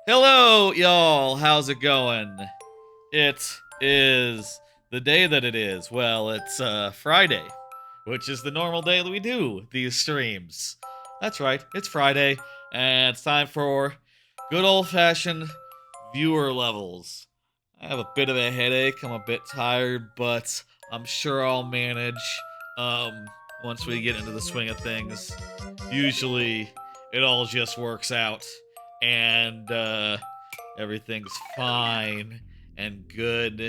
Hello, y'all. How's it going? It is the day that it is. Well, it's Friday, which is the normal day that we do these streams. That's right, it's Friday, and it's time for good old-fashioned viewer levels. I have a bit of a headache. I'm a bit tired, but I'm sure I'll manage. Um, Once we get into the swing of things, usually it all just works out, and everything's fine and good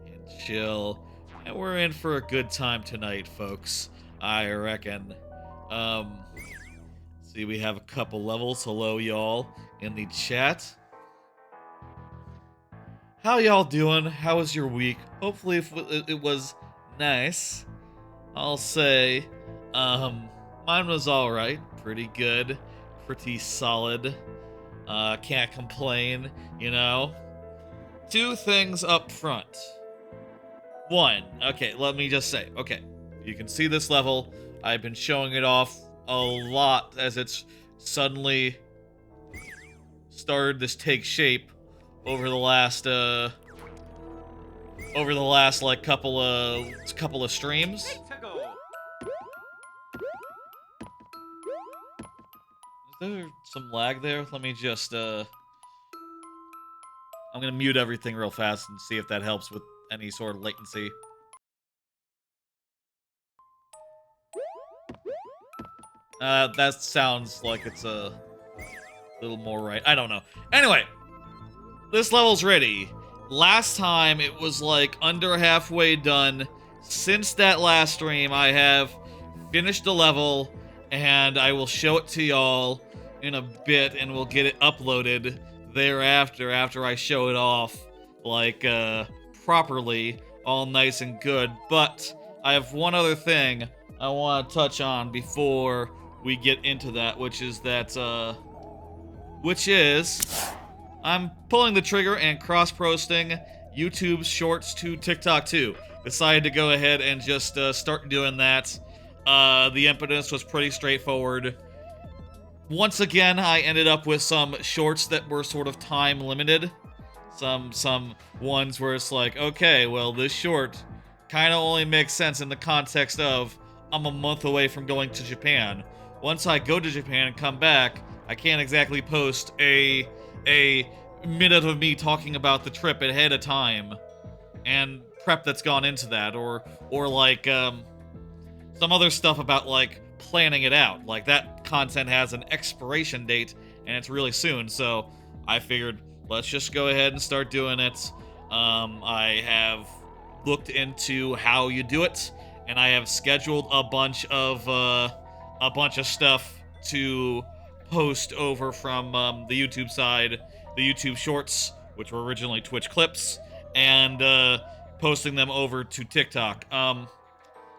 and chill, and we're in for a good time tonight, folks. I reckon. Um, See, we have a couple levels. Hello, y'all, in the chat. How y'all doing? How was your week? Hopefully, if it was nice. I'll say, mine was all right, pretty good, pretty solid. Can't complain, you know. Two things up front. One, okay, let me just say, okay, you can see this level. I've been showing it off a lot as it's suddenly started to take shape over the last like couple of streams. Is there some lag there? Let me just I'm gonna mute everything real fast and see if that helps with any sort of latency. That sounds like it's a little more right. I don't know. Anyway, this level's ready. Last time it was like under halfway done. Since that last stream, I have finished the level, and I will show it to y'all in a bit, and we'll get it uploaded thereafter, after I show it off, like, properly, all nice and good. But I have one other thing I want to touch on before we get into that, which is I'm pulling the trigger and cross-posting YouTube's shorts to TikTok too. Decided to go ahead and just start doing that. The impetus was pretty straightforward. Once again, I ended up with some shorts that were sort of time limited. Some ones where it's like, okay, well, this short kind of only makes sense in the context of I'm a month away from going to Japan. Once I go to Japan and come back, I can't exactly post a minute of me talking about the trip ahead of time and prep that's gone into that, or like some other stuff about like planning it out. Like that content has an expiration date and it's really soon, so I figured let's just go ahead and start doing it. I have looked into how you do it, and I have scheduled a bunch of stuff to post over from the YouTube side, the YouTube Shorts, which were originally Twitch clips, and posting them over to TikTok.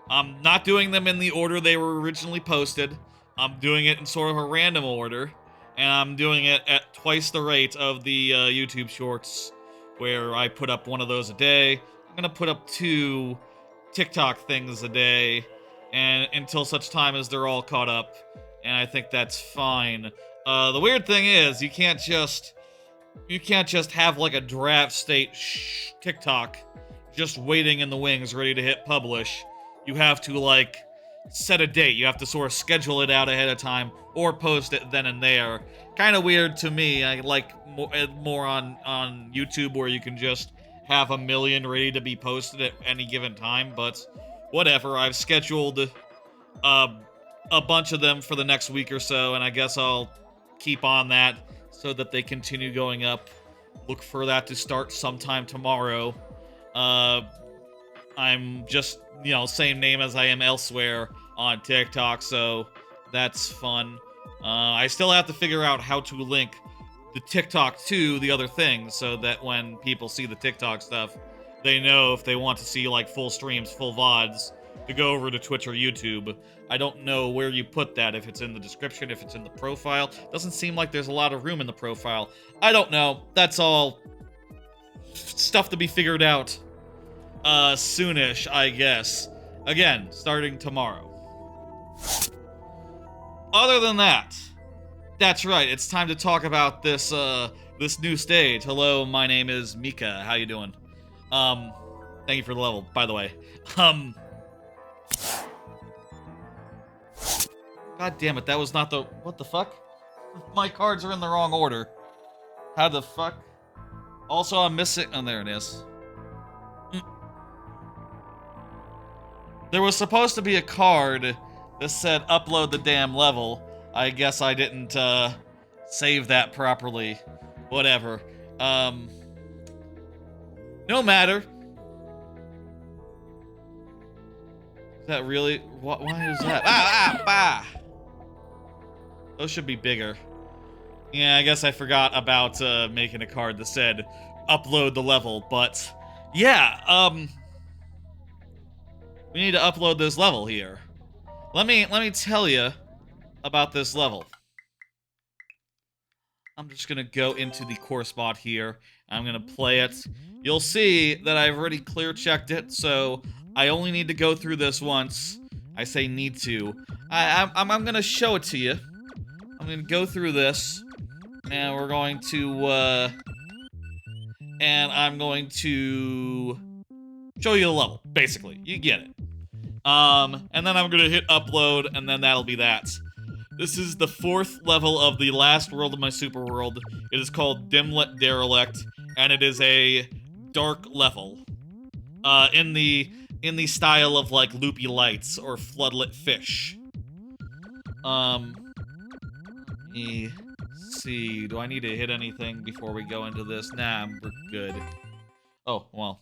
I'm not doing them in the order they were originally posted. I'm doing it in sort of a random order, and I'm doing it at twice the rate of the YouTube Shorts, where I put up one of those a day. I'm gonna put up 2 TikTok things a day, and until such time as they're all caught up, and I think that's fine. The weird thing is, you can't just have like a draft state TikTok just waiting in the wings, ready to hit publish. You have to like set a date. You have to sort of schedule it out ahead of time or post it then and there. Kind of weird to me. I like more on YouTube, where you can just have a million ready to be posted at any given time, but whatever. I've scheduled a bunch of them for the next week or so, and I guess I'll keep on that so that they continue going up. Look for that to start sometime tomorrow. I'm just, same name as I am elsewhere on TikTok, so that's fun. I still have to figure out how to link the TikTok to the other things, so that when people see the TikTok stuff, they know if they want to see like full streams, full VODs, to go over to Twitch or YouTube. I don't know where you put that, if it's in the description, if it's in the profile. Doesn't seem like there's a lot of room in the profile. I don't know. That's all stuff to be figured out soonish, I guess. Again, starting tomorrow. Other than that, That's right. It's time to talk about this this new stage. Hello, my name is Mika. How you doing? Um, thank you for the level, by the way. Um, God damn it, that was not the... What the fuck? My cards are in the wrong order. How the fuck? Also, I'm missing... Oh, there it is. There was supposed to be a card that said upload the damn level. I guess I didn't, save that properly. Whatever. No matter. Is that really... What? Why is that? Those should be bigger. Yeah, I guess I forgot about, making a card that said upload the level, but... Yeah, we need to upload this level here. Let me tell you about this level. I'm just gonna go into the course mod here. I'm gonna play it. You'll see that I've already clear checked it, so I only need to go through this once. I say need to. I'm gonna show it to you. I'm gonna go through this, and we're going to, and I'm going to show you the level, basically. You get it. And then I'm gonna hit upload, and then that'll be that. This is the 4th level of the last world of my super world. It is called Dim-Lit Derelict, and it is a dark level. In the style of like loopy lights or floodlit fish. Let me see. Do I need to hit anything before we go into this? Nah, we're good. Oh, well,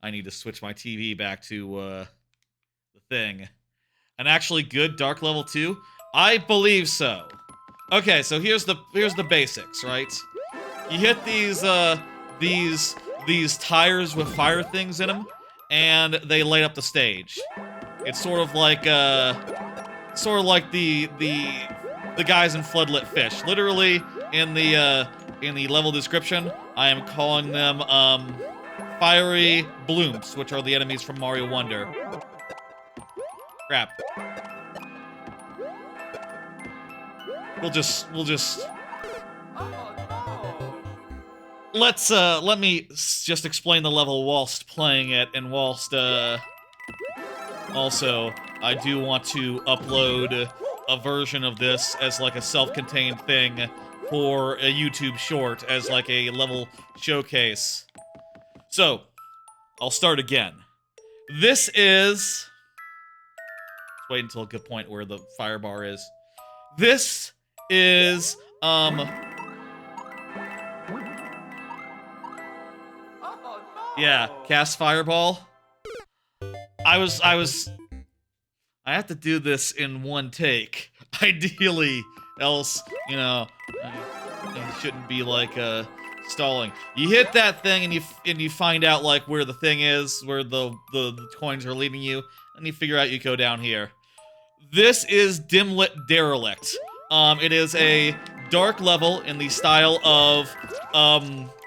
I need to switch my TV back to the thing. An actually good dark level 2? I believe so. Okay, so here's the basics, right? You hit these tires with fire things in them, and they light up the stage. It's sort of like the guys in Floodlit Fish. Literally in the level description, I am calling them fiery blooms, which are the enemies from Mario Wonder. Crap. We'll just... let me just explain the level whilst playing it, and whilst, also, I do want to upload a version of this as, like, a self-contained thing for a YouTube short, as, like, a level showcase. So, I'll start again. This is... Let's wait until a good point where the fire bar is. This is, yeah, cast fireball. I have to do this in one take, ideally, else, you know, it shouldn't be like, stalling. You hit that thing and you find out, like, where the thing is, where the coins are leading you, and you figure out you go down here. This is Dim-Lit Derelict. It is a dark level in the style of,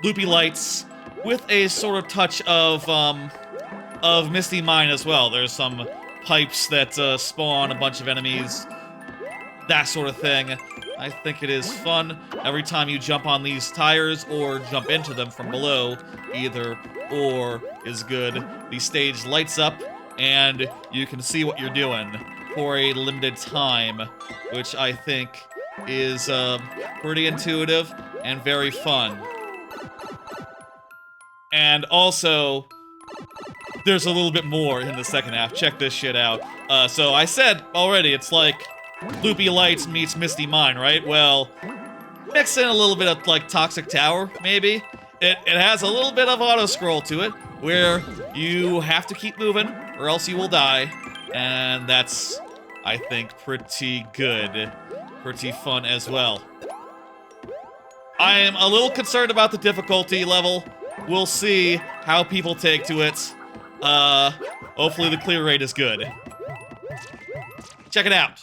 loopy lights, with a sort of touch of Misty Mine as well. There's some pipes that, spawn a bunch of enemies, that sort of thing. I think it is fun. Every time you jump on these tires, or jump into them from below, either or is good. The stage lights up, and you can see what you're doing for a limited time, which I think is pretty intuitive and very fun. And also, there's a little bit more in the second half. Check this shit out. So I said already, it's like Loopy Lights meets Misty Mine, right? Well, mix in a little bit of, like, Toxic Tower, maybe. It has a little bit of auto-scroll to it, where you have to keep moving, or else you will die. And that's, I think, pretty good. Pretty fun as well. I am a little concerned about the difficulty level. We'll see how people take to it. Hopefully the clear rate is good. Check it out.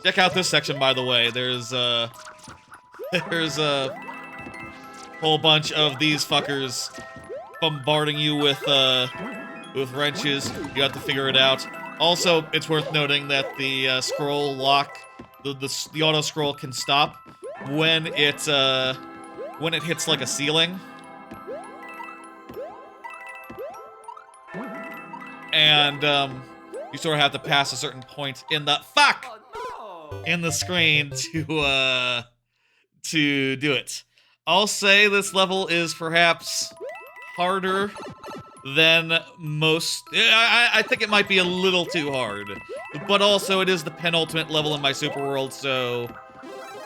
Check out this section, by the way. There's a whole bunch of these fuckers bombarding you with wrenches. You have to figure it out. Also, it's worth noting that the scroll lock, the auto scroll can stop when it hits like a ceiling, and you sort of have to pass a certain point in the in the screen to do it. I'll say this level is perhaps harder than most. I think it might be a little too hard, but also it is the penultimate level in my super world, so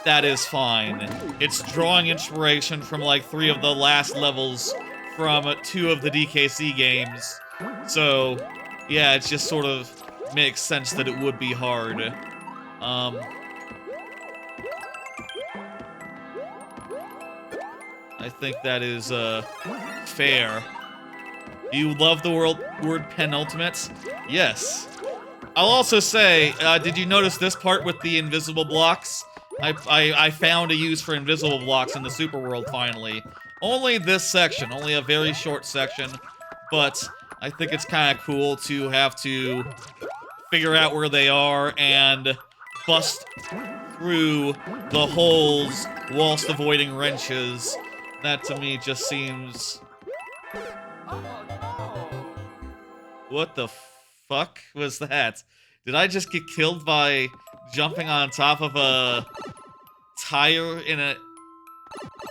that is fine. It's drawing inspiration from like 3 of the last levels from 2 of the DKC games, so yeah, it just sort of makes sense that it would be hard. I think that is fair. Do you love the word penultimate? Yes. I'll also say, did you notice this part with the invisible blocks? I found a use for invisible blocks in the super world finally. Only this section, only a very short section, but I think it's kind of cool to have to figure out where they are and bust through the holes whilst avoiding wrenches. That to me just seems... What the fuck was that? Did I just get killed by jumping on top of a tire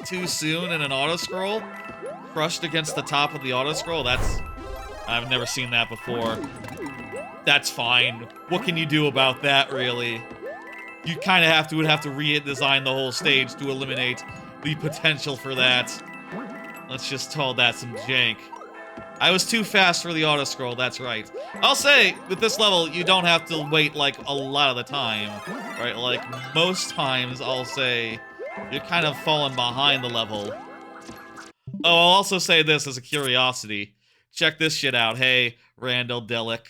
too soon in an auto-scroll? Crushed against the top of the auto-scroll? I've never seen that before. That's fine. What can you do about that, really? You kind of would have to redesign the whole stage to eliminate the potential for that. Let's just call that some jank. I was too fast for the auto-scroll, that's right. I'll say, with this level, you don't have to wait, like, a lot of the time. Right, like, most times, I'll say, you're kind of falling behind the level. Oh, I'll also say this as a curiosity. Check this shit out. Hey, Randall Delic.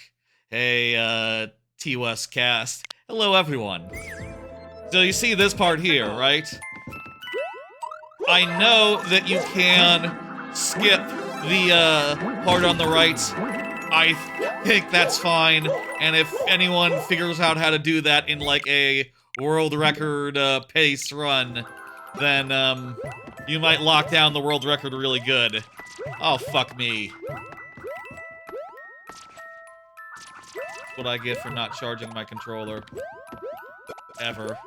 Hey, T-West Cast. Hello, everyone. So you see this part here, right? I know that you can skip the part on the right. I think that's fine, and if anyone figures out how to do that in like a world record pace run, then you might lock down the world record really good. Oh, fuck me. That's what I get for not charging my controller. Ever.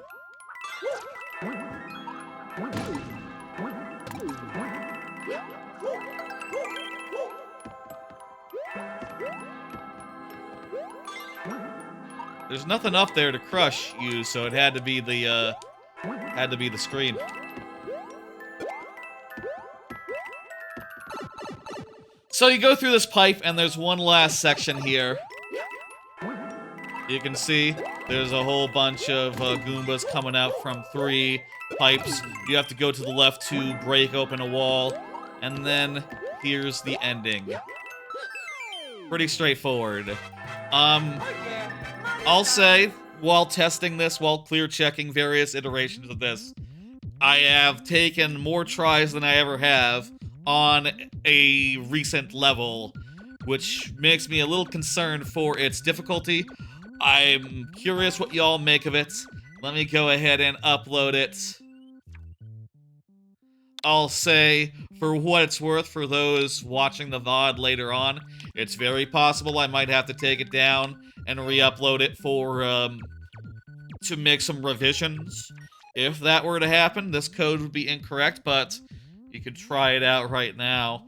There's nothing up there to crush you, so it had to be the screen. So you go through this pipe, and there's one last section here. You can see there's a whole bunch of Goombas coming out from 3 pipes. You have to go to the left to break open a wall, and then here's the ending. Pretty straightforward. I'll say, while testing this, while clear checking various iterations of this, I have taken more tries than I ever have on a recent level, which makes me a little concerned for its difficulty. I'm curious what y'all make of it. Let me go ahead and upload it. I'll say, for what it's worth for those watching the VOD later on, it's very possible I might have to take it down and re-upload it for, to make some revisions. If that were to happen, this code would be incorrect, but you could try it out right now.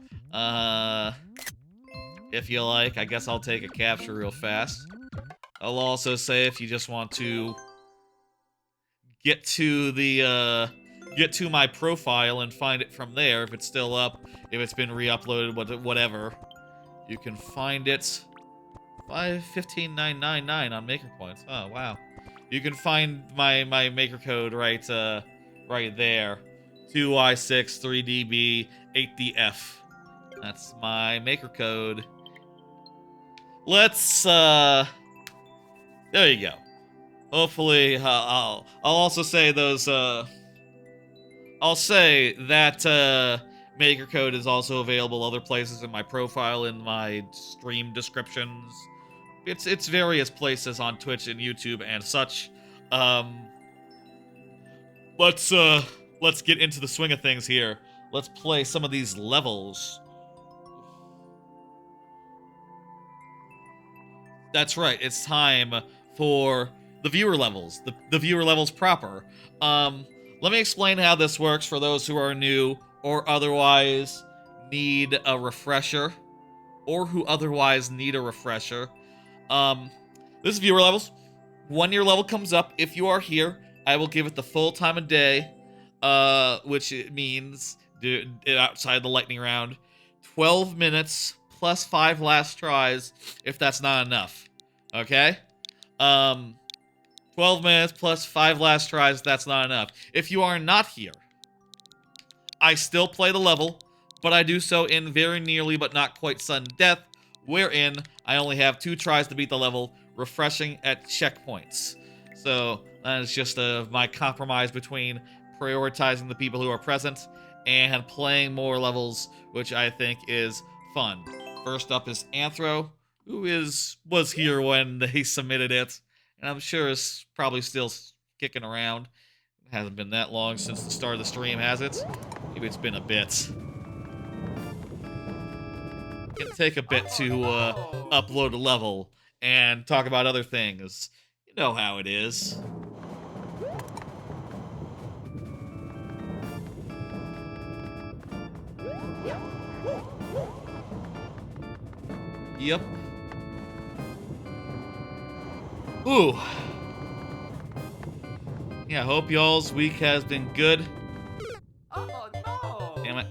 If you like, I guess I'll take a capture real fast. I'll also say if you just want to get to my profile and find it from there, if it's still up, if it's been re-uploaded, whatever, you can find it 515,999 on Maker Points. Oh, wow. You can find my Maker code right there. 2Y6 3DB 8DF. That's my Maker code. Let's there you go. Hopefully, I'll also say those I'll say that Maker code is also available other places in my profile, in my stream descriptions, it's various places on Twitch and YouTube and such. Um, let's get into the swing of things here. Let's play some of these levels. That's right. It's time for the viewer levels, the viewer levels proper. Let me explain how this works for those who are new or otherwise need a refresher, or who otherwise need a refresher. This is viewer levels. When your level comes up, if you are here, I will give it the full time of day, which it means outside the lightning round, 12 minutes plus 5 last tries if that's not enough. Okay? 12 minutes plus 5 last tries if that's not enough. If you are not here, I still play the level, but I do so in very nearly but not quite sudden death, wherein I only have 2 tries to beat the level, refreshing at checkpoints. So that is just my compromise between prioritizing the people who are present and playing more levels, which I think is fun. First up is Anthro, who was here when they submitted it, and I'm sure is probably still kicking around. It hasn't been that long since the start of the stream, has it? Maybe it's been a bit. It can take a bit to upload a level and talk about other things. You know how it is. Yep. Ooh. Yeah, hope y'all's week has been good. Oh no! Damn it.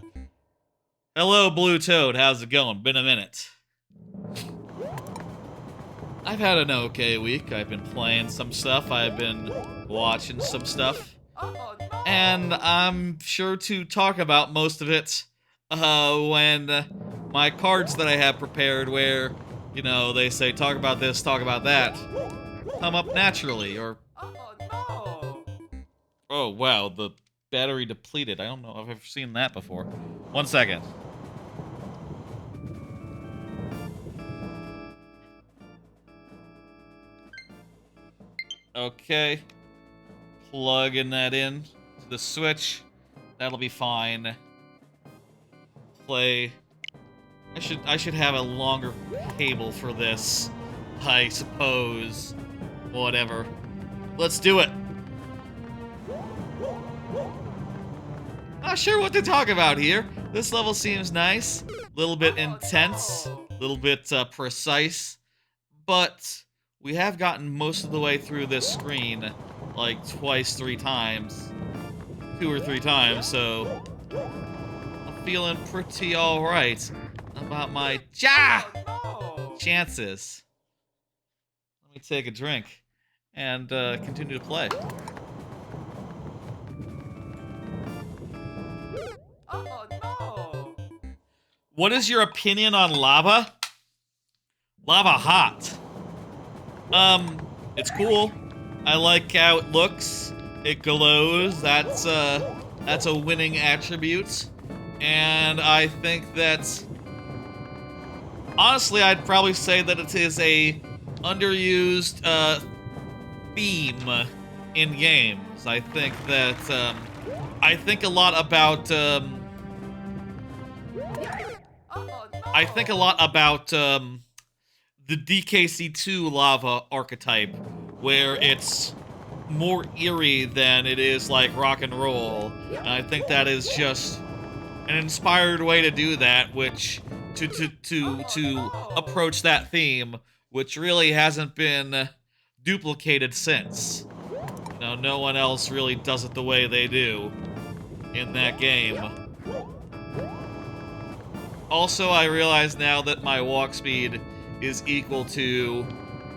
Hello, Blue Toad. How's it going? Been a minute. I've had an okay week. I've been playing some stuff. I've been watching some stuff. Oh no! And I'm sure to talk about most of it when my cards that I have prepared where, you know, they say talk about this, talk about that, come up naturally, or... Oh no! Oh, wow, the battery depleted. I don't know if I've ever seen that before. 1 second. Okay. Plugging that in to the Switch. That'll be fine. Play. I should have a longer cable for this, I suppose. Whatever. Let's do it. Not sure what to talk about here. This level seems nice. A little bit intense. A little bit precise. But we have gotten most of the way through this screen like twice, 3 times. 2 or 3 times, so I'm feeling pretty alright about my chances. Let me take a drink and continue to play. Oh no! What is your opinion on lava? Lava hot. It's cool. I like how it looks. It glows. That's a winning attribute. And I think that, honestly, I'd probably say that it is a underused theme in games. I think that I think a lot about I think a lot about the DKC2 lava archetype, where it's more eerie than it is like rock and roll. And I think that is just an inspired way to do that, which to approach that theme, which really hasn't been duplicated since. You know, no one else really does it the way they do in that game. Also, I realize now that my walk speed is equal to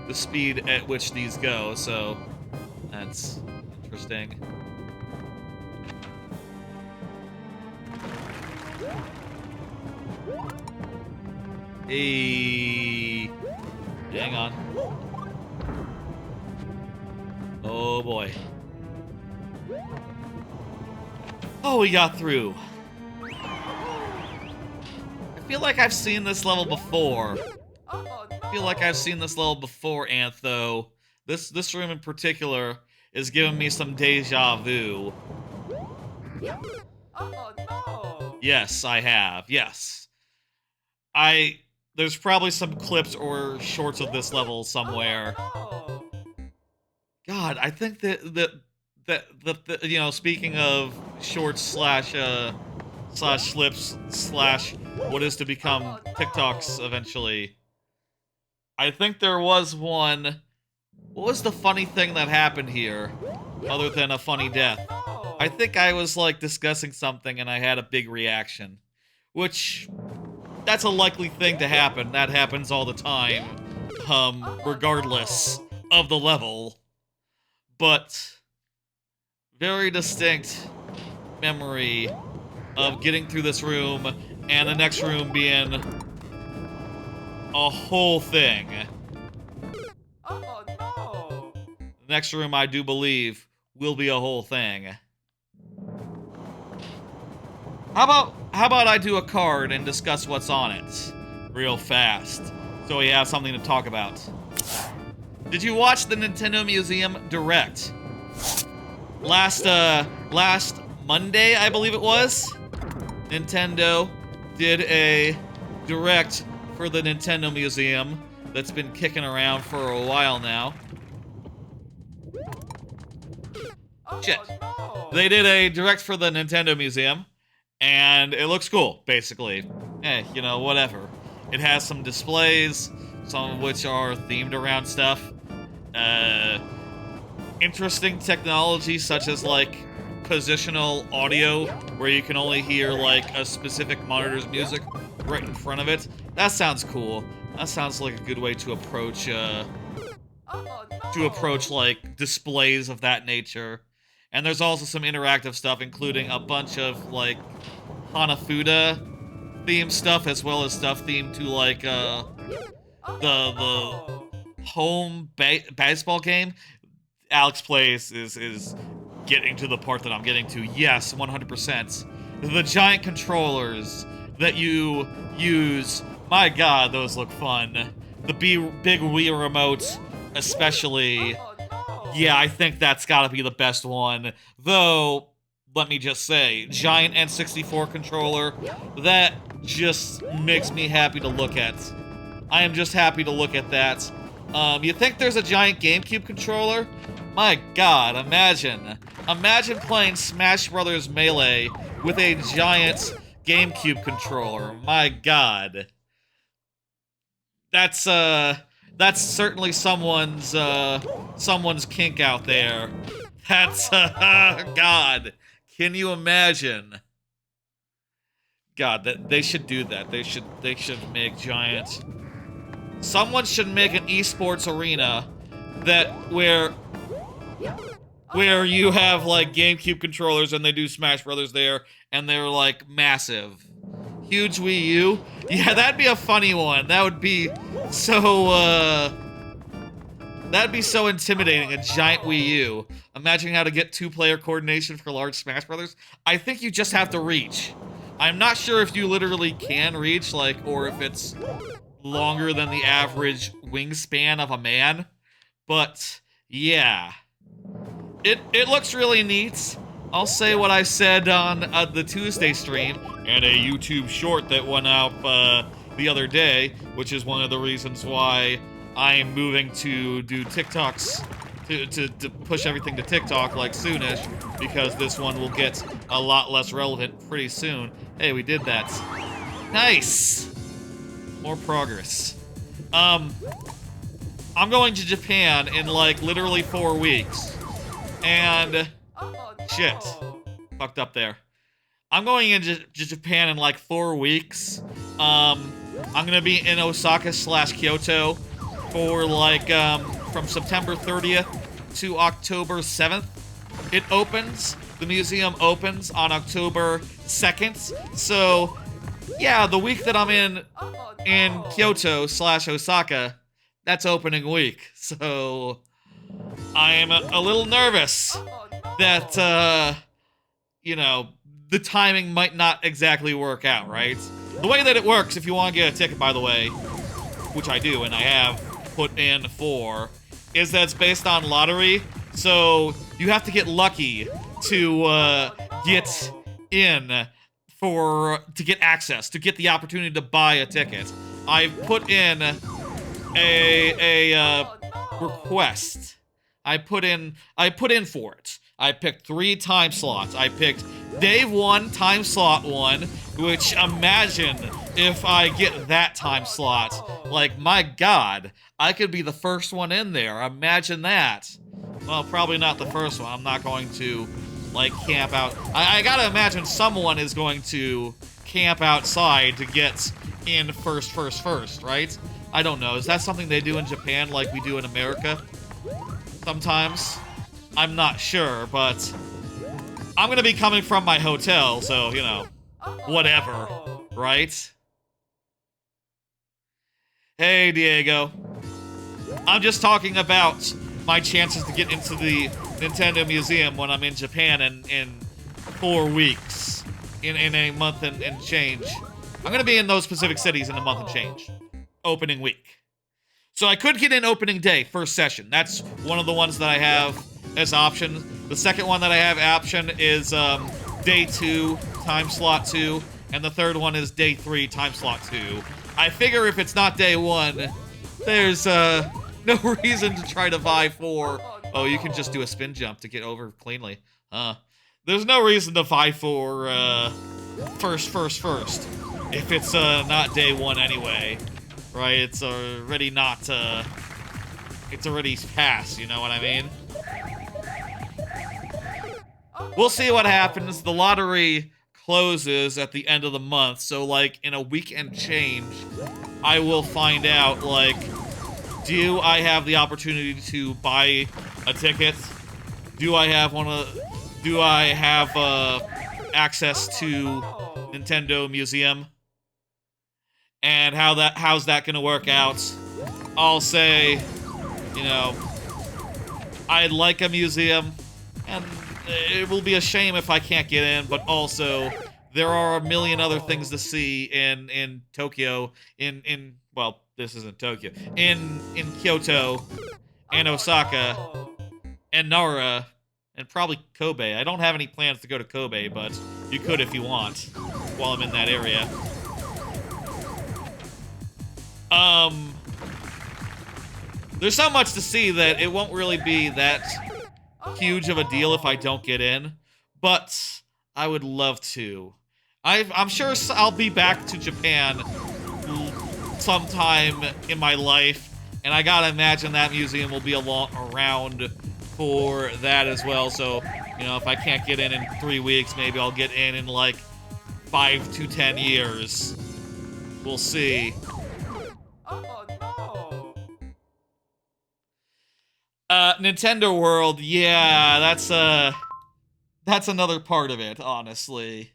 the speed at which these go, so that's interesting. Hey, hang on. Oh boy. Oh, we got through. I feel like I've seen this level before. Oh no! feel like I've seen this level before, Antho. This room in particular is giving me some deja vu. Oh no! Yes, I have. Yes. There's probably some clips or shorts of this level somewhere. Oh God, I think that you know, speaking of shorts slash slips slash what is to become TikToks eventually, I think there was one. What was the funny thing that happened here, other than a funny death? I no! think I was like discussing something and I had a big reaction, which that's a likely thing to happen. That happens all the time, regardless of the level. But very distinct memory of getting through this room and the next room being a whole thing. Oh no! The next room, I do believe, will be a whole thing. How about I do a card and discuss what's on it real fast so we have something to talk about. Did you watch the Nintendo Museum Direct? Last Monday, I believe it was, Nintendo did a Direct for the Nintendo Museum that's been kicking around for a while now. Shit. No! They did a Direct for the Nintendo Museum, and it looks cool, basically. You know, whatever. It has some displays, some of which are themed around stuff. Interesting technology, such as, like, positional audio, where you can only hear, like, a specific monitor's music right in front of it. That sounds cool. That sounds like a good way to approach, like, displays of that nature. And there's also some interactive stuff, including a bunch of, like, Hanafuda-themed stuff, as well as stuff themed to, like, the home baseball game Alex plays is getting to the part that I'm getting to. Yes, 100%. The giant controllers that you use, my god, those look fun. The big Wii remote, especially. Yeah, I think that's gotta be the best one. Though, let me just say, giant N64 controller, that just makes me happy to look at. I am just happy to look at that. You think there's a giant GameCube controller? My god, imagine. Imagine playing Smash Bros. Melee with a giant GameCube controller. My god. That's certainly someone's kink out there. That's god. Can you imagine? God, that they should do that. They should make giant. Someone should make an esports arena where you have like GameCube controllers and they do Smash Brothers there and they're like massive. Huge Wii U. Yeah, that'd be a funny one. That would be so that'd be so intimidating, a giant Wii U. Imagine how to get two-player coordination for large Smash Brothers. I think you just have to reach. I'm not sure if you literally can reach, like, or if it's longer than the average wingspan of a man. But yeah. It looks really neat. I'll say what I said on the Tuesday stream and a YouTube short that went out the other day, which is one of the reasons why I'm moving to do TikToks, to push everything to TikTok like soonish, because this one will get a lot less relevant pretty soon. Hey, we did that. Nice! More progress. I'm going to Japan in like literally 4 weeks. And shit. Fucked up there. I'm going into Japan in like 4 weeks. I'm gonna be in Osaka/Kyoto for like from September 30th to October 7th. It opens. The museum opens on October 2nd. So yeah, the week that I'm in Kyoto/Osaka, that's opening week. So I'm a little nervous that you know, the timing might not exactly work out, right? The way that it works, if you want to get a ticket, by the way, which I do, and I have put in 4, is that it's based on lottery. So you have to get lucky to get in to get access, to get the opportunity to buy a ticket. I've put in a request. I put in for it. I picked 3 time slots. I picked day 1, time slot 1, which imagine if I get that time slot. Like, my God, I could be the first one in there. Imagine that. Well, probably not the first one. I'm not going to, like, camp out. I gotta imagine someone is going to camp outside to get in first, right? I don't know. Is that something they do in Japan like we do in America? Sometimes. I'm not sure, but I'm gonna be coming from my hotel, so, you know, whatever, right? Hey, Diego. I'm just talking about my chances to get into the Nintendo Museum when I'm in Japan in 4 weeks. In a month and change. I'm gonna be in those specific cities in a month and change. Opening week. So I could get in opening day, first session. That's one of the ones that I have as option. The second one that I have option is day 2, time slot 2, and the third one is day 3, time slot 2. I figure if it's not day 1, there's no reason to try to vie for. Oh, you can just do a spin jump to get over cleanly. There's no reason to vie for first. If it's not day 1 anyway. Right, it's already not, it's already past, you know what I mean? We'll see what happens. The lottery closes at the end of the month, so, like, in a week and change, I will find out, like, do I have the opportunity to buy a ticket? Do I have access to Nintendo Museum? And how's that gonna work out? I'll say, you know, I'd like a museum, and it will be a shame if I can't get in, but also, there are a million other things to see in Tokyo, well, this isn't Tokyo, in Kyoto, and Osaka, and Nara, and probably Kobe. I don't have any plans to go to Kobe, but you could if you want, while I'm in that area. There's so much to see that it won't really be that huge of a deal if I don't get in, but I would love to. I'm sure I'll be back to Japan sometime in my life, and I gotta imagine that museum will be around for that as well, so, you know, if I can't get in 3 weeks, maybe I'll get in like 5 to 10 years. We'll see. Nintendo World, yeah, that's another part of it, honestly.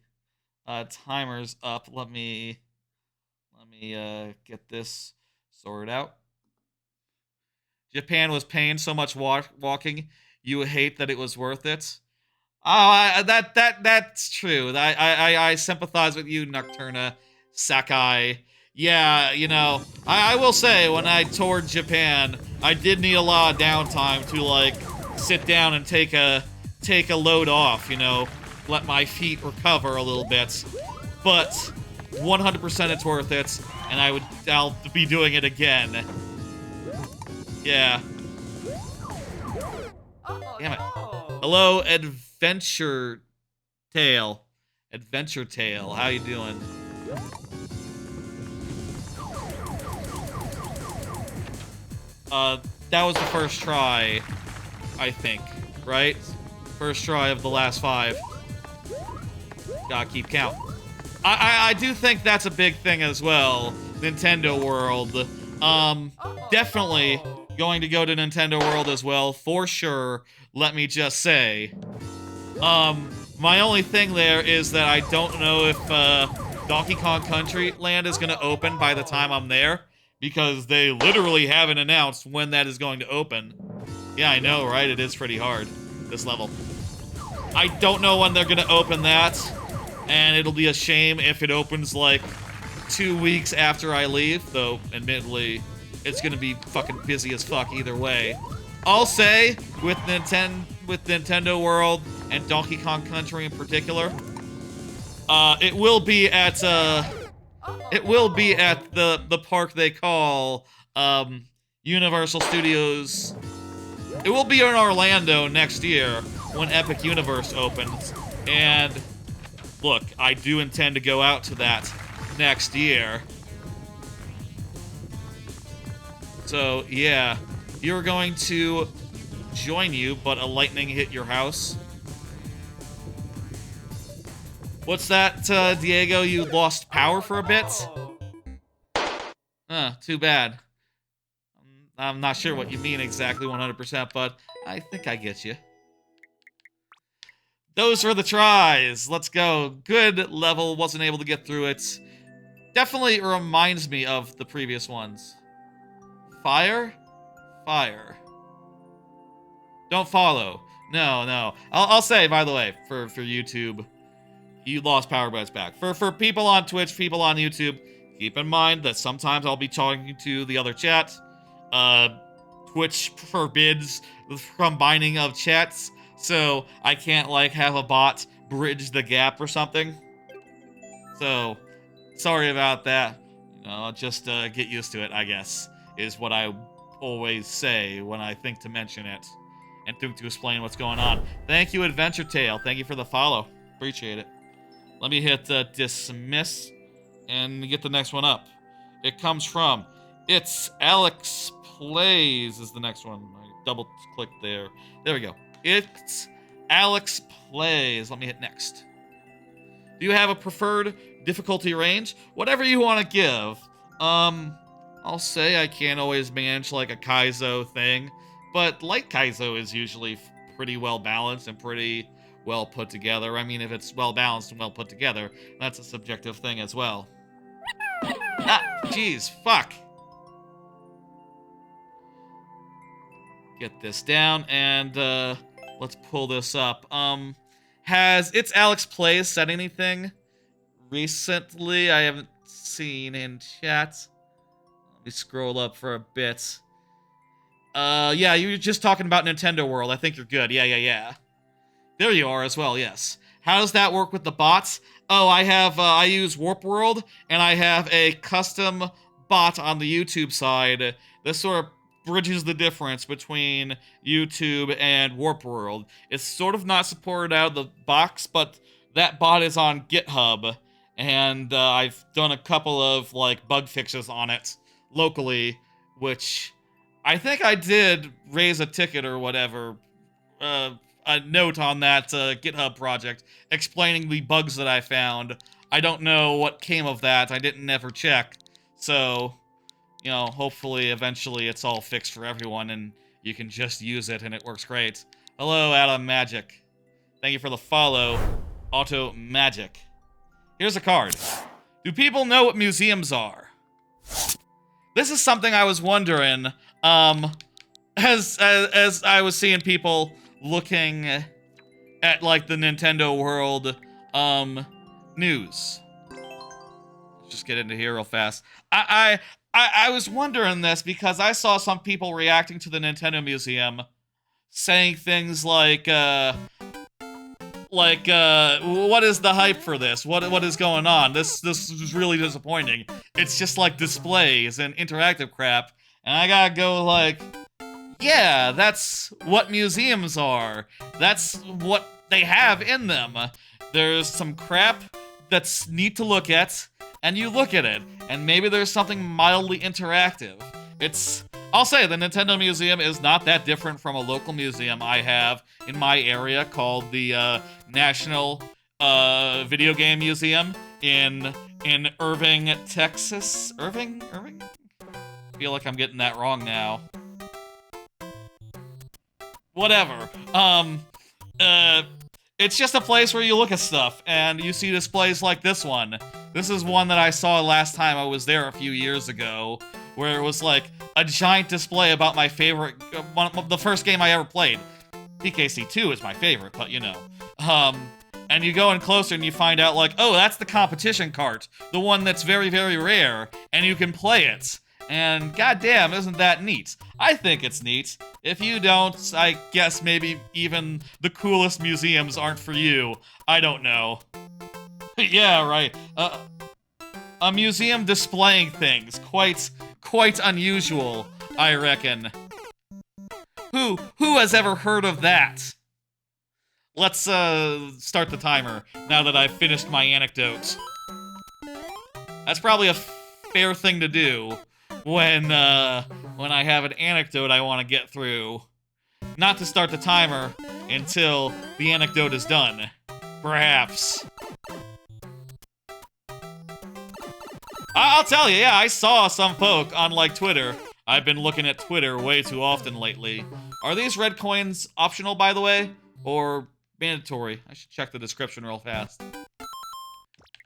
Timer's up. Let me get this sorted out. Japan was paying so much walking, you hate that it was worth it. Oh, that's true. I sympathize with you, Nocturna Sakai. Yeah, you know, I will say, when I toured Japan, I did need a lot of downtime to, like, sit down and take a load off, you know, let my feet recover a little bit. But 100% it's worth it, and I'll be doing it again. Yeah. Damn it. Hello, Adventure Tale. Adventure Tale, how you doing? That was the first try, I think, right? First try of the last 5. Gotta keep count. I do think that's a big thing as well, Nintendo World. Definitely going to go to Nintendo World as well, for sure, let me just say. My only thing there is that I don't know if, Donkey Kong Country Land is gonna open by the time I'm there, because they literally haven't announced when that is going to open. Yeah, I know, right? It is pretty hard, this level. I don't know when they're gonna open that, and it'll be a shame if it opens, like, 2 weeks after I leave, though admittedly it's gonna be fucking busy as fuck either way. I'll say with Nintendo World and Donkey Kong Country in particular, it will be at the park they call Universal Studios. It will be in Orlando next year when Epic Universe opens, and look, I do intend to go out to that next year. So, yeah, you're going to join you, but a lightning hit your house. What's that, Diego? You lost power for a bit? Too bad. I'm not sure what you mean exactly 100%, but I think I get you. Those were the tries. Let's go. Good level. Wasn't able to get through it. Definitely reminds me of the previous ones. Fire? Fire. Don't follow. No. I'll say, by the way, for YouTube, you lost power, but it's back. For people on Twitch, people on YouTube, keep in mind that sometimes I'll be talking to the other chat. Twitch forbids the combining of chats, so I can't, like, have a bot bridge the gap or something. So, sorry about that. You know, just get used to it, I guess, is what I always say when I think to mention it and think to explain what's going on. Thank you, Adventure Tale. Thank you for the follow. Appreciate it. Let me hit dismiss and get the next one up. It comes from It's Alex Plays is the next one. I double click there. There we go. It's Alex Plays. Let me hit next. Do you have a preferred difficulty range? Whatever you want to give. I'll say I can't always manage like a Kaizo thing, but light Kaizo is usually pretty well balanced and pretty well put together. I mean, if it's well balanced and well put together, that's a subjective thing as well. Ah, jeez, fuck. Get this down, and let's pull this up. Has It's Alex Plays said anything recently? I haven't seen in chat. Let me scroll up for a bit. Yeah, you were just talking about Nintendo World. I think you're good. Yeah. There you are as well, yes. How does that work with the bots? Oh, I use Warp World, and I have a custom bot on the YouTube side. This sort of bridges the difference between YouTube and Warp World. It's sort of not supported out of the box, but that bot is on GitHub, and I've done a couple of like bug fixes on it locally, which I think I did raise a ticket or whatever, a note on that GitHub project explaining the bugs that I found. I don't know what came of that. I didn't ever check, so you know, hopefully, eventually, it's all fixed for everyone, and you can just use it, and it works great. Hello, Adam Magic. Thank you for the follow, Auto Magic. Here's a card. Do people know what museums are? This is something I was wondering, as I was seeing people looking at, like, the Nintendo World, news. Let's just get into here real fast. I was wondering this because I saw some people reacting to the Nintendo Museum saying things like, what is the hype for this? What is going on? This is really disappointing. It's just like displays and interactive crap. And I gotta go like, yeah, that's what museums are. That's what they have in them. There's some crap that's neat to look at, and you look at it, and maybe there's something mildly interactive. I'll say, the Nintendo Museum is not that different from a local museum I have in my area called the National Video Game Museum in Irving, Texas. Irving? I feel like I'm getting that wrong now. Whatever. It's just a place where you look at stuff, and you see displays like this one. This is one that I saw last time I was there a few years ago, where it was like a giant display about my favorite, the first game I ever played. PKC 2 is my favorite, but you know. And you go in closer and you find out, like, oh, that's the competition cart. The one that's very, very rare. And you can play it. And goddamn, isn't that neat? I think it's neat. If you don't, I guess maybe even the coolest museums aren't for you. I don't know. Yeah, right. A museum displaying things. Quite unusual, I reckon. Who has ever heard of that? Let's start the timer now that I've finished my anecdote. That's probably a fair thing to do when I have an anecdote I want to get through. Not to start the timer until the anecdote is done. Perhaps. I'll tell you, yeah, I saw some folk on, like, Twitter. I've been looking at Twitter way too often lately. Are these red coins optional, by the way? Or mandatory? I should check the description real fast.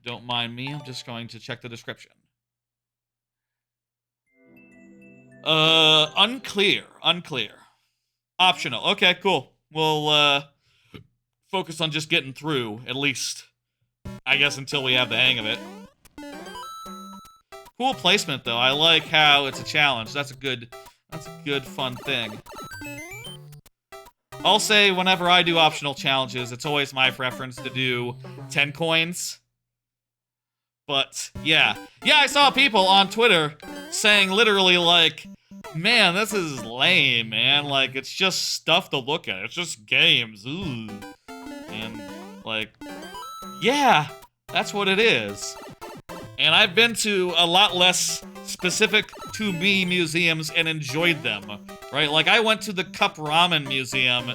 Don't mind me, I'm just going to check the description. Unclear. Optional. Okay, cool. We'll, focus on just getting through, at least. I guess until we have the hang of it. Cool placement, though. I like how it's a challenge. That's a good, fun thing. I'll say whenever I do optional challenges, it's always my preference to do 10 coins. But, yeah. Yeah, I saw people on Twitter saying literally, like, man, this is lame, man. Like, it's just stuff to look at. It's just games. Ooh. And, like, yeah, that's what it is. And I've been to a lot less specific to me museums and enjoyed them, right? Like, I went to the Cup Ramen Museum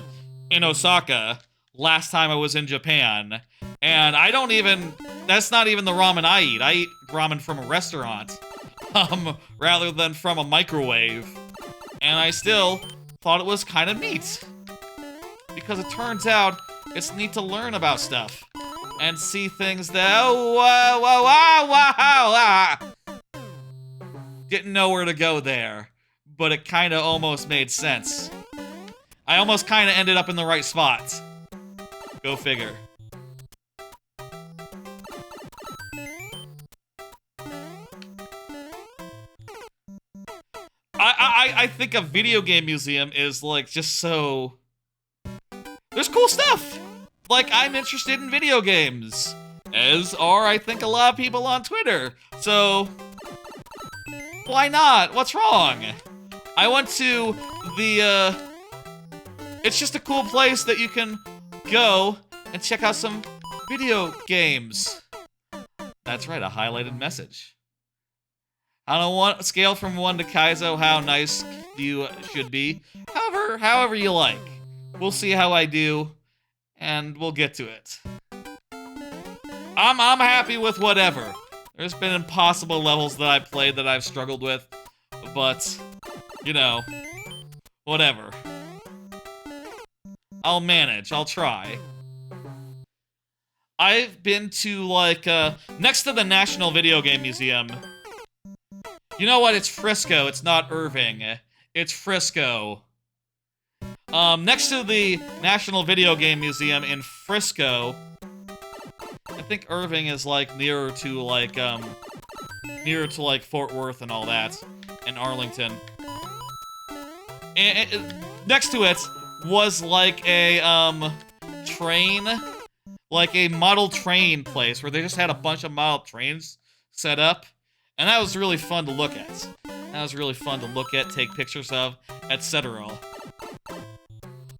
in Osaka last time I was in Japan, and that's not even the ramen I eat. I eat ramen from a restaurant, rather than from a microwave. And I still thought it was kind of neat. Because it turns out it's neat to learn about stuff. And see things that, didn't know where to go there, but it kind of almost made sense. I almost kind of ended up in the right spot. Go figure. I think a video game museum is, like, just so... There's cool stuff! Like, I'm interested in video games, as are, I think, a lot of people on Twitter, so why not? What's wrong? I went to the, it's just a cool place that you can go and check out some video games. That's right, a highlighted message. On a scale from 1 to Kaizo, how nice you should be. However you like. We'll see how I do. And we'll get to it. I'm happy with whatever. There's been impossible levels that I've played that I've struggled with, but, you know, whatever. I'll manage, I'll try. I've been to, like, next to the National Video Game Museum. You know what, it's Frisco, it's not Irving. It's Frisco. Next to the National Video Game Museum in Frisco, I think Irving is, like, nearer to, like, Fort Worth and all that, and Arlington. And next to it was, like, a, train, like a model train place, where they just had a bunch of model trains set up, and that was really fun to look at. That was really fun to look at, take pictures of, etc.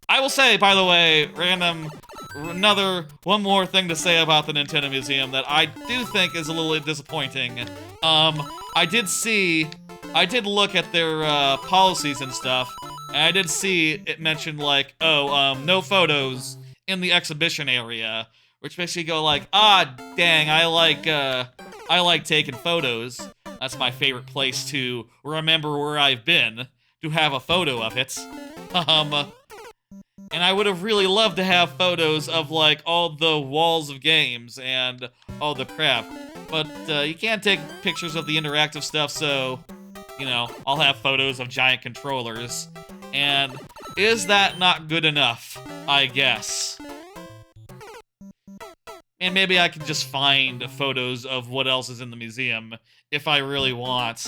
I will say, by the way, one more thing to say about the Nintendo Museum that I do think is a little disappointing. I did look at their, policies and stuff, and I did see it mentioned, like, no photos in the exhibition area, which makes you go like, ah, dang, I like taking photos. That's my favorite place to remember where I've been, to have a photo of it. And I would have really loved to have photos of, like, all the walls of games and all the crap. But, you can't take pictures of the interactive stuff, so, you know, I'll have photos of giant controllers. And is that not good enough? I guess. And maybe I can just find photos of what else is in the museum if I really want.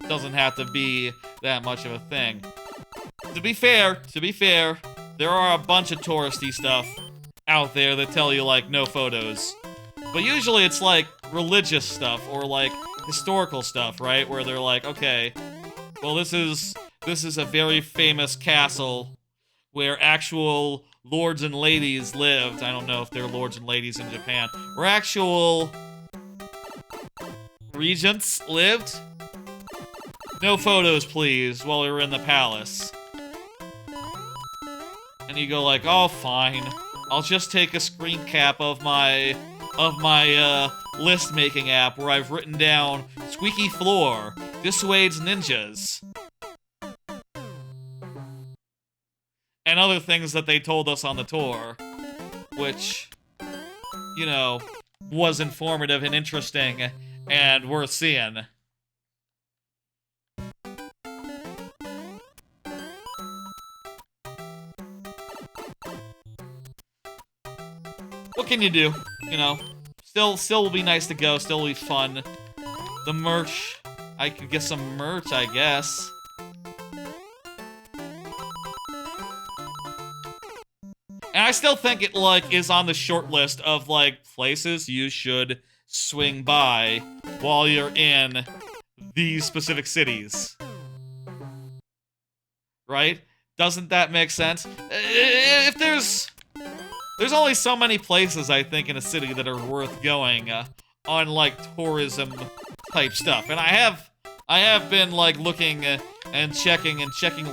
Doesn't have to be that much of a thing. To be fair, there are a bunch of touristy stuff out there that tell you, like, no photos. But usually it's, like, religious stuff or, like, historical stuff, right? Where they're like, okay, well, this is a very famous castle where actual lords and ladies lived. I don't know if they're lords and ladies in Japan. Where actual regents lived. No photos, please, while you're in the palace. And you go like, oh, fine. I'll just take a screen cap of my list-making app where I've written down squeaky floor, dissuades ninjas. And other things that they told us on the tour, which, you know, was informative and interesting and worth seeing. What can you do? You know, still will be nice to go, still will be fun. The merch, I could get some merch, I guess. And I still think it, like, is on the short list of, like, places you should swing by while you're in these specific cities. Right? Doesn't that make sense? If there's only so many places, I think, in a city that are worth going on, like, tourism type stuff. And I have been, like, looking and checking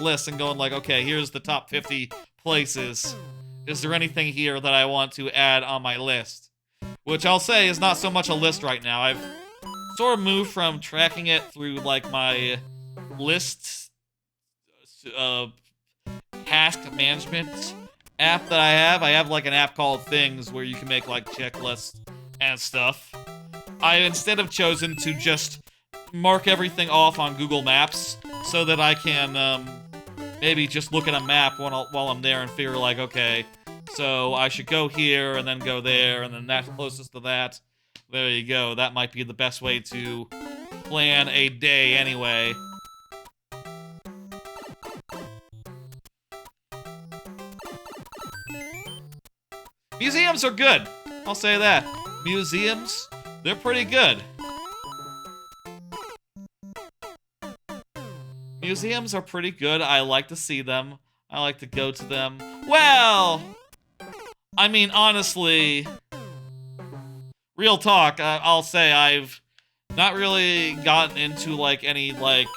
lists and going like, okay, here's the top 50 places. Is there anything here that I want to add on my list? Which I'll say is not so much a list right now. I've sort of moved from tracking it through, like, my list task management app that I have. I have, like, an app called Things where you can make, like, checklists and stuff. I instead have chosen to just mark everything off on Google Maps so that I can maybe just look at a map while I'm there and figure, like, okay, so I should go here and then go there and then that's closest to that. There you go. That might be the best way to plan a day anyway. Museums are good. I'll say that. Museums, they're pretty good. Museums are pretty good. I like to see them. I like to go to them. Well, I mean, honestly, real talk, I'll say I've not really gotten into, like, any, like,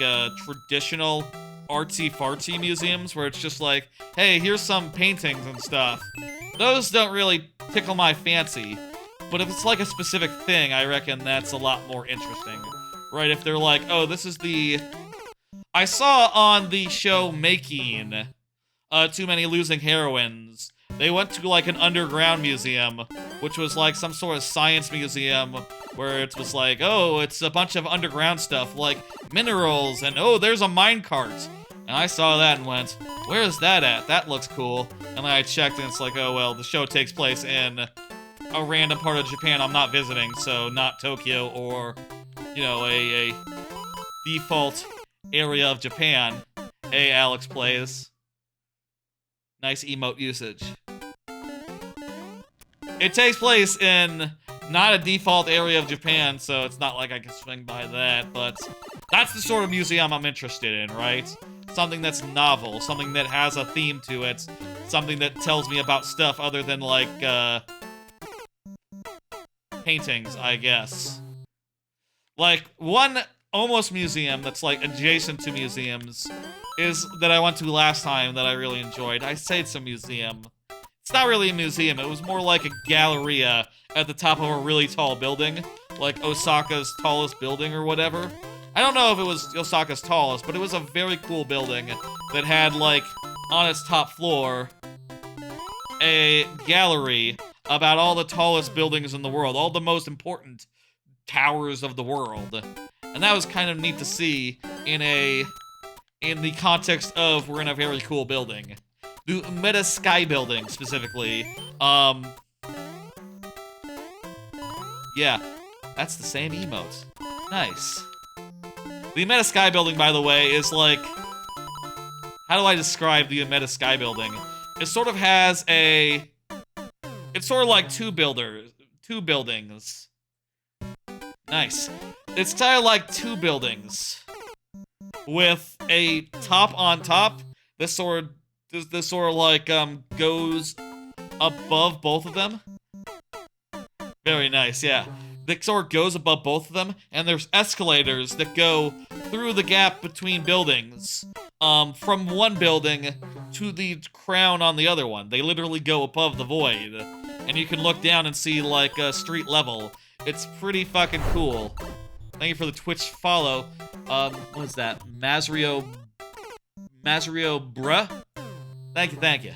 traditional artsy-fartsy museums where it's just like, hey, here's some paintings and stuff. Those don't really tickle my fancy. But if it's, like, a specific thing, I reckon that's a lot more interesting. Right? If they're like, oh, this is the... I saw on the show Making, Too Many Losing Heroines, they went to, like, an underground museum, which was, like, some sort of science museum, where it was like, oh, it's a bunch of underground stuff, like minerals, and oh, there's a minecart. And I saw that and went, where is that at? That looks cool. And then I checked, and it's like, oh, well, the show takes place in a random part of Japan I'm not visiting, so not Tokyo or, you know, a default area of Japan. Hey, Alex plays. Nice emote usage. It takes place in not a default area of Japan, so it's not like I can swing by that, but that's the sort of museum I'm interested in, right? Something that's novel, something that has a theme to it, something that tells me about stuff other than, like, paintings, I guess. Like, one almost museum that's, like, adjacent to museums is that I went to last time that I really enjoyed. I say it's a museum. It's not really a museum, it was more like a galleria at the top of a really tall building, like Osaka's tallest building or whatever. I don't know if it was Osaka's tallest, but it was a very cool building that had, like, on its top floor, a gallery about all the tallest buildings in the world, all the most important towers of the world. And that was kind of neat to see in the context of we're in a very cool building. The Meta Sky Building, specifically. Yeah, that's the same emote. Nice. The Meta Sky Building, by the way, is like... How do I describe the Meta Sky Building? It sort of has a... It's sort of like two buildings. Nice. It's kind of like two buildings with a top on top. This sort of like goes above both of them. Very nice, yeah. The sort of goes above both of them, and there's escalators that go through the gap between buildings. From one building to the crown on the other one. They literally go above the void. And you can look down and see, like, street level. It's pretty fucking cool. Thank you for the Twitch follow. What is that? Mazrio bruh? Thank you.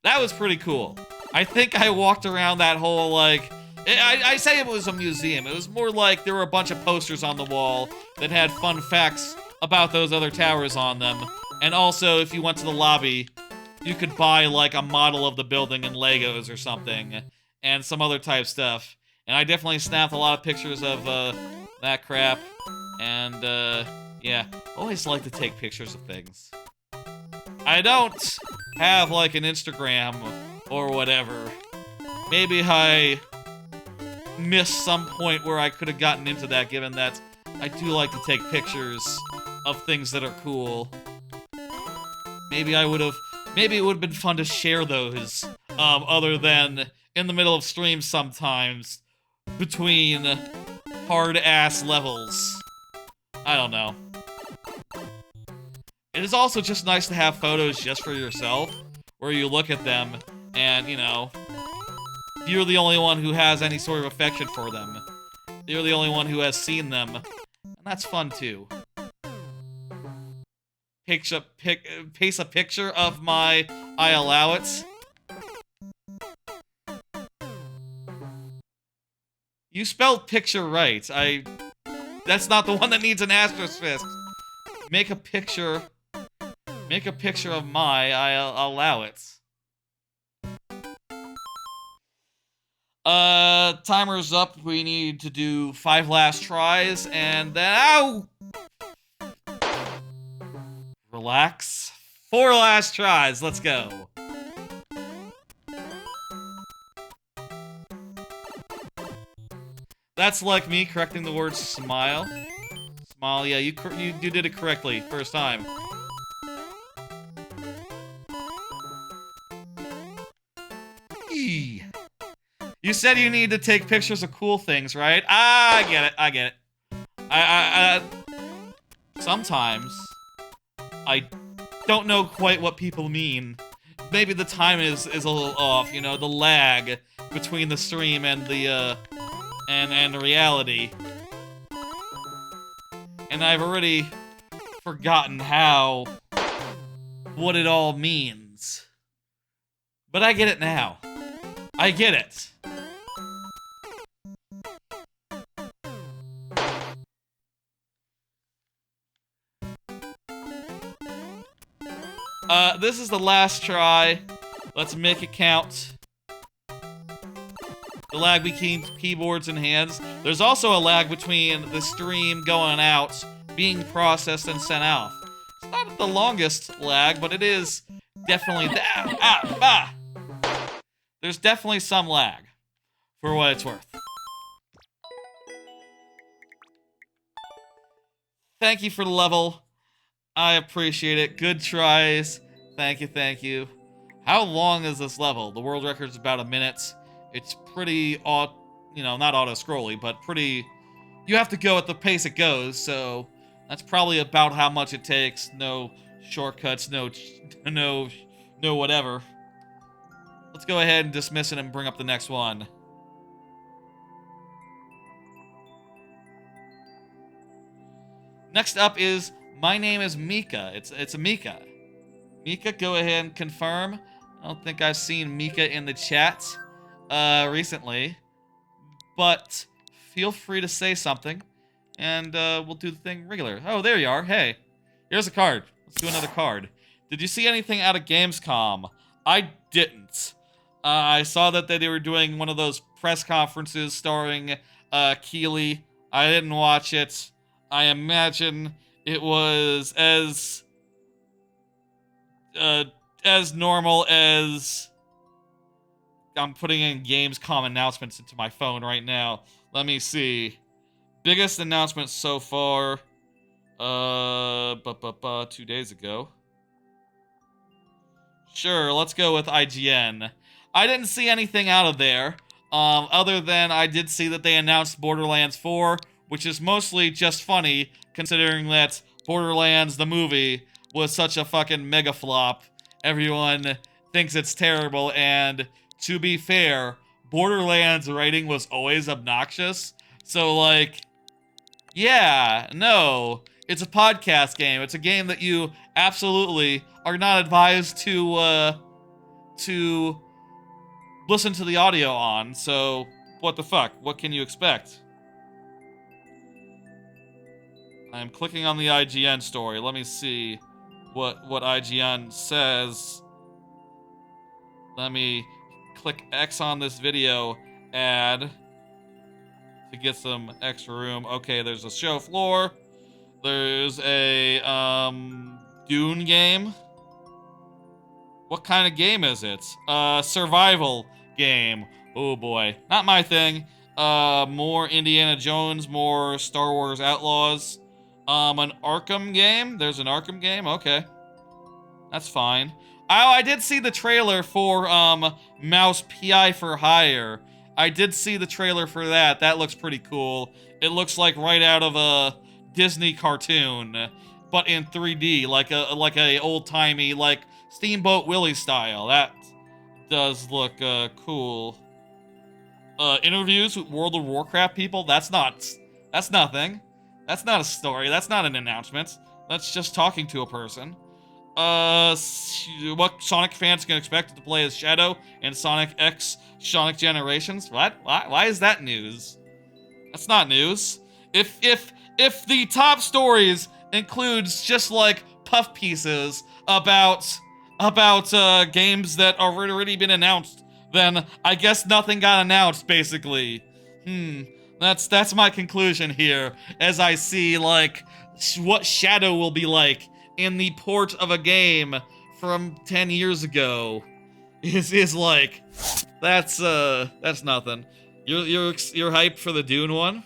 That was pretty cool. I think I walked around that whole, like... I say it was a museum. It was more like there were a bunch of posters on the wall that had fun facts about those other towers on them. And also, if you went to the lobby, you could buy, like, a model of the building in Legos or something. And some other type stuff. And I definitely snapped a lot of pictures of, that crap. And, yeah. Always like to take pictures of things. I don't have, like, an Instagram or whatever. Maybe I missed some point where I could have gotten into that, given that I do like to take pictures of things that are cool. Maybe it would have been fun to share those, other than in the middle of streams sometimes, between hard-ass levels. I don't know. It is also just nice to have photos just for yourself, where you look at them, and, you know, you're the only one who has any sort of affection for them. You're the only one who has seen them, and that's fun too. Paste a picture of my I allow it. You spelled picture right. That's not the one that needs an asterisk. Make a picture of my I allow it. Timer's up. We need to do 5 last tries, and then... Ow! Relax. 4 last tries. Let's go. That's like me correcting the word smile. Smile, yeah, you did it correctly. First time. Eee. You said you need to take pictures of cool things, right? Ah, I get it. Sometimes, I don't know quite what people mean. Maybe the time is a little off, you know, the lag between the stream and the, and reality. And I've already forgotten what it all means. But I get it now. I get it. This is the last try. Let's make it count. The lag between keyboards and hands. There's also a lag between the stream going out, being processed, and sent out. It's not the longest lag, but it is definitely... There's definitely some lag, for what it's worth. Thank you for the level. I appreciate it. Good tries. Thank you. How long is this level? The world record is about a minute. It's pretty, not auto-scrolly, but pretty... You have to go at the pace it goes, so that's probably about how much it takes. No shortcuts, no whatever. Let's go ahead and dismiss it and bring up the next one. Next up is My Name is Mika. It's a Mika. Mika, go ahead and confirm. I don't think I've seen Mika in the chat recently. But feel free to say something. And we'll do the thing regular. Oh, there you are. Hey. Here's a card. Let's do another card. Did you see anything out of Gamescom? I didn't. I saw that they were doing one of those press conferences starring Keeley. I didn't watch it. I imagine it was as normal as I'm putting in Gamescom announcements into my phone right now. Let me see. Biggest announcement so far. 2 days ago. Sure, let's go with IGN. I didn't see anything out of there, other than I did see that they announced Borderlands 4, which is mostly just funny, considering that Borderlands, the movie, was such a fucking mega flop. Everyone thinks it's terrible, and to be fair, Borderlands writing was always obnoxious, so like, yeah, no. It's a podcast game. It's a game that you absolutely are not advised to listen to the audio on. So, what the fuck? What can you expect? I'm clicking on the IGN story. Let me see what IGN says. Let me click X on this video ad to get some extra room. Okay, there's a show floor. There's a Dune game. What kind of game is it? Survival game. Oh boy, not my thing. More Indiana Jones, more Star Wars Outlaws. An Arkham game. There's an Arkham game. Okay, that's fine. Oh, I did see the trailer for Mouse PI for Hire. I did see the trailer for that. That looks pretty cool. It looks like right out of a Disney cartoon, but in 3D, like a old-timey, like Steamboat Willie style. That does look cool. Interviews with World of Warcraft people. That's nothing. That's not a story. That's not an announcement. That's just talking to a person. What Sonic fans can expect to play as Shadow in Sonic X Sonic Generations? What? Why is that news? That's not news. If the top stories includes just like puff pieces about games that have already been announced, then I guess nothing got announced, basically. That's my conclusion here, as I see like what Shadow will be like in the port of a game from 10 years ago. Is like that's nothing. You're hyped for the Dune one?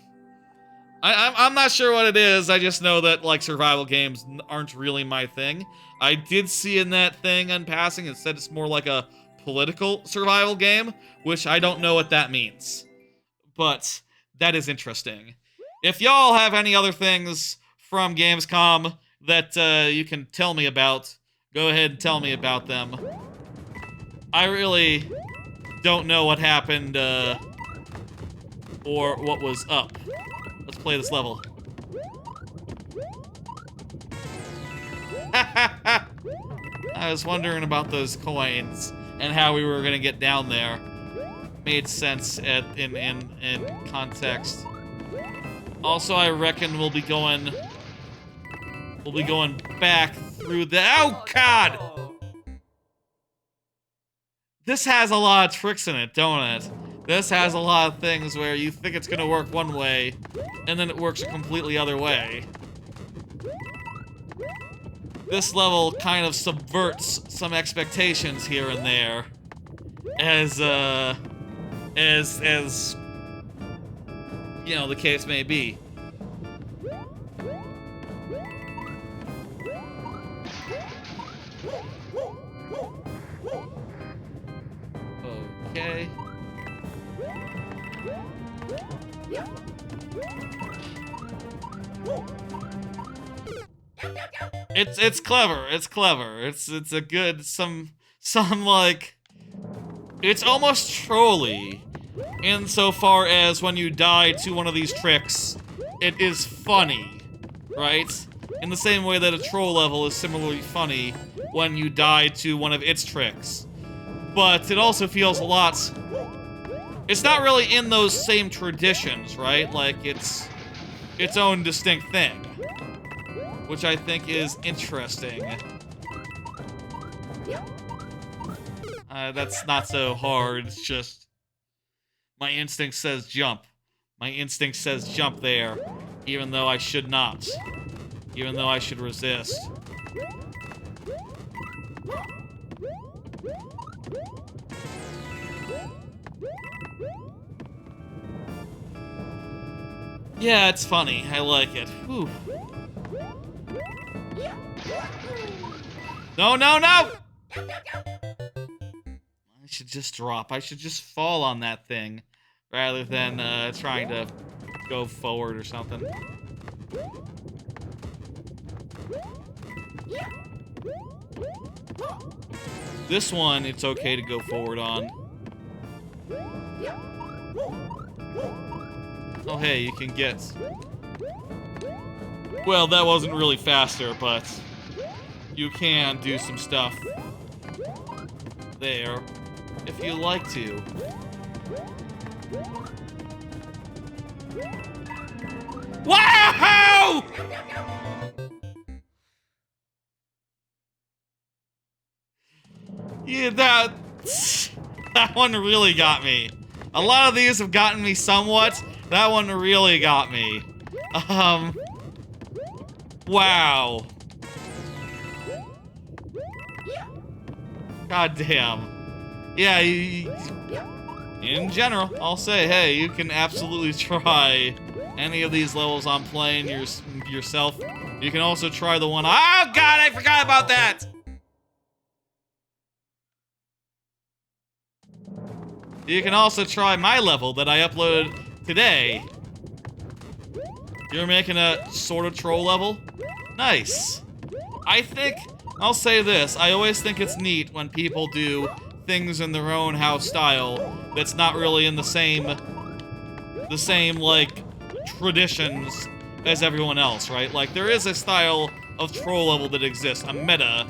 I'm not sure what it is. I just know that like survival games aren't really my thing. I did see in that thing in passing it said it's more like a political survival game, which I don't know what that means. But that is interesting. If y'all have any other things from Gamescom that you can tell me about, go ahead and tell me about them. I really don't know what happened or what was up. Let's play this level. I was wondering about those coins and how we were gonna get down there. Made sense in context. Also, I reckon we'll be going back through the— oh god! This has a lot of tricks in it, don't it? This has a lot of things where you think it's gonna work one way, and then it works a completely other way. This level kind of subverts some expectations here and there, as you know, the case may be. Okay. It's clever. It's clever. It's a good some like, it's almost trolly insofar as when you die to one of these tricks, it is funny, right? In the same way that a troll level is similarly funny when you die to one of its tricks. But it also feels a lot— it's not really in those same traditions, right? Like, it's its own distinct thing, which I think is interesting. That's not so hard. It's just my instinct says jump. My instinct says jump there, even though I should not. Even though I should resist. Yeah, it's funny. I like it. Whew. No, no, no! I should just drop. I should just fall on that thing rather than trying to go forward or something. This one, it's okay to go forward on. Oh, hey, you can get... Well, that wasn't really faster, but you can do some stuff there if you like to. Wow! Yeah, that one really got me. A lot of these have gotten me somewhat. That one really got me. Wow. God damn. Yeah, in general, I'll say, hey, you can absolutely try any of these levels I'm playing yourself. You can also try the one... Oh, God, I forgot about that! You can also try my level that I uploaded today. You're making a sort of troll level? Nice. I'll say this, I always think it's neat when people do things in their own house style that's not really in the same, like, traditions as everyone else, right? Like, there is a style of troll level that exists, a meta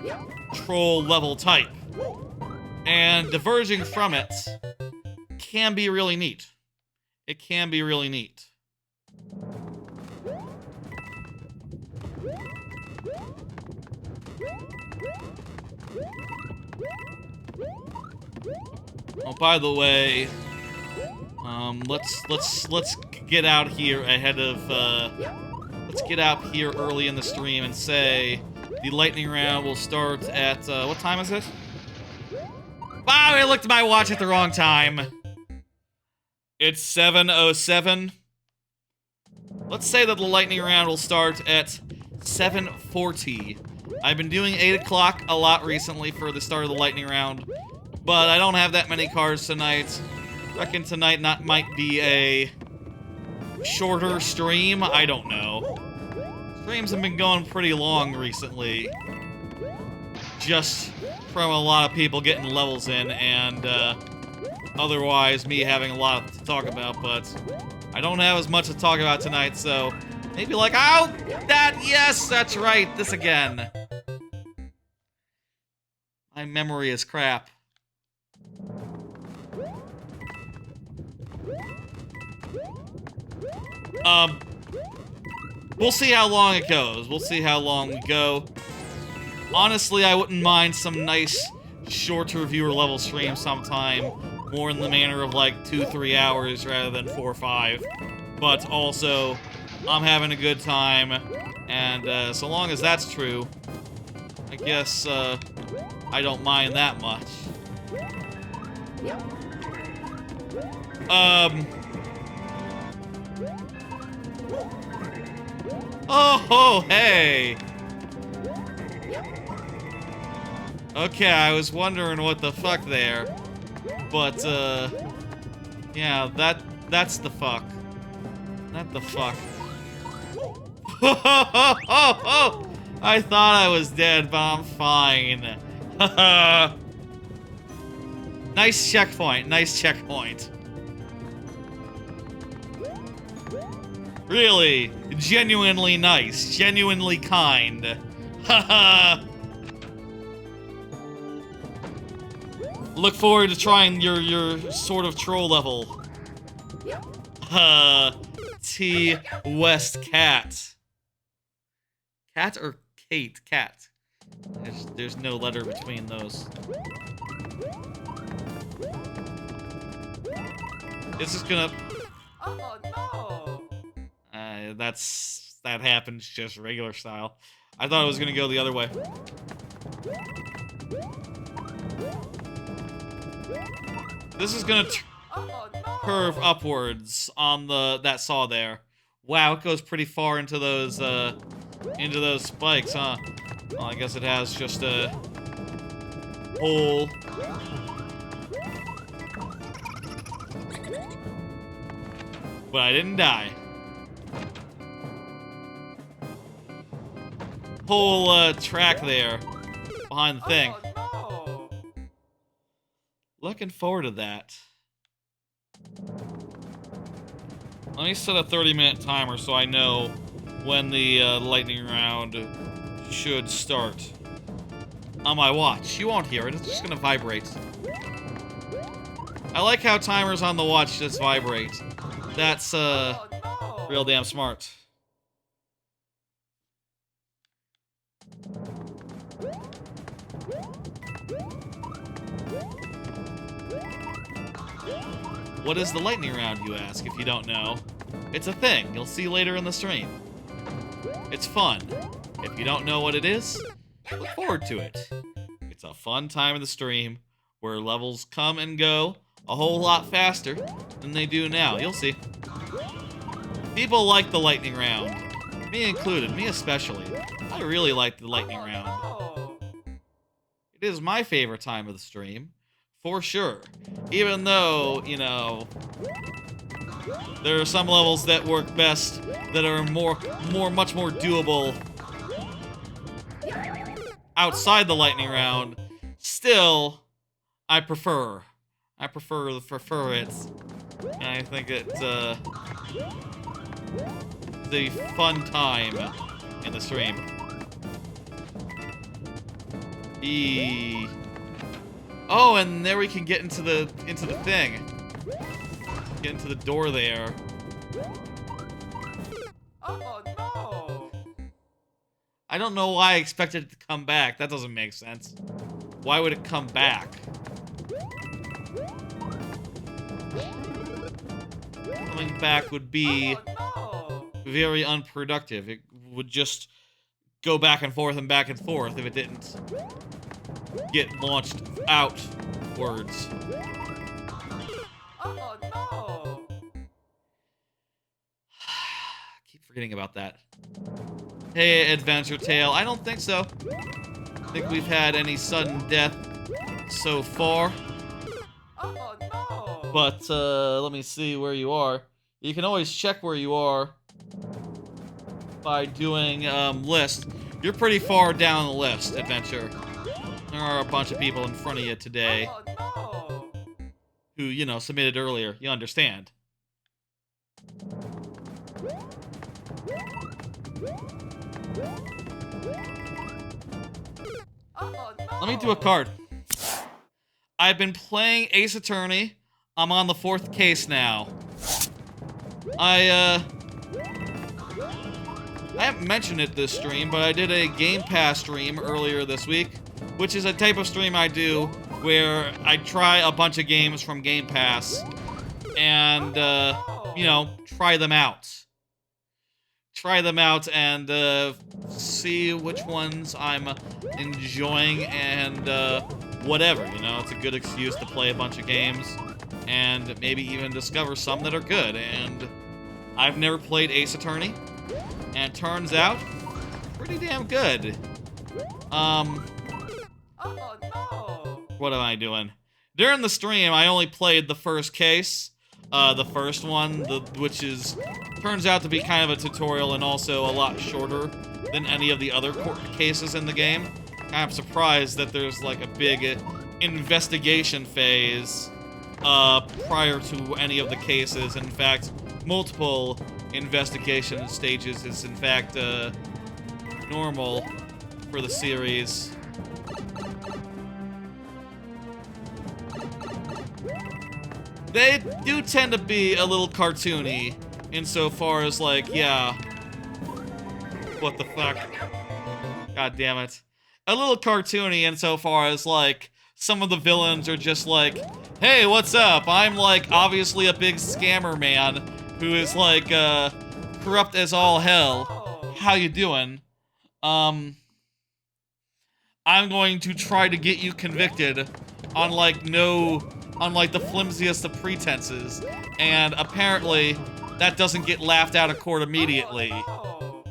troll level type. And diverging from it can be really neat. It can be really neat. Oh, by the way, let's get out here ahead of, let's get out here early in the stream and say the lightning round will start at, what time is it? Wow, I looked at my watch at the wrong time. It's 7:07. Let's say that the lightning round will start at 7:40. I've been doing 8 o'clock a lot recently for the start of the lightning round, but I don't have that many cards tonight. Reckon tonight might be a shorter stream. I don't know. Streams have been going pretty long recently, just from a lot of people getting levels in and otherwise me having a lot to talk about, but I don't have as much to talk about tonight, so maybe like, oh, yes, that's right, this again. My memory is crap. We'll see how long it goes. We'll see how long we go. Honestly, I wouldn't mind some nice, shorter viewer level stream sometime. More in the manner of like 2-3 hours rather than 4 or 5. But also, I'm having a good time. And so long as that's true, I guess I don't mind that much. Oh, hey! Okay, I was wondering what the fuck there. But, yeah, that's the fuck. Not the fuck. I thought I was dead, but I'm fine. Nice checkpoint, nice checkpoint. Really, genuinely nice, genuinely kind. Haha. Look forward to trying your sort of troll level. T West Cat. Cat or Kate? Cat. There's no letter between those. This is gonna... Oh no! That happens just regular style. I thought it was gonna go the other way. This is gonna Oh no! curve upwards on that saw there. Wow, it goes pretty far into those spikes, huh? Well, I guess it has just a hole. But I didn't die. Whole track there behind the thing. Oh no! Looking forward to that. Let me set a 30-minute timer so I know when the lightning round should start. On my watch. You won't hear it. It's just gonna vibrate. I like how timers on the watch just vibrate. That's Oh no! real damn smart. What is the lightning round, you ask, if you don't know? It's a thing you'll see later in the stream. It's fun. If you don't know what it is, look forward to it. It's a fun time in the stream where levels come and go a whole lot faster than they do now. You'll see. People like the lightning round. Me included, me especially. I really like the lightning round. No! It is my favorite time of the stream, for sure. Even though, you know, there are some levels that work best that are much more doable outside the lightning round. Still, I prefer it. And I think it's a fun time in the stream. Oh, and there we can get into the thing. Get into the door there. Oh no! I don't know why I expected it to come back. That doesn't make sense. Why would it come back? Coming back would be Oh no! very unproductive. It would just go back and forth if it didn't get launched outwards. Oh no! Keep forgetting about that. Hey, Adventure Tale. I don't think so. I think we've had any sudden death so far. Oh no! But, let me see where you are. You can always check where you are by doing, list. You're pretty far down the list, Adventure. There are a bunch of people in front of you today Oh no! who, you know, submitted earlier. You understand. Oh no! Let me do a card. I've been playing Ace Attorney. I'm on the 4th case now. I haven't mentioned it this stream, but I did a Game Pass stream earlier this week, which is a type of stream I do where I try a bunch of games from Game Pass and, you know, try them out. Try them out and, see which ones I'm enjoying and, whatever, you know? It's a good excuse to play a bunch of games and maybe even discover some that are good. And I've never played Ace Attorney, and it turns out pretty damn good. Oh no! What am I doing? During the stream, I only played the first case, the first one, which turns out to be kind of a tutorial and also a lot shorter than any of the other court cases in the game. I'm surprised that there's like a big investigation phase prior to any of the cases. In fact, multiple investigation stages is in fact normal for the series. They do tend to be a little cartoony insofar as like, yeah. What the fuck? God damn it. A little cartoony insofar as like some of the villains are just like, hey, what's up? I'm like obviously a big scammer man who is like corrupt as all hell. No. How you doing? I'm going to try to get you convicted on like the flimsiest of pretenses. And apparently that doesn't get laughed out of court immediately. No.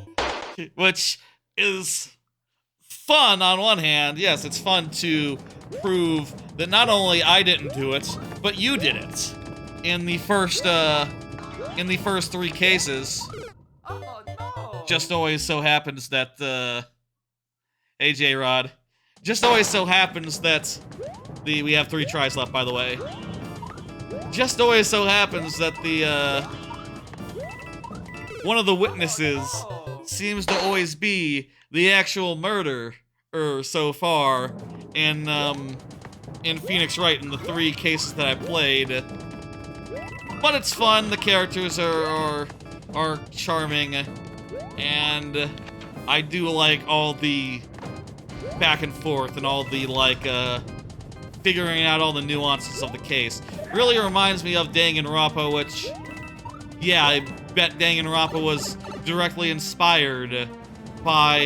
Which is fun on one hand. Yes, it's fun to prove that not only I didn't do it, but you did it. In the first 3 cases. Oh no. Just always so happens that hey J-Rod. Just always so happens that we have 3 tries left, by the way. Just always so happens that the one of the witnesses No. seems to always be the actual murderer so far in Phoenix Wright in the 3 cases that I played. But it's fun. The characters are charming, and I do like all the back and forth and all the like figuring out all the nuances of the case. Really reminds me of Danganronpa, which, yeah, I bet Danganronpa was directly inspired by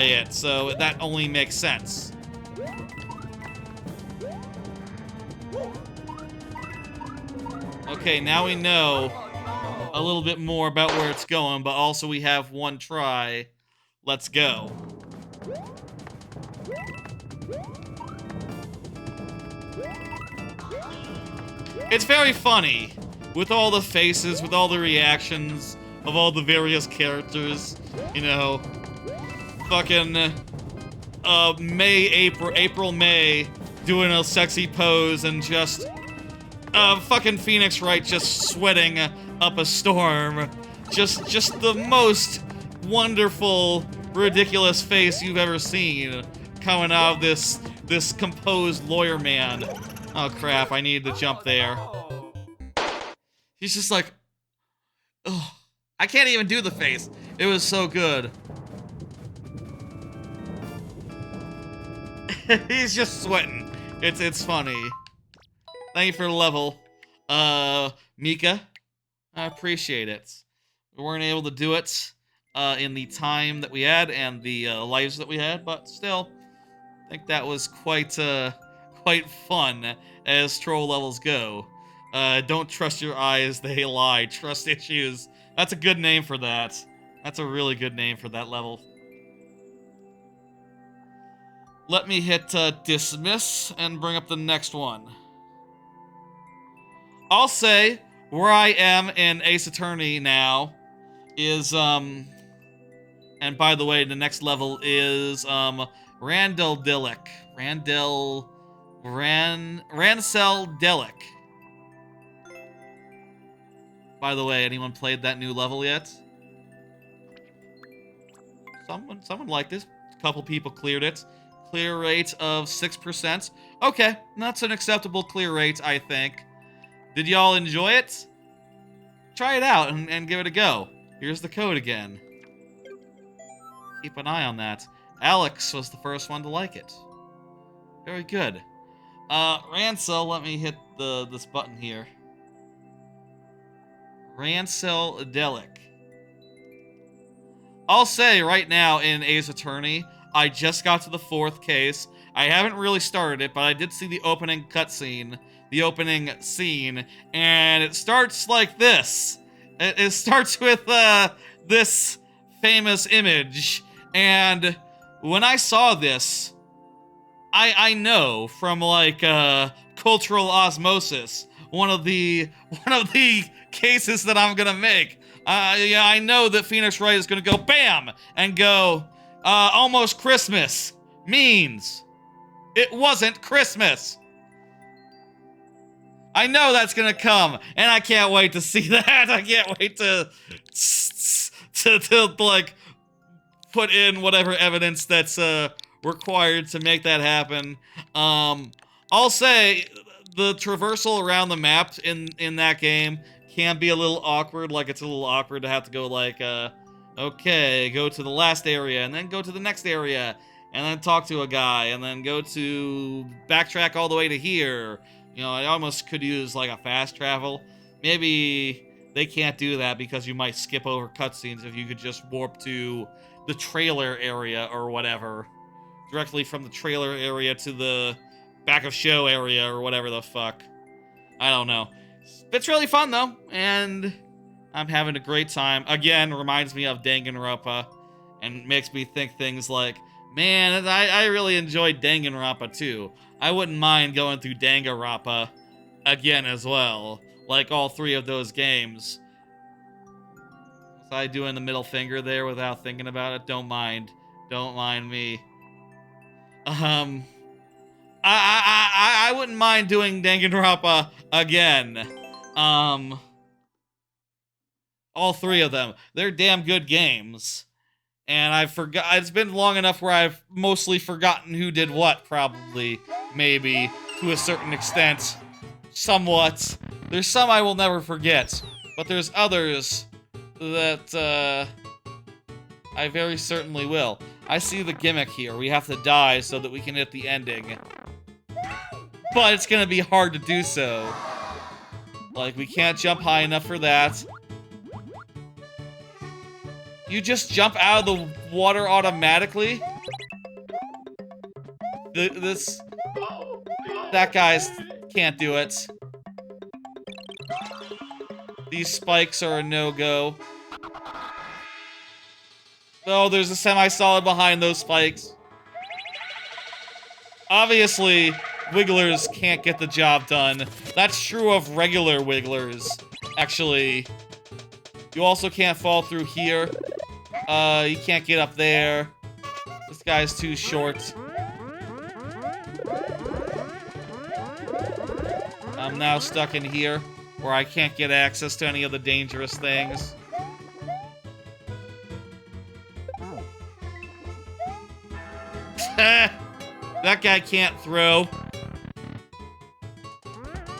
it, so that only makes sense. Okay, now we know a little bit more about where it's going, but also we have 1 try. Let's go. It's very funny, with all the faces, with all the reactions of all the various characters, you know. Fucking, April, May, doing a sexy pose and just, fucking Phoenix Wright just sweating up a storm. Just the most wonderful, ridiculous face you've ever seen coming out of this composed lawyer man. Oh crap, I needed to jump there. No. He's just like, ugh. I can't even do the face. It was so good. He's just sweating. It's funny. Thank you for the level. Mika. I appreciate it. We weren't able to do it in the time that we had and the lives that we had, but still, I think that was quite fun as troll levels go. Don't trust your eyes, they lie. Trust issues. That's a good name for that. That's a really good name for that level. Let me hit dismiss and bring up the next one. I'll say where I am in Ace Attorney now is, and by the way, the next level is, Rancel Delic. By the way, anyone played that new level yet? Someone liked this. A couple people cleared it. Clear rate of 6%. Okay, that's an acceptable clear rate, I think. Did y'all enjoy it? Try it out and give it a go. Here's the code again. Keep an eye on that. Alex was the first one to like it. Very good. Rancel, let me hit this button here. Rancel Delic. I'll say right now in Ace Attorney, I just got to the 4th case. I haven't really started it, but I did see the opening cutscene, the opening scene, and it starts like this. It starts with this famous image, and when I saw this, I know from like cultural osmosis, one of the cases that I'm gonna make. Yeah, I know that Phoenix Wright is gonna go BAM! And go, almost Christmas means it wasn't Christmas. I know that's gonna come, and I can't wait to see that. I can't wait to like put in whatever evidence that's required to make that happen. I'll say the traversal around the map in that game can be a little awkward. Like, it's a little awkward to have to go like, okay, go to the last area, and then go to the next area, and then talk to a guy, and then go to backtrack all the way to here. You know, I almost could use like a fast travel. Maybe they can't do that because you might skip over cutscenes if you could just warp to the trailer area or whatever. Directly from the trailer area to the back of show area or whatever the fuck. I don't know. It's really fun though, and I'm having a great time. Again, reminds me of Danganronpa, and makes me think things like, man, I really enjoyed Danganronpa too. I wouldn't mind going through Danganronpa again as well, like all three of those games. Was I doing the middle finger there without thinking about it? Don't mind me. I wouldn't mind doing Danganronpa again. All three of them. They're damn good games. And it's been long enough where I've mostly forgotten who did what, probably, maybe, to a certain extent. Somewhat. There's some I will never forget, but there's others that, I very certainly will. I see the gimmick here. We have to die so that we can hit the ending. But it's gonna be hard to do so. Like, we can't jump high enough for that. You just jump out of the water automatically? That guy's can't do it. These spikes are a no-go. Oh, there's a semi-solid behind those spikes. Obviously, wigglers can't get the job done. That's true of regular wigglers, actually. You also can't fall through here. You can't get up there. This guy's too short. I'm now stuck in here, where I can't get access to any of the dangerous things. That guy can't throw.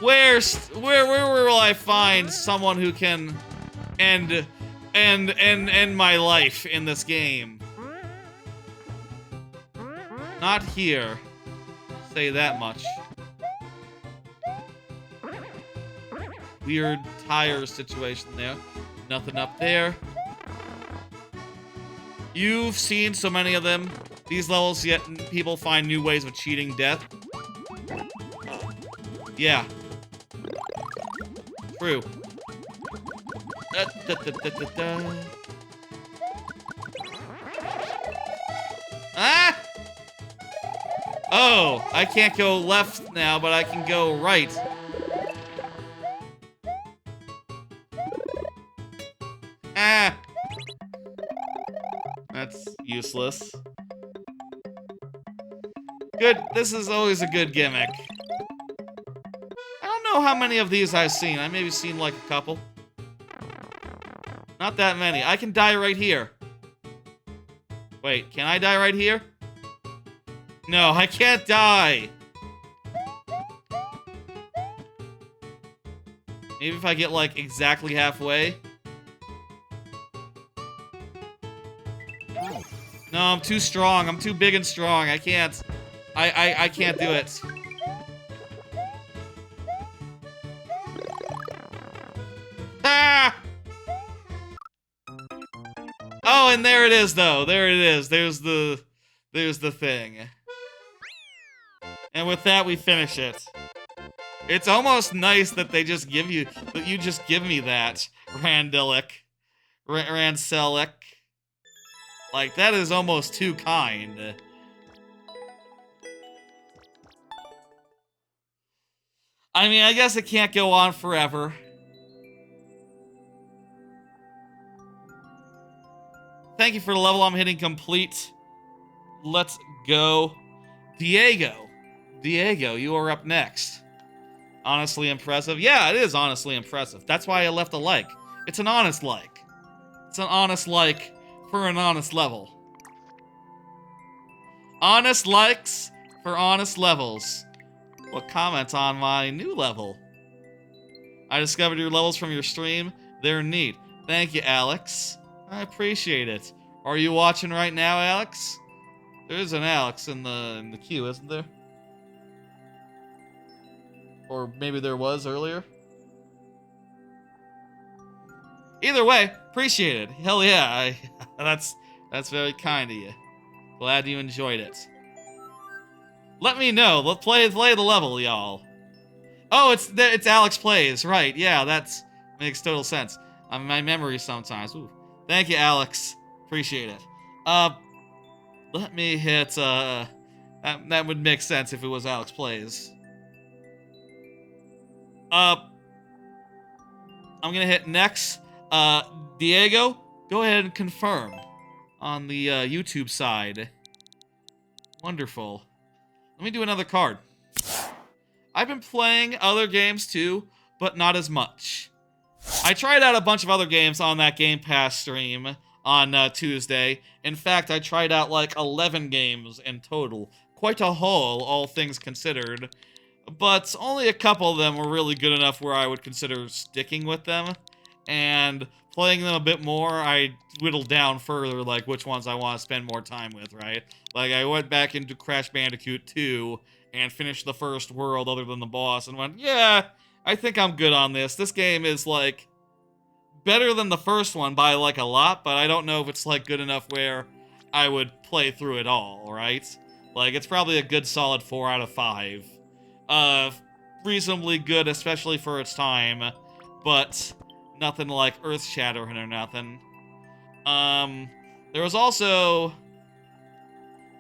Where will I find someone who can end my life in this game? Not here. Say that much. Weird tire situation there. Nothing up there. You've seen so many of them. These levels, yet people find new ways of cheating death. Yeah. True. Ah! Oh, I can't go left now, but I can go right. Ah! That's useless. Good. This is always a good gimmick. I don't know how many of these I've seen. I maybe seen like a couple. Not that many. I can die right here. Wait, can I die right here? No, I can't die. Maybe if I get like exactly halfway. No, I'm too strong. I'm too big and strong. I can't. I can't do it. Ah! Oh, and there it is, though. There it is. There's the thing. And with that, we finish it. It's almost nice that they just give you, that you just give me that, Randelic. Rancelic. Like, that is almost too kind. I mean, I guess it can't go on forever. Thank you for the level. I'm hitting complete. Let's go. Diego, you are up next. Honestly impressive. Yeah, it is honestly impressive. That's why I left a like. It's an honest like. It's an honest like for an honest level. Honest likes for honest levels. What comments on my new level? I discovered your levels from your stream. They're neat. Thank you, Alex. I appreciate it. Are you watching right now, Alex? There is an Alex in the queue, isn't there? Or maybe there was earlier. Either way, appreciate it. Hell yeah, that's very kind of you. Glad you enjoyed it. Let me know. Let's play the level, y'all. Oh, it's Alex Plays, right? Yeah, that's makes total sense. My memory sometimes. Ooh. Thank you, Alex. Appreciate it. Let me hit. That would make sense if it was Alex Plays. I'm gonna hit next. Diego, go ahead and confirm on the YouTube side. Wonderful. Let me do another card. I've been playing other games too, but not as much. I tried out a bunch of other games on that Game Pass stream on Tuesday. In fact, I tried out like 11 games in total. Quite a haul, all things considered. But only a couple of them were really good enough where I would consider sticking with them. And playing them a bit more, I whittled down further, like, which ones I want to spend more time with, right? Like, I went back into Crash Bandicoot 2 and finished the first world other than the boss and went, yeah, I think I'm good on this. This game is, like, better than the first one by, like, a lot, but I don't know if it's, like, good enough where I would play through it all, right? Like, it's probably a good solid 4 out of 5. Reasonably good, especially for its time, but nothing like earth-shattering or nothing. There was also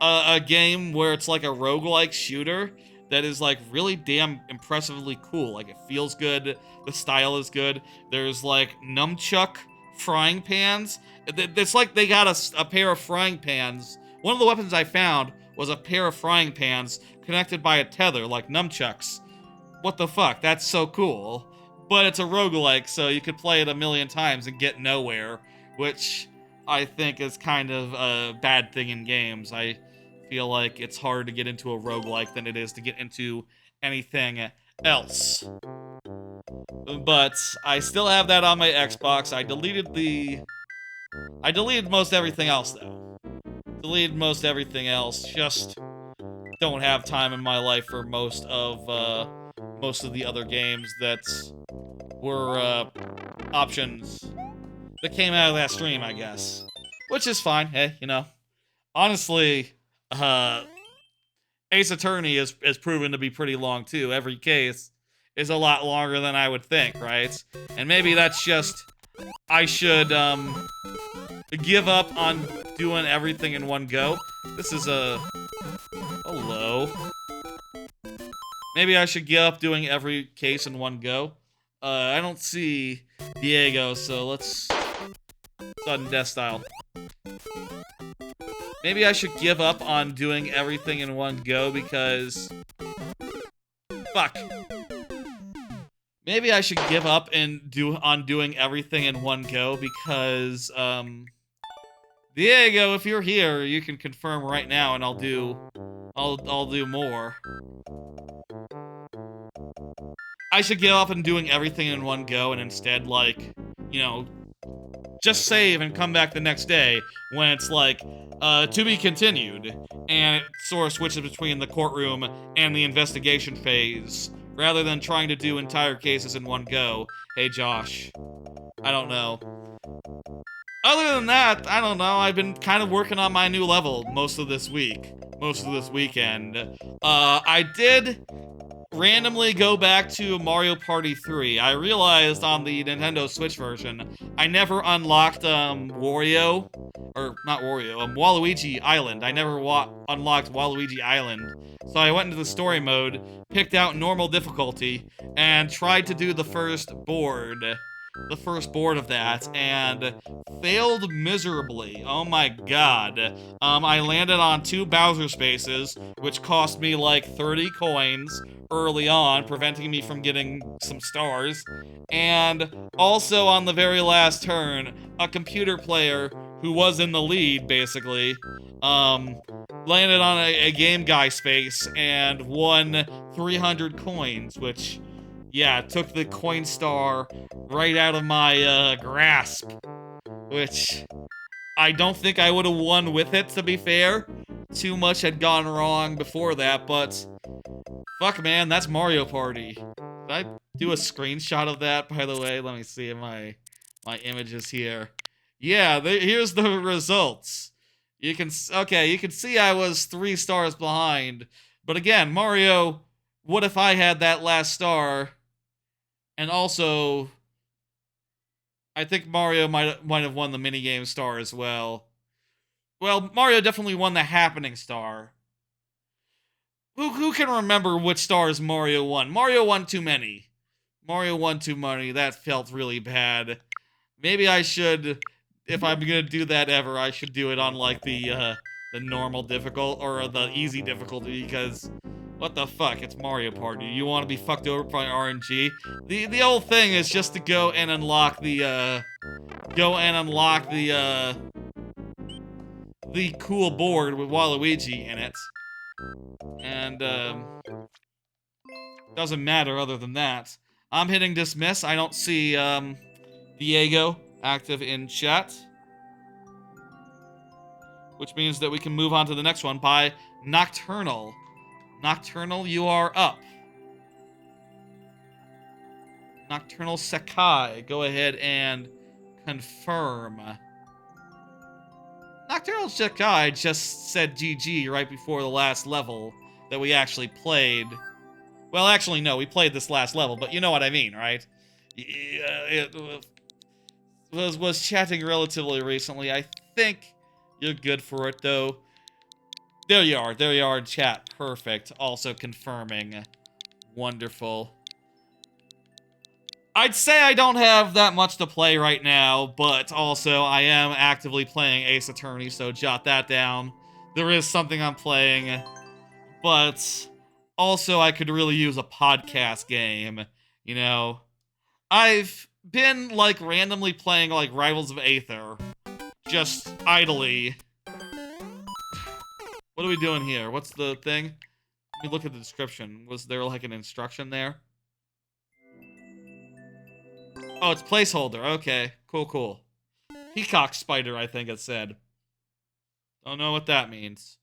a game where it's like a roguelike shooter that is like really damn impressively cool. Like, it feels good, the style is good. There's like nunchuck frying pans. It's like they got a pair of frying pans. One of the weapons I found was a pair of frying pans connected by a tether, like nunchucks. What the fuck? That's so cool. But it's a roguelike, so you could play it a million times and get nowhere, which I think is kind of a bad thing in games. I feel like it's harder to get into a roguelike than it is to get into anything else. But I still have that on my Xbox. I deleted most everything else, though. Deleted most everything else, just don't have time in my life for most of the other games that were options that came out of that stream, I guess. Which is fine, hey, you know. Honestly, Ace Attorney is proven to be pretty long too. Every case is a lot longer than I would think, right? And maybe that's just I should give up on doing everything in one go. This is a hello. Maybe I should give up doing every case in one go. I don't see Diego, so let's sudden death style. Maybe I should give up on doing everything in one go because fuck. Maybe I should give up and on doing everything in one go because Diego, if you're here, you can confirm right now and I'll do more. I should give up on doing everything in one go and instead, like, you know, just save and come back the next day when it's like, to be continued, and it sort of switches between the courtroom and the investigation phase, rather than trying to do entire cases in one go. Hey, Josh. I don't know. Other than that, I don't know, I've been kind of working on my new level most of this week. Most of this weekend. I did randomly go back to Mario Party 3. I realized on the Nintendo Switch version, I never unlocked, Wario, or not Wario, Waluigi Island. I never unlocked Waluigi Island. So I went into the story mode, picked out normal difficulty, and tried to do the first board of that, and failed miserably. Oh my god. I landed on 2 Bowser spaces, which cost me like 30 coins early on, preventing me from getting some stars. And also on the very last turn, a computer player who was in the lead, basically, landed on a game guy space and won 300 coins, which, yeah, took the coin star right out of my grasp, which I don't think I would have won with it, to be fair. too much had gone wrong before that, but fuck, man, that's Mario Party. Did I do a screenshot of that, by the way? Let me see my images here. Yeah, here's the results. You can see I was 3 stars behind. But again, Mario, what if I had that last star? And also, I think Mario might have won the minigame star as well. Well, Mario definitely won the happening star. Who can remember which stars Mario won? Mario won too many. Mario won too many. That felt really bad. Maybe I should, if I'm gonna do that ever, I should do it on like the normal difficult or the easy difficulty, because what the fuck? It's Mario Party. You want to be fucked over by RNG? The whole thing is just to go and unlock the cool board with Waluigi in it. And, doesn't matter other than that. I'm hitting dismiss. I don't see, Diego active in chat. Which means that we can move on to the next one by Nocturnal. Nocturnal, you are up. Nocturnal Sakai, go ahead and confirm. Nocturnal Sakai just said GG right before the last level that we actually played. Well, actually, no, we played this last level, but you know what I mean, right? It was chatting relatively recently. I think you're good for it, though. There you are in chat. Perfect. Also confirming. Wonderful. I'd say I don't have that much to play right now, but also I am actively playing Ace Attorney, so jot that down. There is something I'm playing, but also I could really use a podcast game, you know? I've been, like, randomly playing, like, Rivals of Aether, just idly. What are we doing here? What's the thing? Let me look at the description. Was there, like, an instruction there? Oh, it's placeholder. Okay. Cool. Peacock spider, I think it said. Don't know what that means.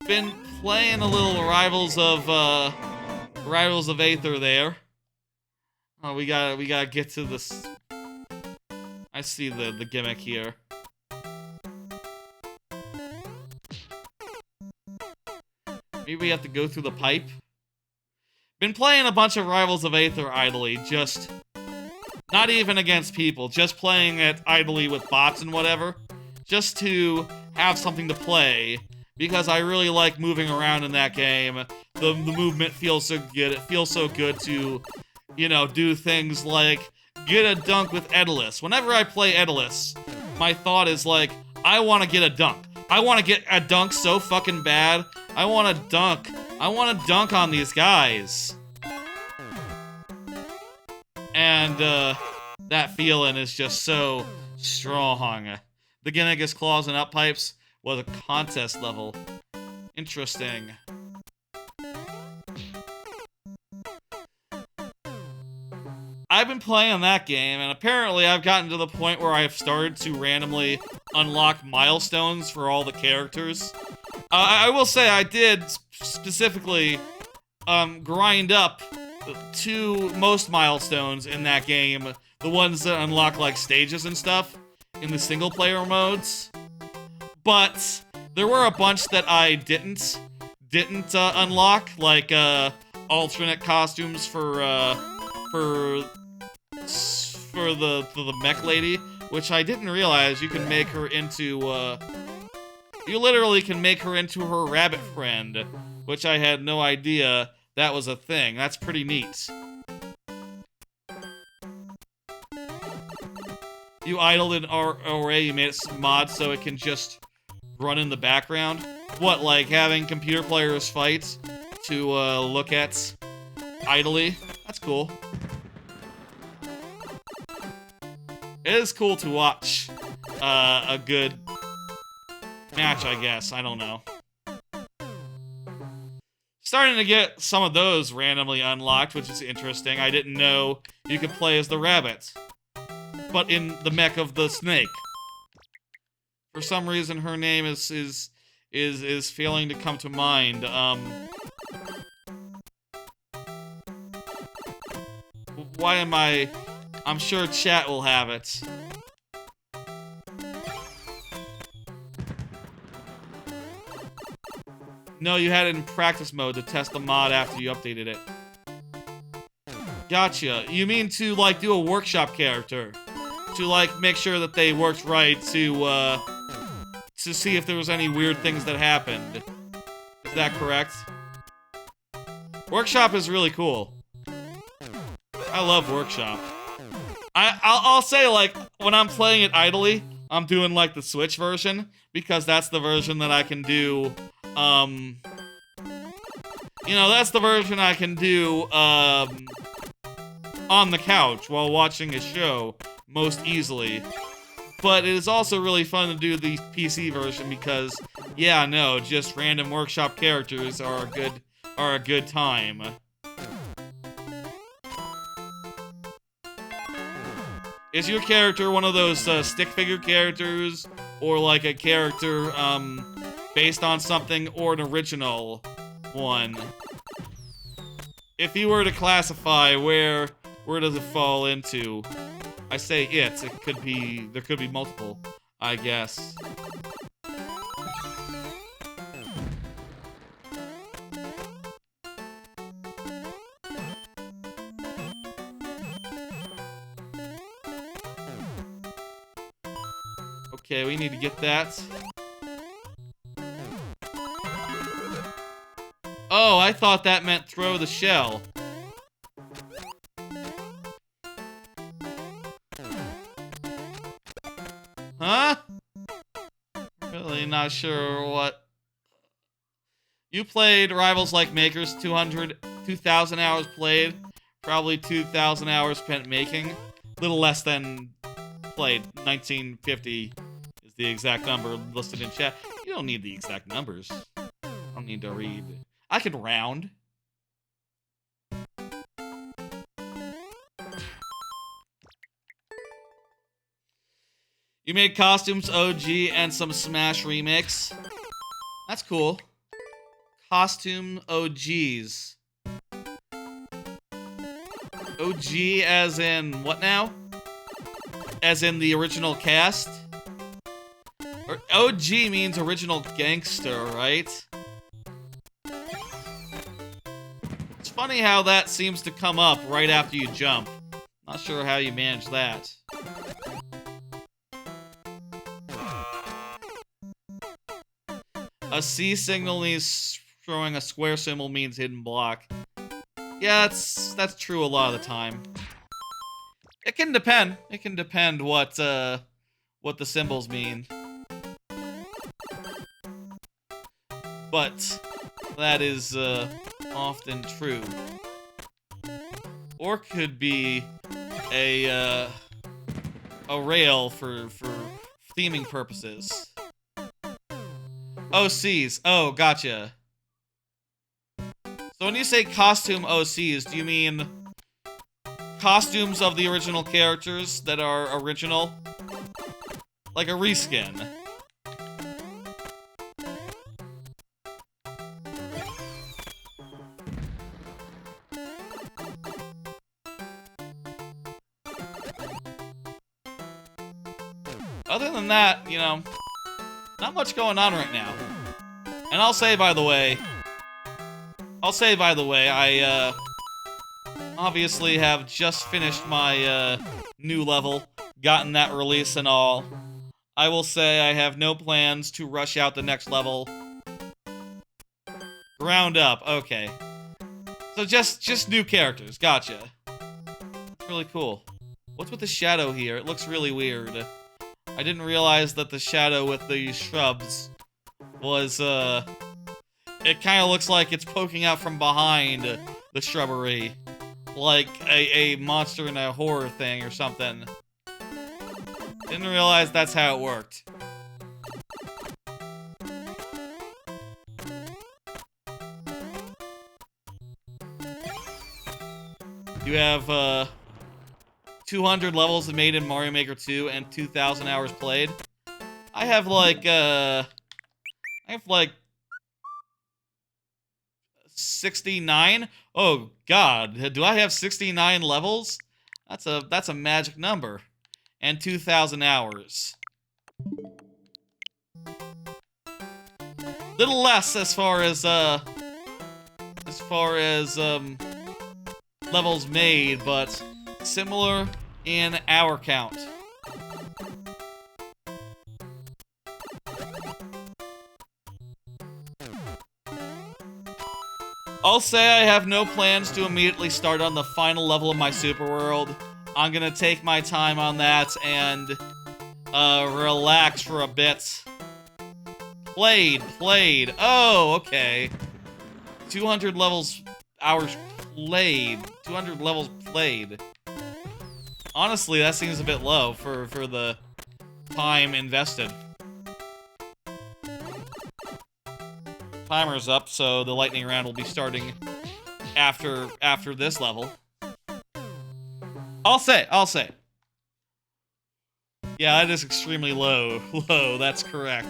Been playing a little Rivals of Aether there. Oh, we gotta get to this. I see the gimmick here. Maybe we have to go through the pipe. Been playing a bunch of Rivals of Aether idly, just not even against people, just playing it idly with bots and whatever, just to have something to play, because I really like moving around in that game. The movement feels so good. It feels so good to, you know, do things like get a dunk with Daedalus. Whenever I play Daedalus, my thought is like, I want to get a dunk. I want to get a dunk so fucking bad. I want to dunk. I want to dunk on these guys. And, that feeling is just so strong. The Ginnigus Claws and Up Pipes was a contest level. Interesting. I've been playing that game, and apparently I've gotten to the point where I've started to randomly unlock milestones for all the characters. I will say I did specifically grind up most milestones in that game, the ones that unlock like stages and stuff in the single player modes. But there were a bunch that I didn't unlock, like alternate costumes for the mech lady, which I didn't realize you can make her into you literally can make her into her rabbit friend, which I had no idea that was a thing. That's pretty neat. You idled an array, you made it mod so it can just run in the background. What, like having computer players fight to look at idly? That's cool. It is cool to watch a good match, I guess. I don't know. Starting to get some of those randomly unlocked, which is interesting. I didn't know you could play as the rabbit, but in the mech of the snake. For some reason, her name is failing to come to mind. Why am I... I'm sure chat will have it. No, you had it in practice mode to test the mod after you updated it. Gotcha. You mean to, like, do a workshop character? To, like, make sure that they worked right to see if there was any weird things that happened. Is that correct? Workshop is really cool. I love Workshop. I'll say, like, when I'm playing it idly, I'm doing, like, the Switch version, because that's the version that I can do, you know, that's the version I can do, on the couch while watching a show most easily. But it is also really fun to do the PC version because, yeah, no, just random Workshop characters are a good time. Is your character one of those stick figure characters, or like a character based on something, or an original one? If you were to classify, where does it fall into? I say it could be, there could be multiple, I guess. Okay, we need to get that. Oh, I thought that meant throw the shell. Huh? Really not sure what... You played Rivals Like Makers 2,000 hours played, probably 2,000 hours spent making. Little less than played. 1950 is the exact number listed in chat. You don't need the exact numbers. I don't need to read. I can round. You made costumes OG and some Smash remix. That's cool. Costume OGs. OG as in what now? As in the original cast? Or OG means original gangster, right? It's funny how that seems to come up right after you jump. Not sure how you manage that. A C signal means throwing a square symbol means hidden block. Yeah, that's true a lot of the time. It can depend. It can depend what the symbols mean. But that is often true. Or could be a rail for theming purposes. OCs. Oh, gotcha. So when you say costume OCs, do you mean costumes of the original characters that are original? Like a reskin? Other than that, you know, not much going on right now. And I'll say, by the way, I, obviously have just finished my, new level, gotten that release and all. I will say I have no plans to rush out the next level. Ground up, okay. So just new characters, gotcha. That's really cool. What's with the shadow here? It looks really weird. I didn't realize that the shadow with the shrubs was, it kind of looks like it's poking out from behind the shrubbery. Like a monster in a horror thing or something. Didn't realize that's how it worked. You have, 200 levels made in Mario Maker 2 and 2,000 hours played. I have like 69. Oh God, do I have 69 levels? That's a magic number. And 2,000 hours. Little less as far as levels made, but similar in hour count. I'll say I have no plans to immediately start on the final level of my super world. I'm gonna take my time on that and relax for a bit. Played. Oh, okay. 200 levels, hours played. 200 levels played. Honestly, that seems a bit low for the time invested. Timer's up, so the lightning round will be starting after this level. I'll say. Yeah, that is extremely low. Low, that's correct.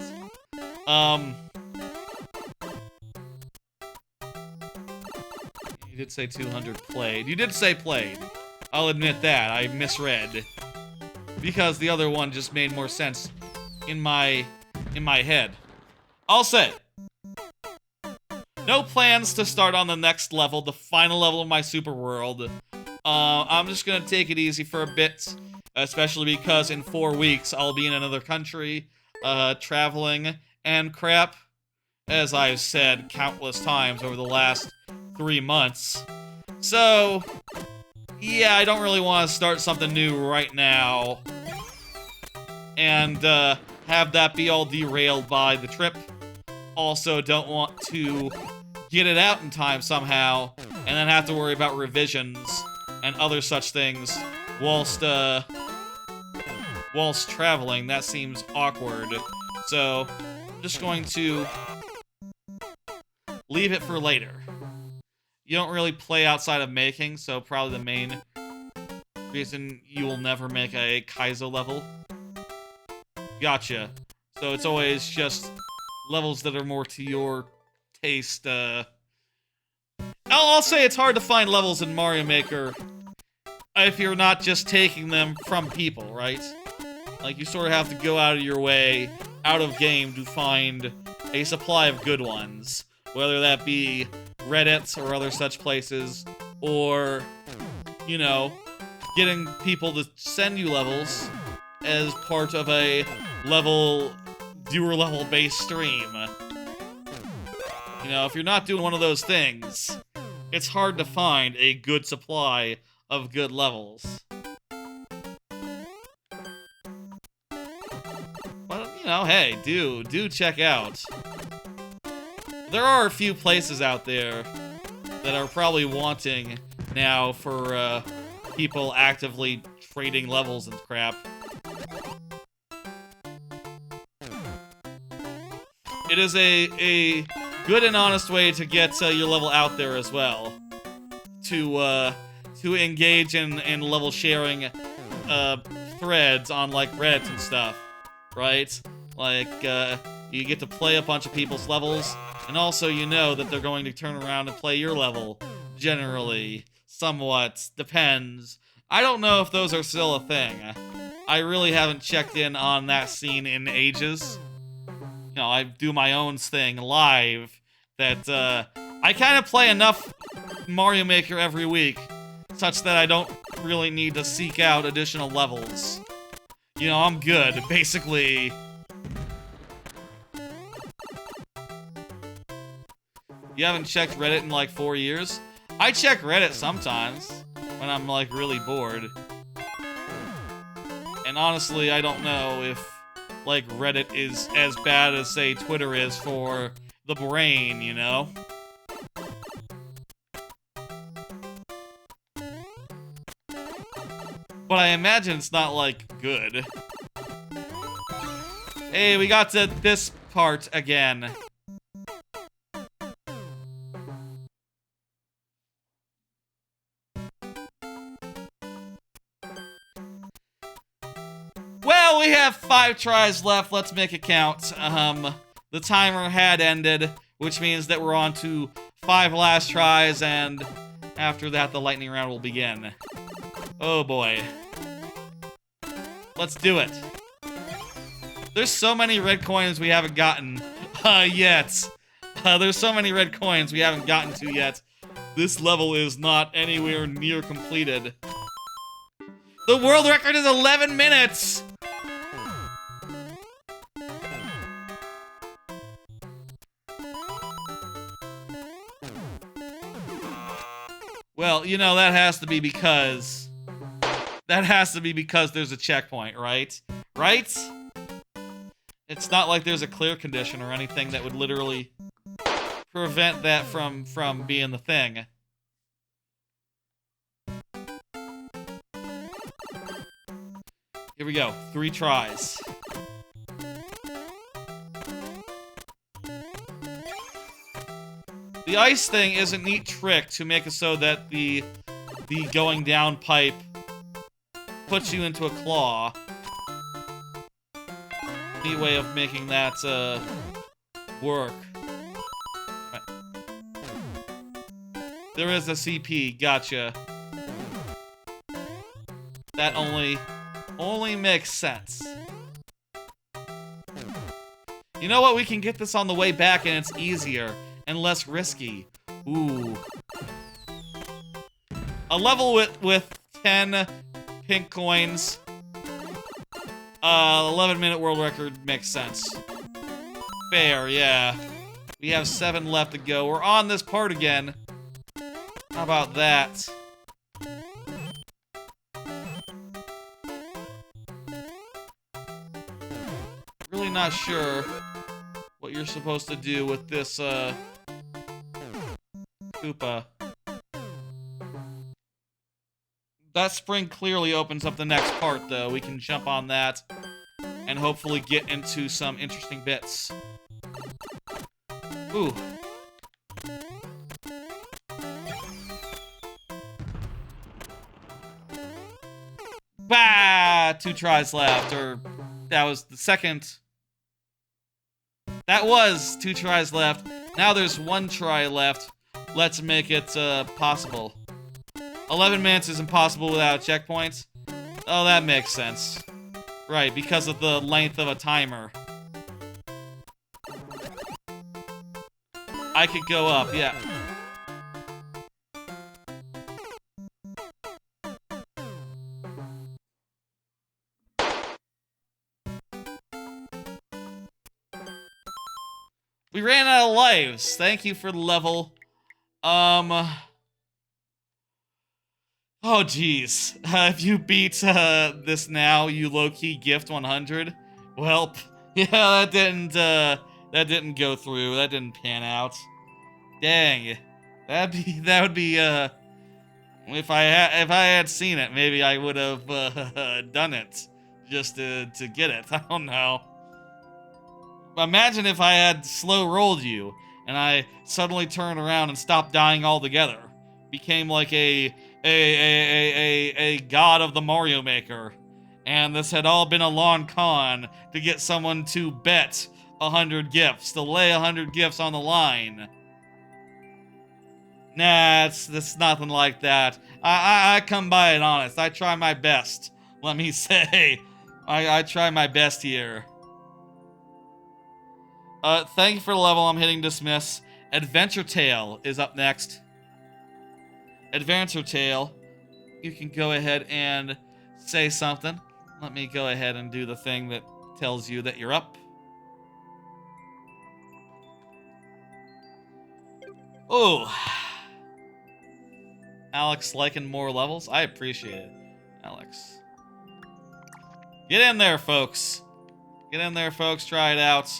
You did say 200 played. You did say played. I'll admit that. I misread. Because the other one just made more sense in my head. I'll say. No plans to start on the next level, the final level of my super world. I'm just gonna take it easy for a bit, especially because in 4 weeks I'll be in another country, traveling and crap, as I've said countless times over the last 3 months. So, yeah, I don't really want to start something new right now and have that be all derailed by the trip. Also, don't want to get it out in time somehow and then have to worry about revisions and other such things whilst traveling. That seems awkward. So, I'm just going to leave it for later. You don't really play outside of making, so probably the main reason you will never make a Kaizo level. Gotcha. So it's always just levels that are more to your taste. I'll say it's hard to find levels in Mario Maker if you're not just taking them from people, right? Like, you sort of have to go out of your way, out of game, to find a supply of good ones. Whether that be Reddit or other such places, or, you know, getting people to send you levels as part of a viewer level based stream. You know, if you're not doing one of those things, it's hard to find a good supply of good levels. But, you know, hey, do check out. There are a few places out there that are probably wanting now for people actively trading levels and crap. It is a good and honest way to get your level out there as well. To engage in level sharing threads on like Reddit and stuff, right? Like you get to play a bunch of people's levels, and also you know that they're going to turn around and play your level. Generally, somewhat, depends. I don't know if those are still a thing. I really haven't checked in on that scene in ages. You know, I do my own thing live that I kind of play enough Mario Maker every week such that I don't really need to seek out additional levels. You know, I'm good, basically. You haven't checked Reddit in like 4 years? I check Reddit sometimes when I'm like really bored. And honestly, I don't know if like Reddit is as bad as say Twitter is for the brain, you know? But I imagine it's not like good. Hey, we got to this part again. Well, we have 5 tries left. Let's make it count. The timer had ended, which means that we're on to 5 last tries, and after that, the lightning round will begin. Oh boy. Let's do it. There's so many red coins we haven't gotten yet. There's so many red coins we haven't gotten to yet. This level is not anywhere near completed. The world record is 11 minutes! Well, you know, that has to be because there's a checkpoint, right? Right? It's not like there's a clear condition or anything that would literally prevent that from being the thing. Here we go. 3 tries. The ice thing is a neat trick to make it so that the going down pipe puts you into a claw. Neat way of making that work. Right. There is a CP, gotcha. That only makes sense. You know what? We can get this on the way back and it's easier and less risky. Ooh. A level with 10 pink coins. 11-minute world record makes sense. Fair, yeah. We have 7 left to go. We're on this part again. How about that? Really not sure what you're supposed to do with this, Koopa. That spring clearly opens up the next part, though. We can jump on that and hopefully get into some interesting bits. Ooh. Bah! 2 tries left, or that was the second. That was 2 tries left. Now there's 1 try left. Let's make it possible. 11 minutes is impossible without checkpoints. Oh, that makes sense. Right, because of the length of a timer. I could go up, yeah. We ran out of lives. Thank you for the level. Oh, geez. If you beat this now, you low-key gift 100. Welp. Yeah, that didn't go through. That didn't pan out. Dang. That would be if I had seen it, maybe I would have done it just to get it. I don't know. Imagine if I had slow rolled you and I suddenly turned around and stopped dying altogether. Became like a god of the Mario Maker. And this had all been a long con to get someone to bet 100 gifts, to lay 100 gifts on the line. Nah, it's nothing like that. I come by it honest. I try my best. Let me say, I try my best here. Thank you for the level. I'm hitting dismiss. Adventure Tale is up next. Adventure Tale, you can go ahead and say something. Let me go ahead and do the thing that tells you that you're up. Oh. Alex liking more levels? I appreciate it, Alex. Get in there, folks. Get in there, folks. Try it out.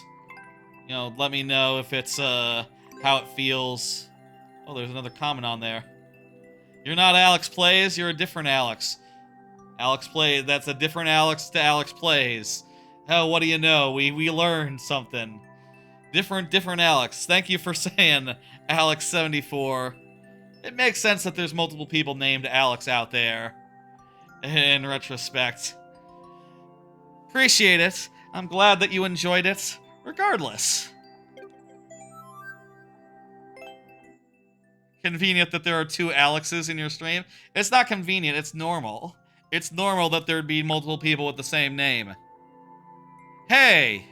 You know, let me know if it's, how it feels. Oh, there's another comment on there. You're not Alex Plays, you're a different Alex. Alex Plays, that's a different Alex to Alex Plays. Oh, what do you know? We learned something. Different Alex. Thank you for saying Alex74. It makes sense that there's multiple people named Alex out there. In retrospect. Appreciate it. I'm glad that you enjoyed it, regardless. Convenient that there are 2 Alexes in your stream. It's not convenient, it's normal. It's normal that there'd be multiple people with the same name. Hey!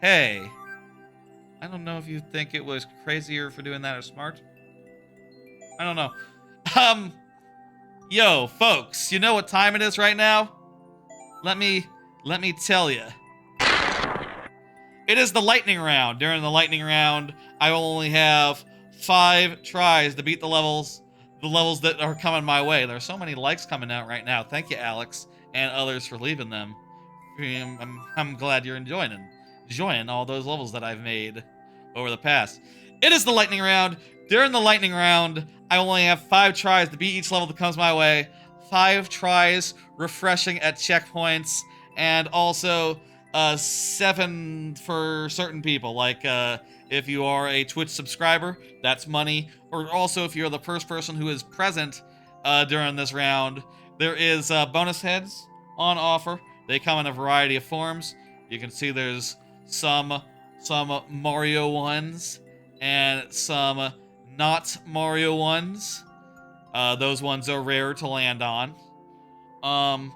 Hey. I don't know if you think it was crazier for doing that or smart. I don't know. Yo, folks, you know what time it is right now? Let me tell you. It is the lightning round. During the lightning round, I will only have 5 tries to beat the levels that are coming my way. There are so many likes coming out right now. Thank you, Alex, and others for leaving them. I'm glad you're enjoying all those levels that I've made over the past. It is the lightning round. During the lightning round, I only have 5 tries to beat each level that comes my way. 5 tries refreshing at checkpoints, and also 7 for certain people. Like if you are a Twitch subscriber, that's money. Or also if you're the first person who is present during this round, there is bonus heads on offer. They come in a variety of forms. You can see there's some Mario ones and some not Mario ones. Those ones are rare to land on. I'm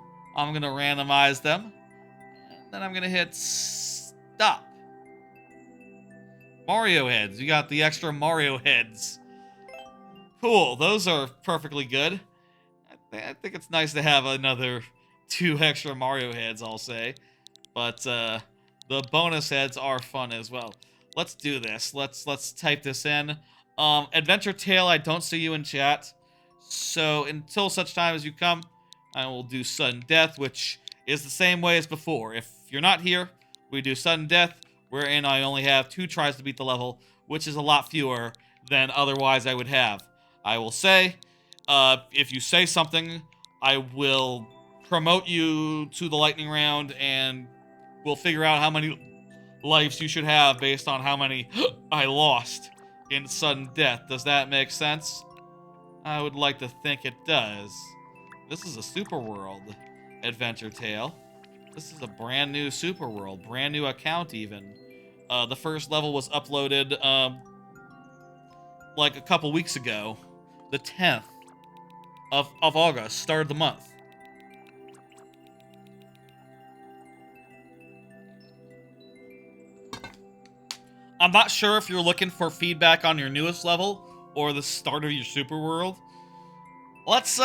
gonna randomize them. And then I'm gonna hit stop. Mario heads. You got the extra Mario heads. Cool. Those are perfectly good. I think it's nice to have another 2 extra Mario heads, I'll say. But the bonus heads are fun as well. Let's do this. Let's type this in. Adventure Tale, I don't see you in chat. So until such time as you come, I will do sudden death, which is the same way as before. If you're not here, we do sudden death, wherein I only have 2 tries to beat the level, which is a lot fewer than otherwise I would have. I will say, if you say something, I will promote you to the lightning round, and we'll figure out how many lives you should have based on how many I lost in sudden death. Does that make sense? I would like to think it does. This is a super world adventure tale. This is a brand new super world, brand new account even. The first level was uploaded like a couple weeks ago, the 10th of August, start of the month. I'm not sure if you're looking for feedback on your newest level or the start of your super world. Let's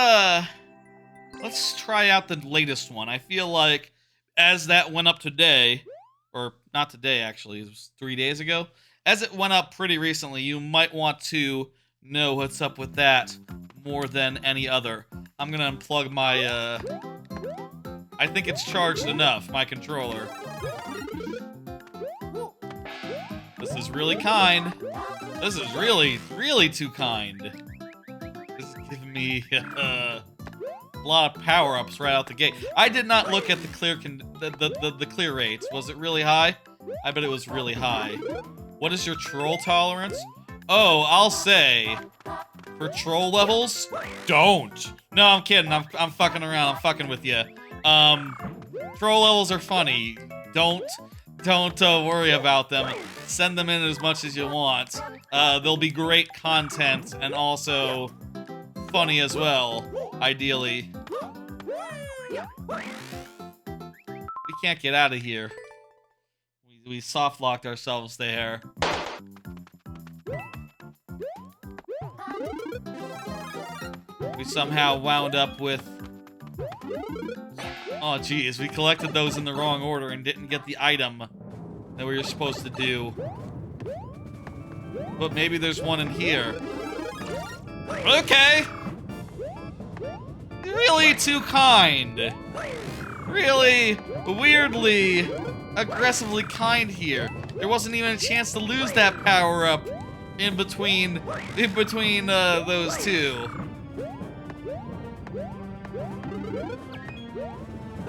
try out the latest one. I feel like as that went up today, or not today actually, it was 3 days ago, as it went up pretty recently, you might want to know what's up with that more than any other. I'm gonna unplug my, I think it's charged enough, my controller. This is really kind. This is really, really too kind. This is giving me a lot of power-ups right out the gate. I did not look at the clear rates. Was it really high? I bet it was really high. What is your troll tolerance? Oh, I'll say, for troll levels, don't. No, I'm kidding. I'm fucking around. I'm fucking with you. Troll levels are funny. Don't worry about them. Send them in as much as you want. They'll be great content and also funny as well, ideally. We can't get out of here. We soft-locked ourselves there. We somehow wound up with... Oh, geez, we collected those in the wrong order and didn't get the item that we were supposed to do. But maybe there's one in here. Okay! Really too kind. Really, weirdly, aggressively kind here. There wasn't even a chance to lose that power-up in between those two.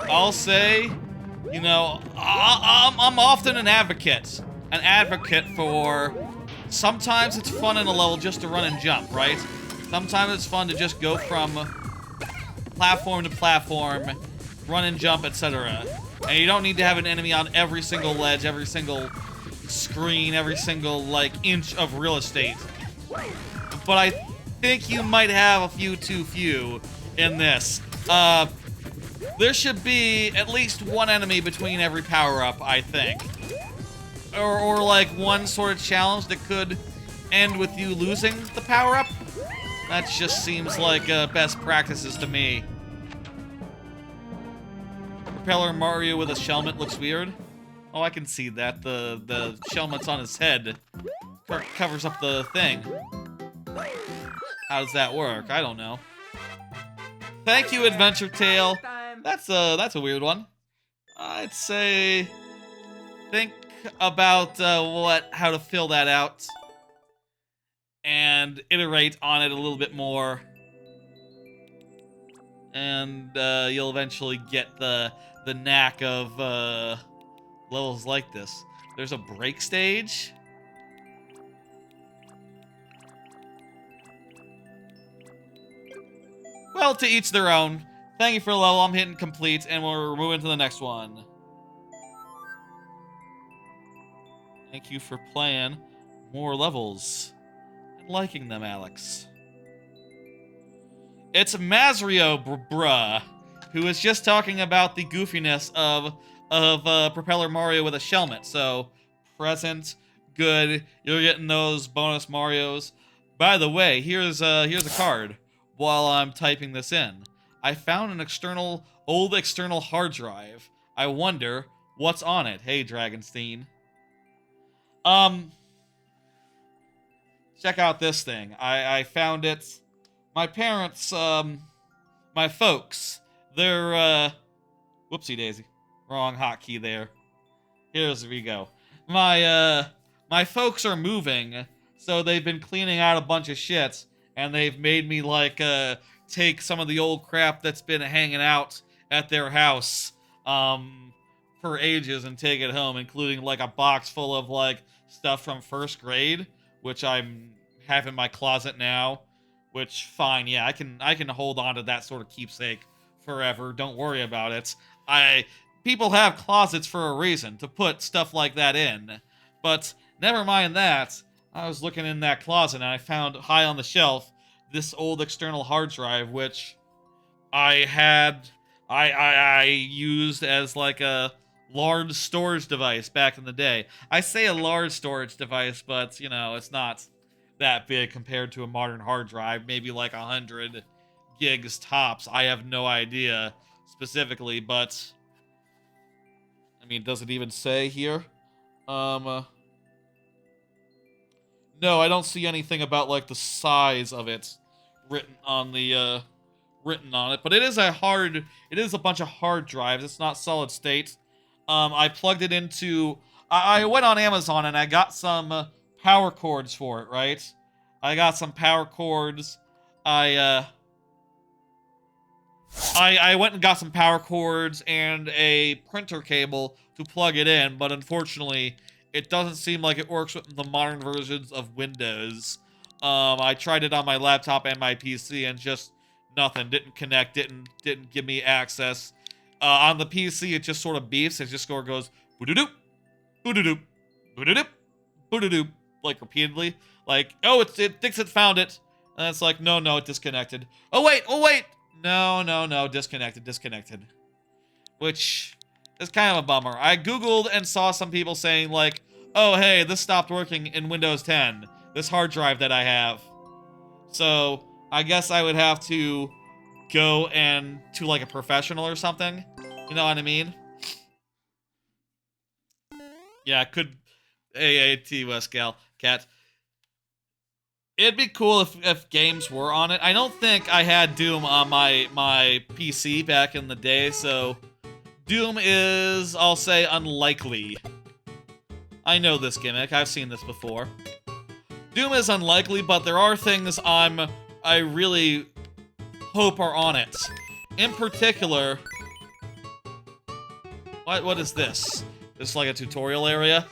I'll say, you know, I'm often an advocate for, sometimes it's fun in a level just to run and jump, right? Sometimes it's fun to just go from platform to platform, run and jump, etc. And you don't need to have an enemy on every single ledge, every single screen, every single, like, inch of real estate. But I think you might have a few too few in this. There should be at least one enemy between every power-up, I think. Or like one sort of challenge that could end with you losing the power-up. That just seems like best practices to me. Propeller Mario with a shelmet looks weird. Oh, I can see that. The shelmet's on his head. Covers up the thing. How does that work? I don't know. Thank you, Adventure Tale. That's a weird one. I'd say think about how to fill that out and iterate on it a little bit more, and you'll eventually get the knack of levels like this. There's a break stage. Well, to each their own. Thank you for the level. I'm hitting complete, and we're moving to the next one. Thank you for playing more levels and liking them, Alex. It's Mazrio, bruh, who was just talking about the goofiness of Propeller Mario with a shelmet. So, present, good. You're getting those bonus Marios. By the way, here's a card. While I'm typing this in, I found an old external hard drive. I wonder what's on it. Hey, Dragonstein. Check out this thing. I found it. My parents, my folks, they're, whoopsie daisy. Wrong hotkey there. Here's we go. My folks are moving, so they've been cleaning out a bunch of shit, and they've made me, like, take some of the old crap that's been hanging out at their house, for ages and take it home, including, like, a box full of, like, stuff from first grade, which I'm have in my closet now, which, fine, yeah, I can hold on to that sort of keepsake forever. Don't worry about it. People have closets for a reason, to put stuff like that in. But, never mind that. I was looking in that closet and I found high on the shelf this old external hard drive, which I used as like a large storage device back in the day. I say a large storage device, but, you know, it's not that big compared to a modern hard drive. Maybe like 100 gigs tops. I have no idea specifically, but I mean, does it even say here? No, I don't see anything about, like, the size of it written on it, but it is a bunch of hard drives. It's not solid state. I plugged it into, I went on Amazon and I got some power cords for it, right? I got some power cords. I went and got some power cords and a printer cable to plug it in, but unfortunately, it doesn't seem like it works with the modern versions of Windows. I tried it on my laptop and my PC, and just nothing. Didn't connect. Didn't give me access. On the PC, it just sort of beeps. It just sort of goes boo-doo-doop, boo-doo-doop, boo-doo-doop, boo-doo-doop, like repeatedly. Like, oh, it thinks it found it, and it's like, no, it disconnected. Oh wait, no, disconnected. Which is kind of a bummer. I googled and saw some people saying, like, oh, hey, this stopped working in Windows 10. This hard drive that I have. So, I guess I would have to go to, like, a professional or something. You know what I mean? Yeah, could... AAT Westgal, Cat. It'd be cool if games were on it. I don't think I had Doom on my PC back in the day, so Doom is, I'll say, unlikely. I know this gimmick. I've seen this before. Doom is unlikely, but there are things I really hope are on it. In particular... What is this? This is like a tutorial area?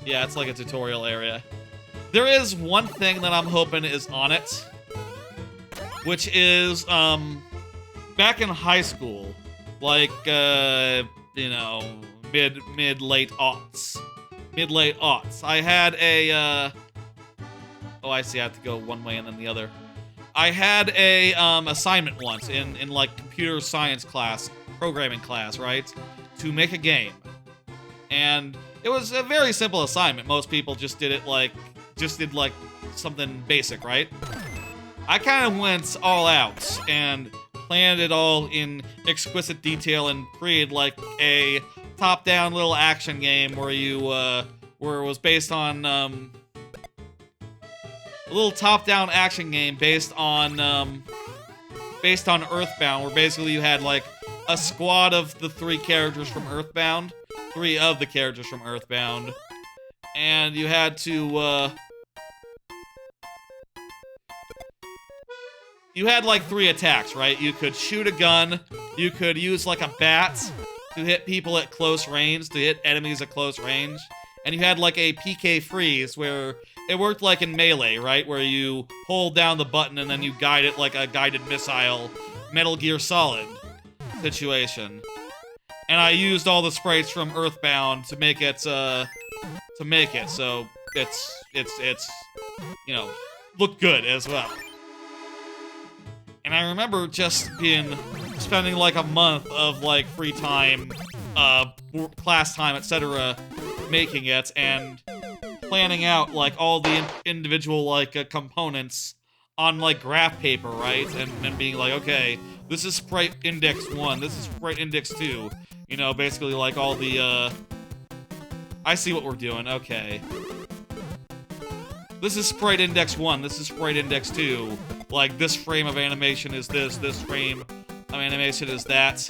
Yeah, it's like a tutorial area. There is one thing that I'm hoping is on it, which is, back in high school, like, you know, mid-late aughts. Mid-late aughts. I had a, oh, I see, I have to go one way and then the other. I had a, assignment once in like, computer science class, programming class, right? To make a game. And it was a very simple assignment. Most people just did it like, something basic, right? I kind of went all out and planned it all in exquisite detail and created like a top-down little action game where you, where it was based on, a little top-down action game based on Earthbound, where basically you had like a squad of the three of the characters from Earthbound, and you had to, you had like 3 attacks, right? You could shoot a gun, you could use like a bat to hit people at close range, to hit enemies at close range, and you had like a PK freeze where it worked like in Melee, right? Where you hold down the button and then you guide it like a guided missile, Metal Gear Solid situation. And I used all the sprites from Earthbound to make it, so it's, you know, look good as well. And I remember just spending like a month of like free time, class time, etc., making it and planning out like all the individual like components on like graph paper, right? And being like, okay, this is sprite index 1, this is sprite index 2. You know, basically like all the, I see what we're doing, okay. This is sprite index 1, this is sprite index 2. Like, this frame of animation is this frame of animation is that.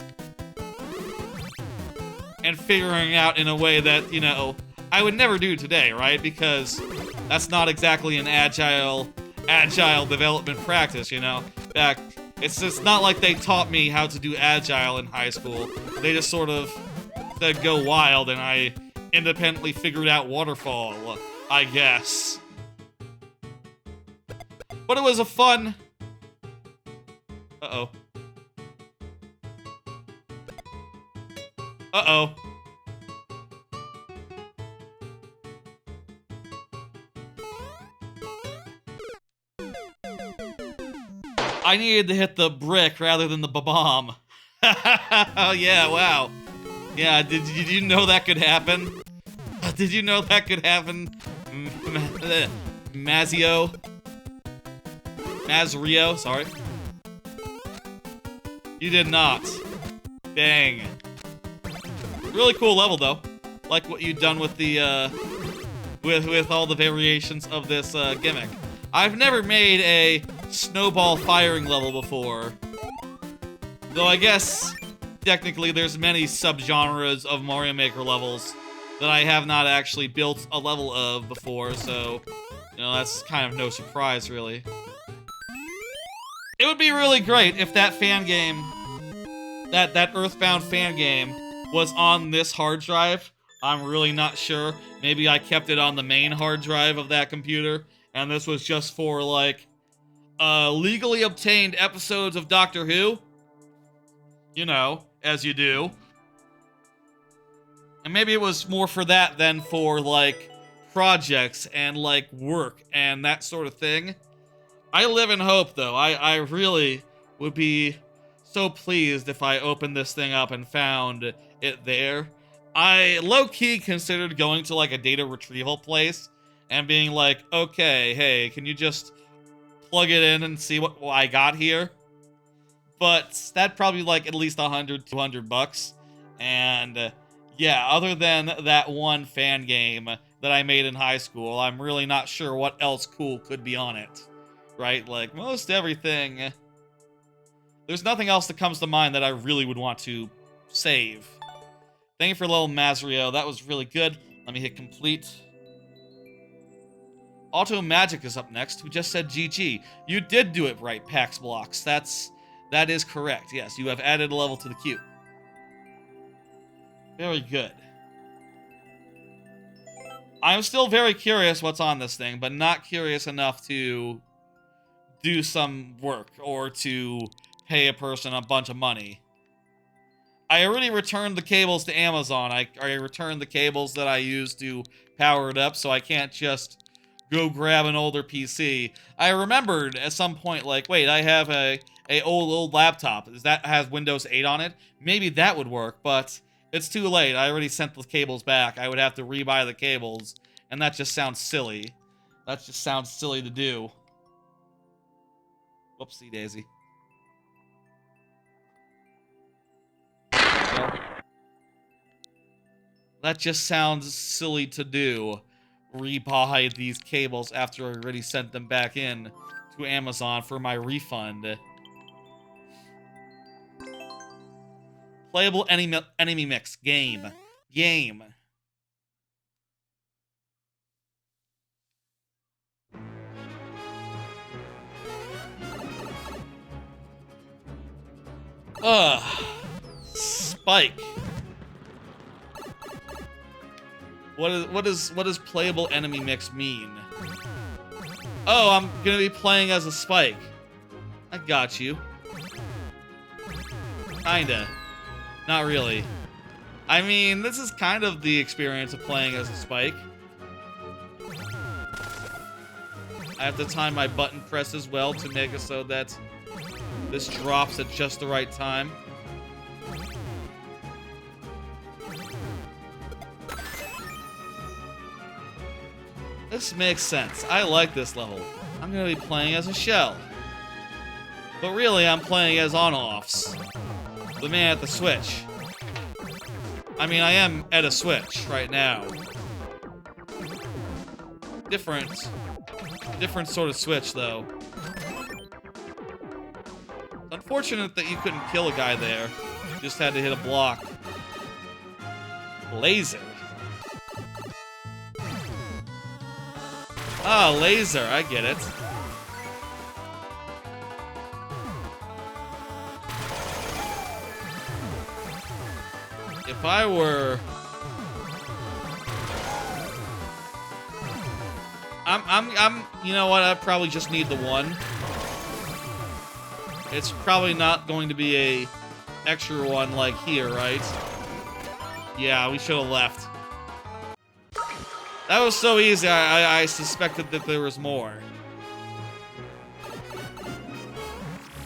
And figuring out in a way that, you know, I would never do today, right? Because that's not exactly an agile development practice, you know? In fact, it's just not like they taught me how to do agile in high school. They just sort of said go wild, and I independently figured out waterfall, I guess. But it was a fun... Uh-oh. Uh-oh. I needed to hit the brick rather than the bomb. Oh yeah, wow. Yeah, did you know that could happen? Did you know that could happen? Mazrio, sorry. You did not. Dang. Really cool level though. Like what you've done with the with all the variations of this gimmick. I've never made a snowball firing level before. Though I guess technically there's many subgenres of Mario Maker levels that I have not actually built a level of before, so you know, that's kind of no surprise really. It would be really great if that fan game, that Earthbound fan game, was on this hard drive. I'm really not sure. Maybe I kept it on the main hard drive of that computer, and this was just for, like, legally obtained episodes of Doctor Who. You know, as you do. And maybe it was more for that than for, like, projects and, like, work and that sort of thing. I live in hope, though. I really would be so pleased if I opened this thing up and found it there. I low-key considered going to, like, a data retrieval place and being like, okay, hey, can you just plug it in and see what I got here? But that'd probably like at least $100, $200. And yeah, other than that one fan game that I made in high school, I'm really not sure what else cool could be on it. Right? Like, most everything. There's nothing else that comes to mind that I really would want to save. Thank you for little Mazrio. That was really good. Let me hit complete. Auto Magic is up next, who just said GG. You did do it right, Pax Blocks. That is correct. Yes, you have added a level to the queue. Very good. I'm still very curious what's on this thing, but not curious enough to do some work or to pay a person a bunch of money. I already returned the cables to Amazon. I returned the cables that I used to power it up, so I can't just go grab an older PC. I remembered at some point, like, wait, I have a old laptop. That has Windows 8 on it? Maybe that would work, but it's too late. I already sent the cables back. I would have to rebuy the cables, and that just sounds silly. That just sounds silly to do. Whoopsie daisy. Well, that just sounds silly to do. Rebuy these cables after I already sent them back in to Amazon for my refund. Playable enemy mix. Game. Ugh. Spike. What does playable enemy mix mean? Oh, I'm gonna be playing as a Spike. I got you. Kinda. Not really. I mean, this is kind of the experience of playing as a Spike. I have to time my button press as well to make it so that this drops at just the right time. This makes sense. I like this level. I'm gonna be playing as a Shell. But really, I'm playing as on-offs. The man at the Switch. I mean, I am at a Switch right now. Different sort of Switch, though. It's unfortunate that you couldn't kill a guy there. You just had to hit a block. Laser. Ah, laser, I get it. If I were... you know what, I probably just need the one. It's probably not going to be a extra one like here, right? Yeah, we should have left. That was so easy, I suspected that there was more.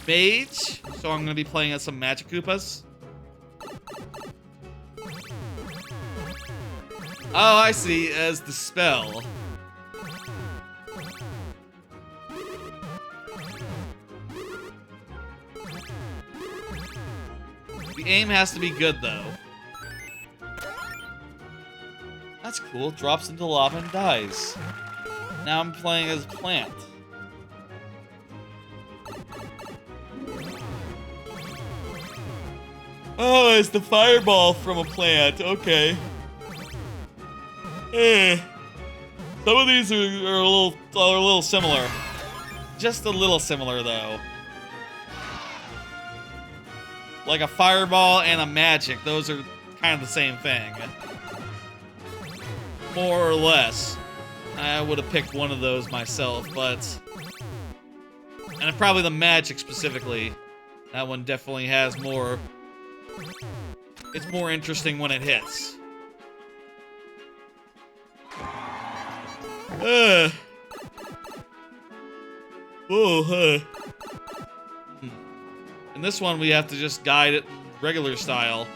Mage? So I'm gonna be playing as some Magic Koopas? Oh, I see, as the spell. The aim has to be good, though. That's cool. Drops into lava and dies. Now I'm playing as a plant. Oh, it's the fireball from a plant. Okay. Some of these are a little similar. Just a little similar, though. Like a fireball and a magic. Those are kind of the same thing. More or less. I would have picked one of those myself, but... And probably the magic specifically. That one definitely has more... It's more interesting when it hits. In this one, we have to just guide it regular style.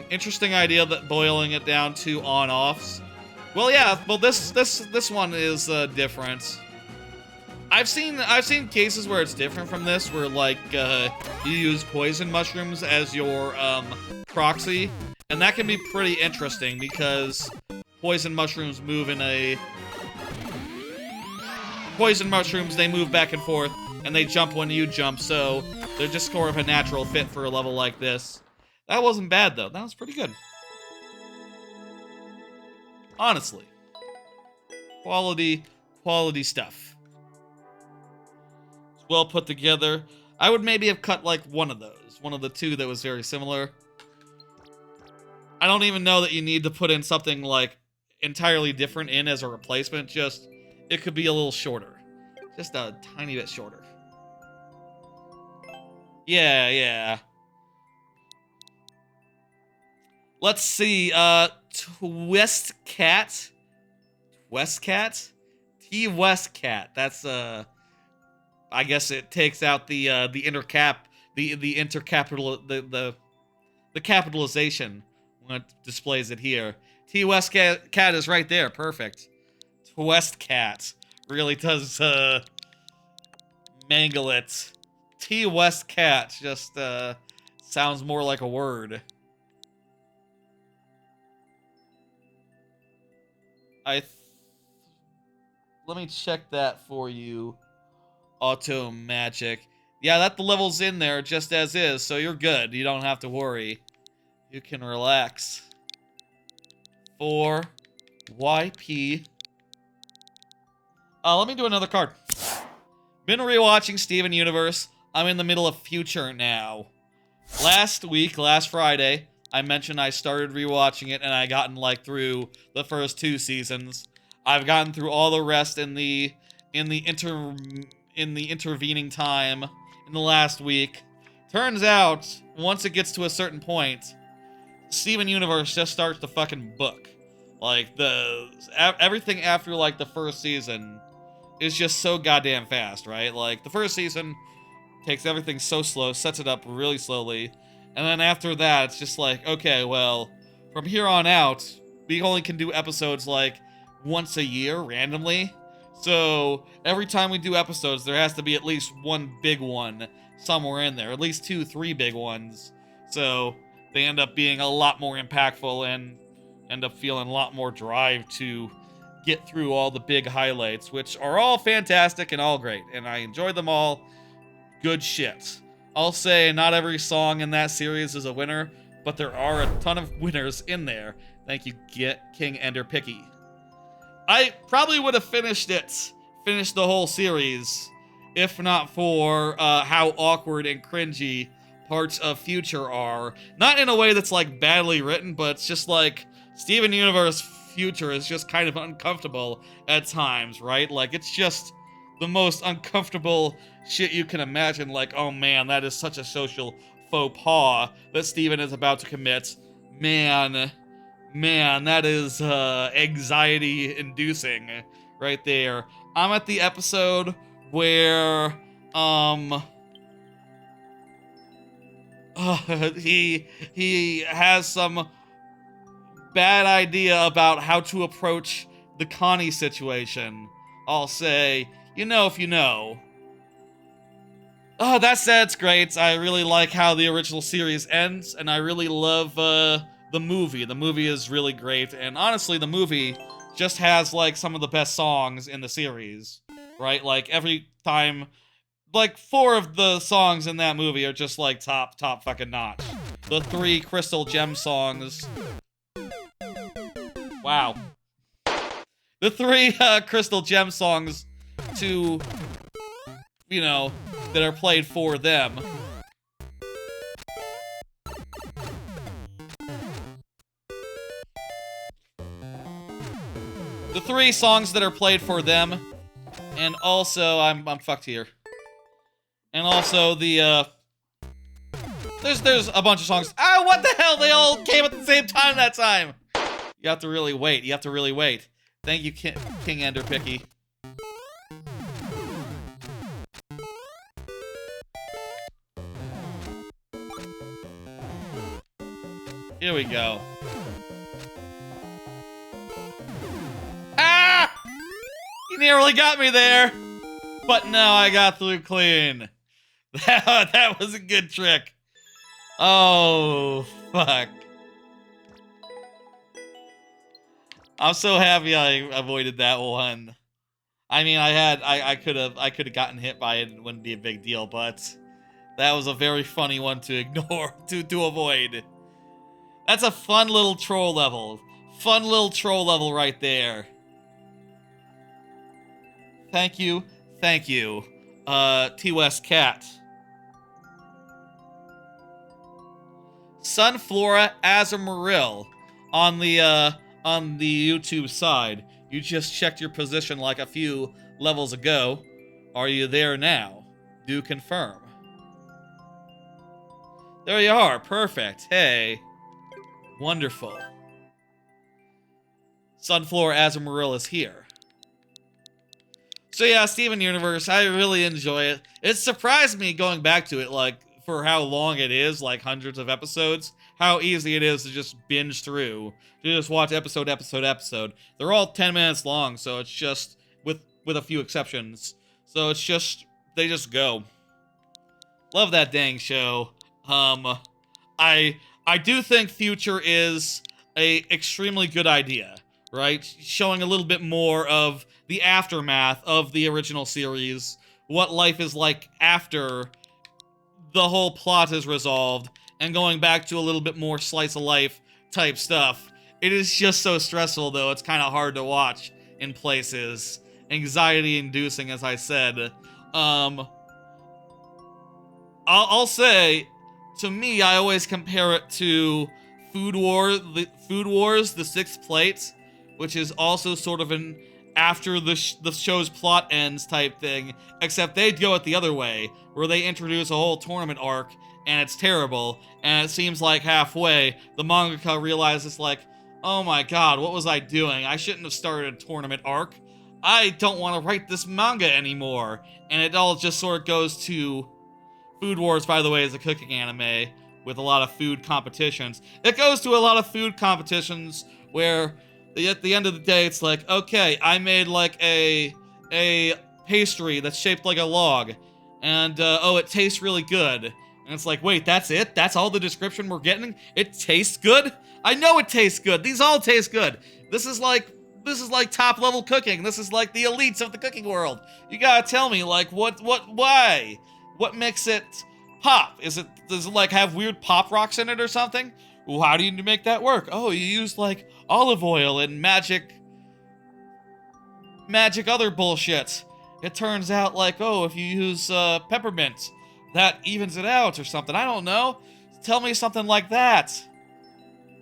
Interesting idea that boiling it down to on-offs. Well, yeah. Well, this one is different. I've seen cases where it's different from this, where like you use poison mushrooms as your proxy, and that can be pretty interesting because poison mushrooms move in a they move back and forth, and they jump when you jump, so they're just sort of a natural fit for a level like this. That wasn't bad, though. That was pretty good. Honestly. Quality stuff. It's well put together. I would maybe have cut, like, one of those. One of the two that was very similar. I don't even know that you need to put in something, like, entirely different in as a replacement. Just, it could be a little shorter. Just a tiny bit shorter. Yeah, yeah. Let's see, Twist Cat? West Cat? T West Cat. That's, I guess it takes out the intercap, the intercapital, the capitalization when it displays it here. T West Cat is right there, perfect. Twist Cat really does, mangle it. T West Cat just, sounds more like a word. Let me check that for you. Auto Magic. Yeah, that the level's in there just as is, so you're good. You don't have to worry. You can relax. 4 YP. Let me do another card. Been rewatching Steven Universe. I'm in the middle of Future now. Last Friday, I mentioned I started rewatching it and I gotten like through the first 2 seasons. I've gotten through all the rest in the intervening time in the last week. Turns out, once it gets to a certain point, Steven Universe just starts the fucking book. Like everything after like the first season is just so goddamn fast, right? Like the first season takes everything so slow, sets it up really slowly, and then after that, it's just like, okay, well, from here on out, we only can do episodes like once a year randomly. So every time we do episodes, there has to be at least one big one somewhere in there, at least 2, 3 big ones. So they end up being a lot more impactful and end up feeling a lot more drive to get through all the big highlights, which are all fantastic and all great, and I enjoy them all. Good shit. I'll say not every song in that series is a winner, but there are a ton of winners in there. Thank you, King Ender Picky. I probably would have finished the whole series, if not for how awkward and cringy parts of Future are. Not in a way that's like badly written, but it's just like Steven Universe Future is just kind of uncomfortable at times, right? Like it's just the most uncomfortable shit you can imagine. Like, oh man, that is such a social faux pas that Steven is about to commit. Man, that is anxiety-inducing right there. I'm at the episode where he has some bad idea about how to approach the Connie situation. I'll say, you know if you know. Oh, that said, it's great. I really like how the original series ends, and I really love the movie. The movie is really great, and honestly, the movie just has like some of the best songs in the series, right? Like every time, like 4 of the songs in that movie are just like top fucking notch. The 3 Crystal Gem songs. Wow. The 3 Crystal Gem songs to, you know, that are played for them. The 3 songs that are played for them, and also, I'm fucked here. And also the, there's a bunch of songs. Ah, what the hell? They all came at the same time that time! You have to really wait. You have to really wait. Thank you, King Ender Picky. Here we go. Ah! You nearly got me there! But no, I got through clean. That was a good trick. Oh, fuck. I'm so happy I avoided that one. I mean, I could have gotten hit by it. It wouldn't be a big deal, but that was a very funny one to ignore, to avoid. That's a fun little troll level. Fun little troll level right there. Thank you, T-West Cat. Sunflora Azumarill on the YouTube side. You just checked your position like a few levels ago. Are you there now? Do confirm. There you are. Perfect. Hey. Wonderful. Sunflower Azumarill is here. So yeah, Steven Universe, I really enjoy it. It surprised me going back to it, like, for how long it is, like hundreds of episodes, how easy it is to just binge through, to just watch episode. They're all 10 minutes long, so it's just, with a few exceptions. So it's just, they just go. Love that dang show. I do think Future is a extremely good idea, right? Showing a little bit more of the aftermath of the original series, what life is like after the whole plot is resolved, and going back to a little bit more slice of life type stuff. It is just so stressful, though. It's kind of hard to watch in places. Anxiety inducing, as I said. I'll say, to me, I always compare it to Food Wars, The Sixth Plate, which is also sort of an after the show's plot ends type thing, except they go it the other way, where they introduce a whole tournament arc, and it's terrible, and it seems like halfway, the mangaka realizes, like, oh my god, what was I doing? I shouldn't have started a tournament arc. I don't want to write this manga anymore. And it all just sort of goes to... Food Wars, by the way, is a cooking anime with a lot of food competitions. It goes to a lot of food competitions where at the end of the day, it's like, okay, I made like a pastry that's shaped like a log, and oh, it tastes really good. And it's like, wait, that's it? That's all the description we're getting? It tastes good? I know it tastes good. These all taste good. This is like top level cooking. This is like the elites of the cooking world. You gotta tell me, like, why? What makes it pop? Does it like have weird pop rocks in it or something? Well, how do you make that work? Oh, you use like olive oil and magic other bullshit. It turns out like, oh, if you use peppermint, that evens it out or something. I don't know. Tell me something like that.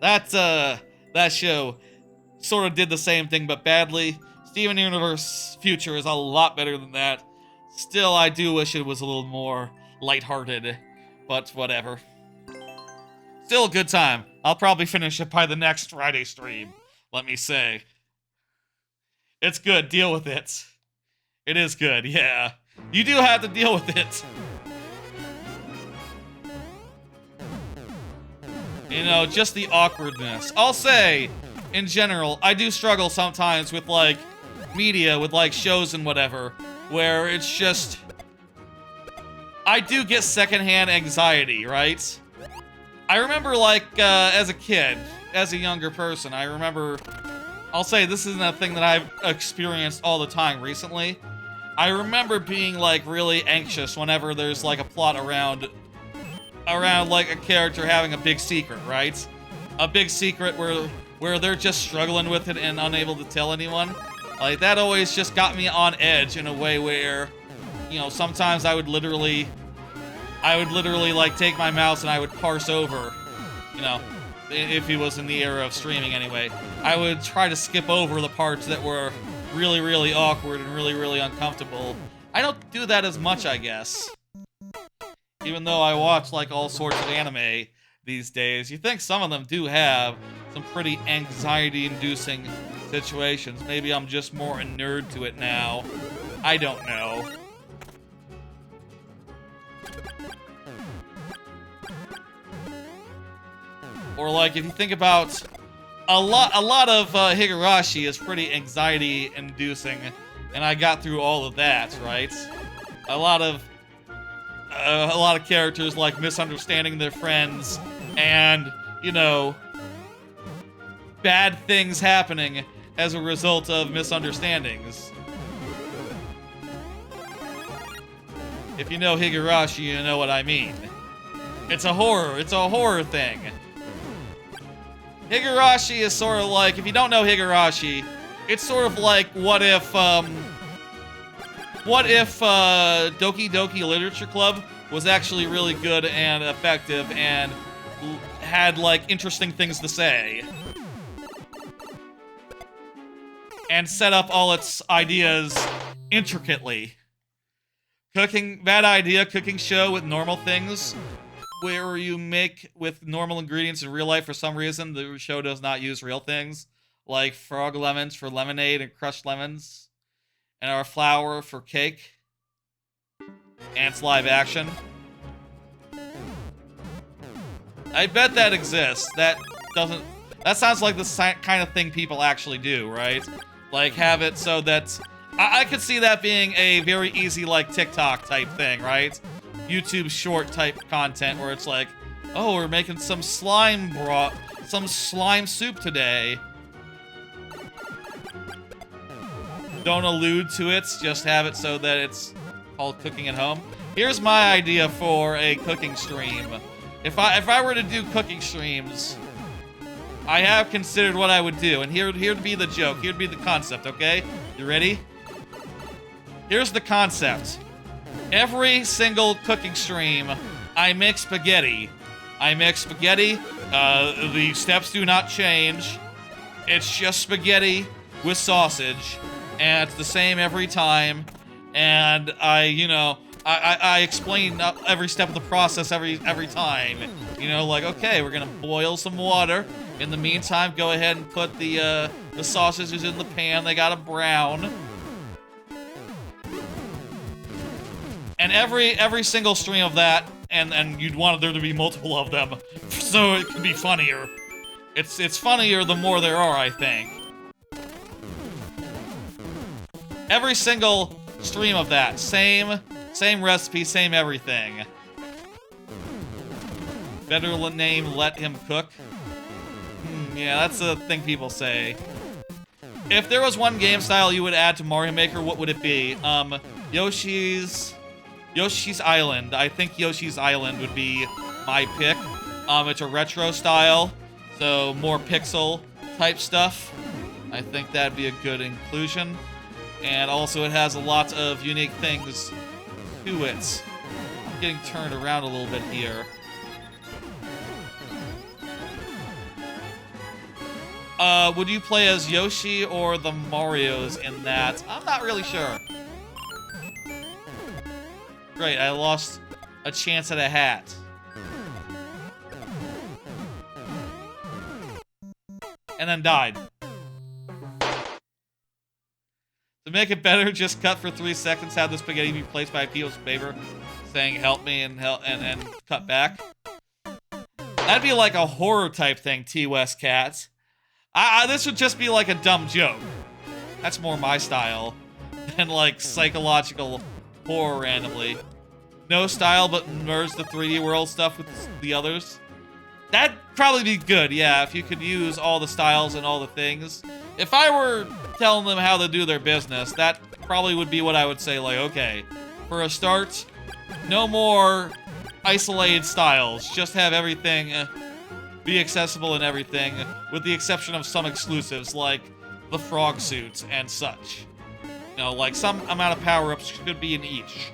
That show sort of did the same thing but badly. Steven Universe Future is a lot better than that. Still, I do wish it was a little more lighthearted, but whatever. Still a good time. I'll probably finish it by the next Friday stream, let me say. It's good, deal with it. It is good, yeah. You do have to deal with it. You know, just the awkwardness. I'll say, in general, I do struggle sometimes with, like, media, with, like, shows and whatever, where it's just... I do get secondhand anxiety, right? I remember, like, as a kid, as a younger person, I remember... I'll say this isn't a thing that I've experienced all the time recently. I remember being, like, really anxious whenever there's, like, a plot around, like, a character having a big secret, right? A big secret where they're just struggling with it and unable to tell anyone. Like, that always just got me on edge in a way where, you know, sometimes I would literally, like, take my mouse and I would parse over, you know, if he was in the era of streaming anyway. I would try to skip over the parts that were really, really awkward and really, really uncomfortable. I don't do that as much, I guess. Even though I watch, like, all sorts of anime these days, you think some of them do have some pretty anxiety-inducing situations. Maybe I'm just more a nerd to it now. I don't know. Or, like, if you think about... A lot of Higurashi is pretty anxiety-inducing, and I got through all of that, right? A lot of characters, like, misunderstanding their friends, and, you know, bad things happening as a result of misunderstandings. If you know Higurashi, you know what I mean. It's a horror thing. Higurashi is sort of like, if you don't know Higurashi, it's sort of like what if Doki Doki Literature Club was actually really good and effective and had, like, interesting things to say. And set up all its ideas intricately. Bad idea, cooking show with normal things. Where you make with normal ingredients in real life for some reason. The show does not use real things. Like frog lemons for lemonade and crushed lemons. And our flour for cake. And it's live action. I bet that exists. That sounds like the kind of thing people actually do, right? Like, have it so that... I could see that being a very easy, like, TikTok type thing, right? YouTube short type content where it's like, oh, we're making some slime soup today. Don't allude to it, just have it so that it's called cooking at home. Here's my idea for a cooking stream. If I were to do cooking streams, I have considered what I would do, and here'd be the joke, here'd be the concept, okay? You ready? Here's the concept. Every single cooking stream, I make spaghetti. The steps do not change. It's just spaghetti with sausage, and it's the same every time. And I explain every step of the process every time. You know, like, okay, we're gonna boil some water. In the meantime, go ahead and put the sausages in the pan. They gotta brown. And every single stream of that, and you'd want there to be multiple of them, so it can be funnier. It's funnier the more there are, I think. Every single stream of that, same recipe, same everything. Better name, let him cook. Yeah, that's a thing people say. If there was one game style you would add to Mario Maker, what would it be? Yoshi's Island. I think Yoshi's Island would be my pick. It's a retro style, so more pixel type stuff. I think that'd be a good inclusion. And also it has a lot of unique things to it. I'm getting turned around a little bit here. Would you play as Yoshi or the Marios in that? I'm not really sure. Great, I lost a chance at a hat. And then died. To make it better, just cut for 3 seconds, have the spaghetti be placed by a piece of paper saying help me and cut back. That'd be like a horror type thing, T-West Cats. This would just be like a dumb joke. That's more my style than like psychological horror randomly. No style, but merge the 3D world stuff with the others. That'd probably be good, yeah, if you could use all the styles and all the things. If I were telling them how to do their business, that probably would be what I would say, like, okay, for a start, no more isolated styles. Just have everything be accessible and everything, with the exception of some exclusives, like the frog suits and such. You know, like, some amount of power-ups should be in each.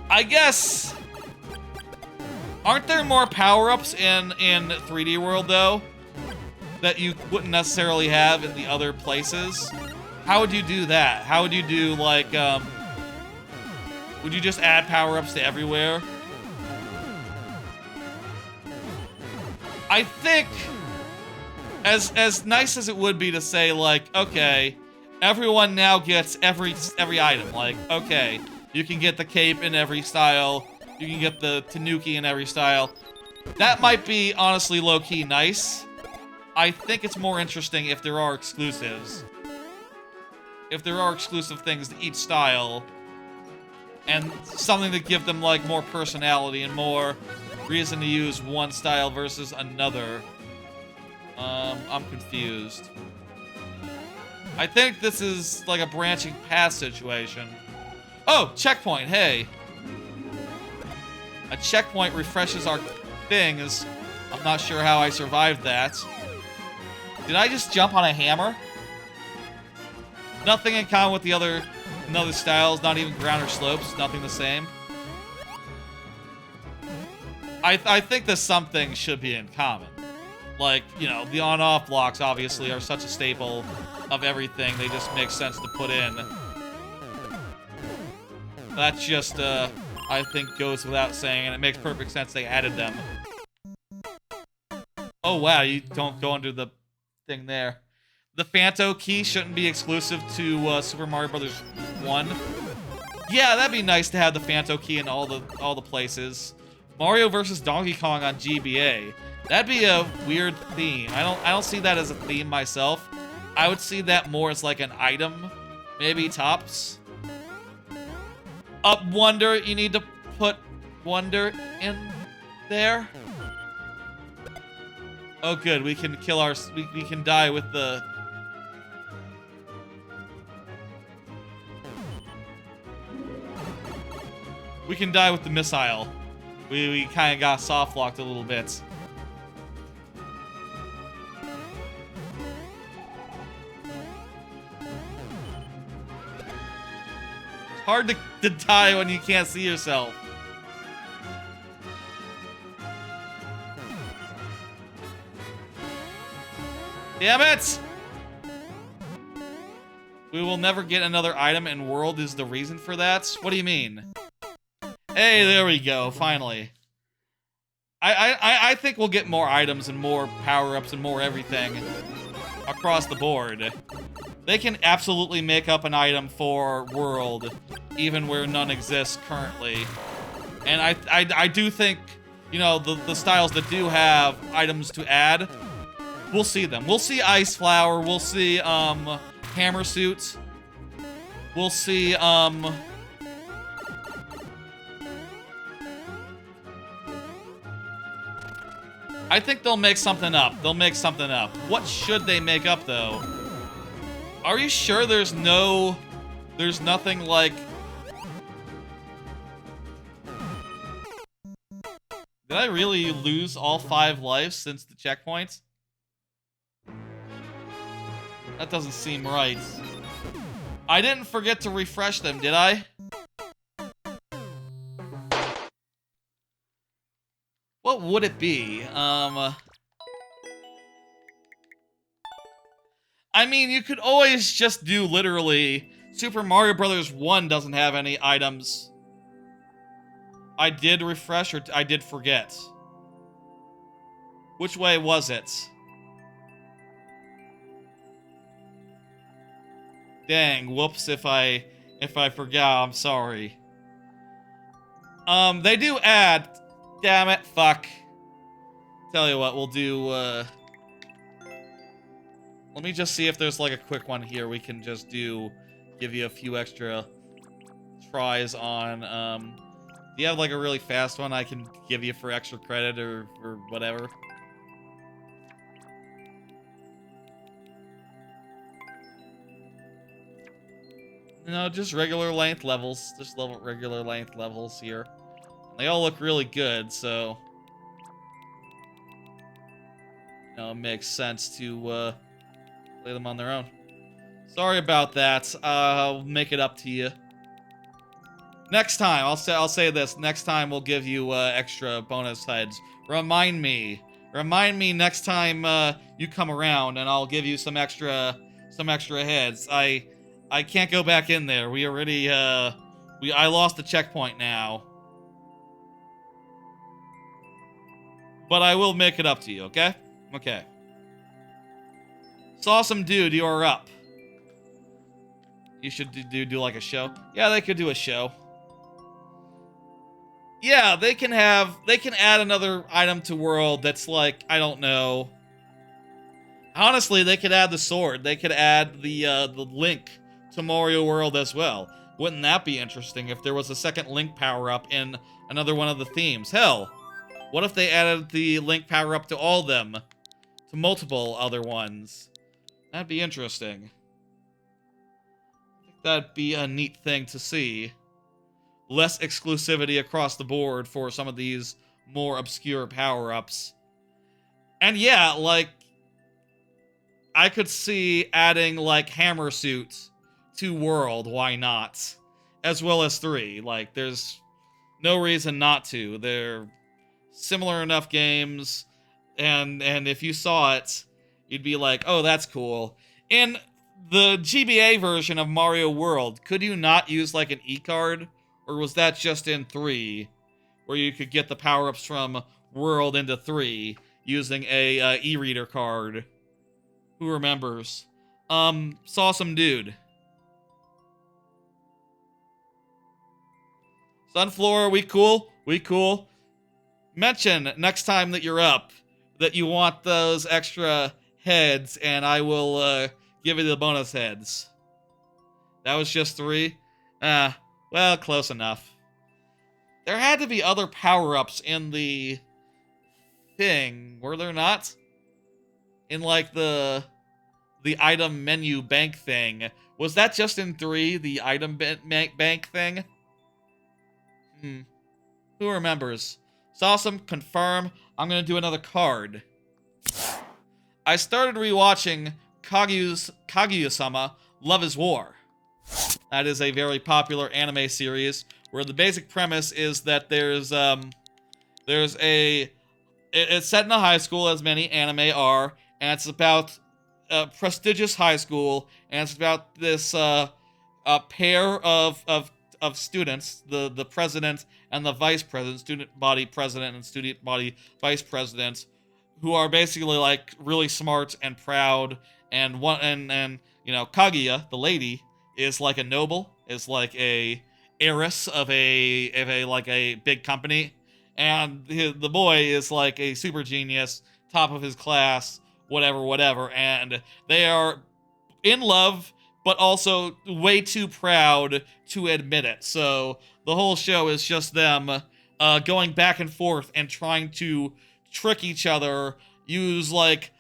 I guess... Aren't there more power-ups in 3D World, though? That you wouldn't necessarily have in the other places? How would you do that? How would you do, like, would you just add power-ups to everywhere? I think, as nice as it would be to say, like, okay, everyone now gets every item. Like, okay, you can get the cape in every style. You can get the Tanuki in every style. That might be, honestly, low-key nice. I think it's more interesting if there are exclusives. If there are exclusive things to each style. And something to give them, like, more personality and more reason to use one style versus another. I'm confused. I think this is, like, a branching path situation. Oh, checkpoint, hey. A checkpoint refreshes our things. I'm not sure how I survived that. Did I just jump on a hammer? Nothing in common with the other styles, not even ground or slopes, nothing the same. I think that some things should be in common. Like, you know, the on-off blocks obviously are such a staple of everything, they just make sense to put in. That just, I think goes without saying, and it makes perfect sense they added them. Oh, wow, you don't go under the thing there. The Phanto key shouldn't be exclusive to Super Mario Bros. 1. Yeah, that'd be nice to have the Phanto key in all the places. Mario versus Donkey Kong on GBA. That'd be a weird theme. I don't see that as a theme myself. I would see that more as like an item, maybe tops. Up Wonder, you need to put Wonder in there. Oh, good. We can kill our. We can die with the. We can die with the missile. We kind of got soft locked a little bit. It's hard to die when you can't see yourself. Damn it! We will never get another item, and world is the reason for that? What do you mean? Hey, there we go, finally. I think we'll get more items and more power-ups and more everything across the board. They can absolutely make up an item for world, even where none exists currently. And I do think, you know, the styles that do have items to add, we'll see them. We'll see Ice Flower, we'll see, Hammer Suit. We'll see, I think they'll make something up. They'll make something up. What should they make up, though? Are you sure there's nothing like... Did I really lose all 5 lives since the checkpoint? That doesn't seem right. I didn't forget to refresh them, did I? What would it be? I mean, you could always just do literally... Super Mario Bros. 1 doesn't have any items. I did refresh, or I did forget. Which way was it? Dang, whoops, if I forgot, I'm sorry. They do add... Damn it, fuck. Tell you what, we'll do, let me just see if there's like a quick one here we can just do, give you a few extra tries on, do you have like a really fast one I can give you for extra credit or whatever? No, just regular length levels. Just regular length levels here. They all look really good, so... You know, it makes sense to, play them on their own. Sorry about that. I'll make it up to you. Next time, I'll say this. Next time we'll give you, extra bonus heads. Remind me next time, you come around and I'll give you some extra heads. I can't go back in there. We already, I lost the checkpoint now. But I will make it up to you, okay? Okay. Awesome dude, you are up. You should do like a show. Yeah, they could do a show. Yeah, they can add another item to world that's like, I don't know. Honestly, they could add the sword. They could add the link to Mario World as well. Wouldn't that be interesting if there was a second Link power-up in another one of the themes? Hell, what if they added the Link power-up to all of them? To multiple other ones? That'd be interesting. I think that'd be a neat thing to see. Less exclusivity across the board for some of these more obscure power-ups. And yeah, like... I could see adding, like, Hammer Suit to World, why not? As well as 3. Like, there's no reason not to. They're similar enough games, and if you saw it, you'd be like, oh, that's cool. In the GBA version of Mario World, could you not use, like, an E-card Or was that just in 3, where you could get the power-ups from World into 3 using a e-reader card? Who remembers? Sawsome dude. Sunflower, we cool? We cool? Mention next time that you're up that you want those extra heads, and I will give you the bonus heads. That was just 3? Well, close enough. There had to be other power-ups in the thing, were there not? In, like, the item menu bank thing. Was that just in 3, the item bank thing? Who remembers? Sawsome, confirm. I'm gonna do another card. I started rewatching Kaguya-sama, Love is War. That is a very popular anime series where the basic premise is that it's set in a high school, as many anime are, and it's about a prestigious high school, and it's about this a pair of students, the president and the vice president, student body president and student body vice president, who are basically like really smart and proud, and you know, Kaguya, the lady, is like a noble, is like a heiress of a like a big company, and the boy is like a super genius, top of his class, whatever, and they are in love, but also way too proud to admit it. So the whole show is just them going back and forth and trying to trick each other, use like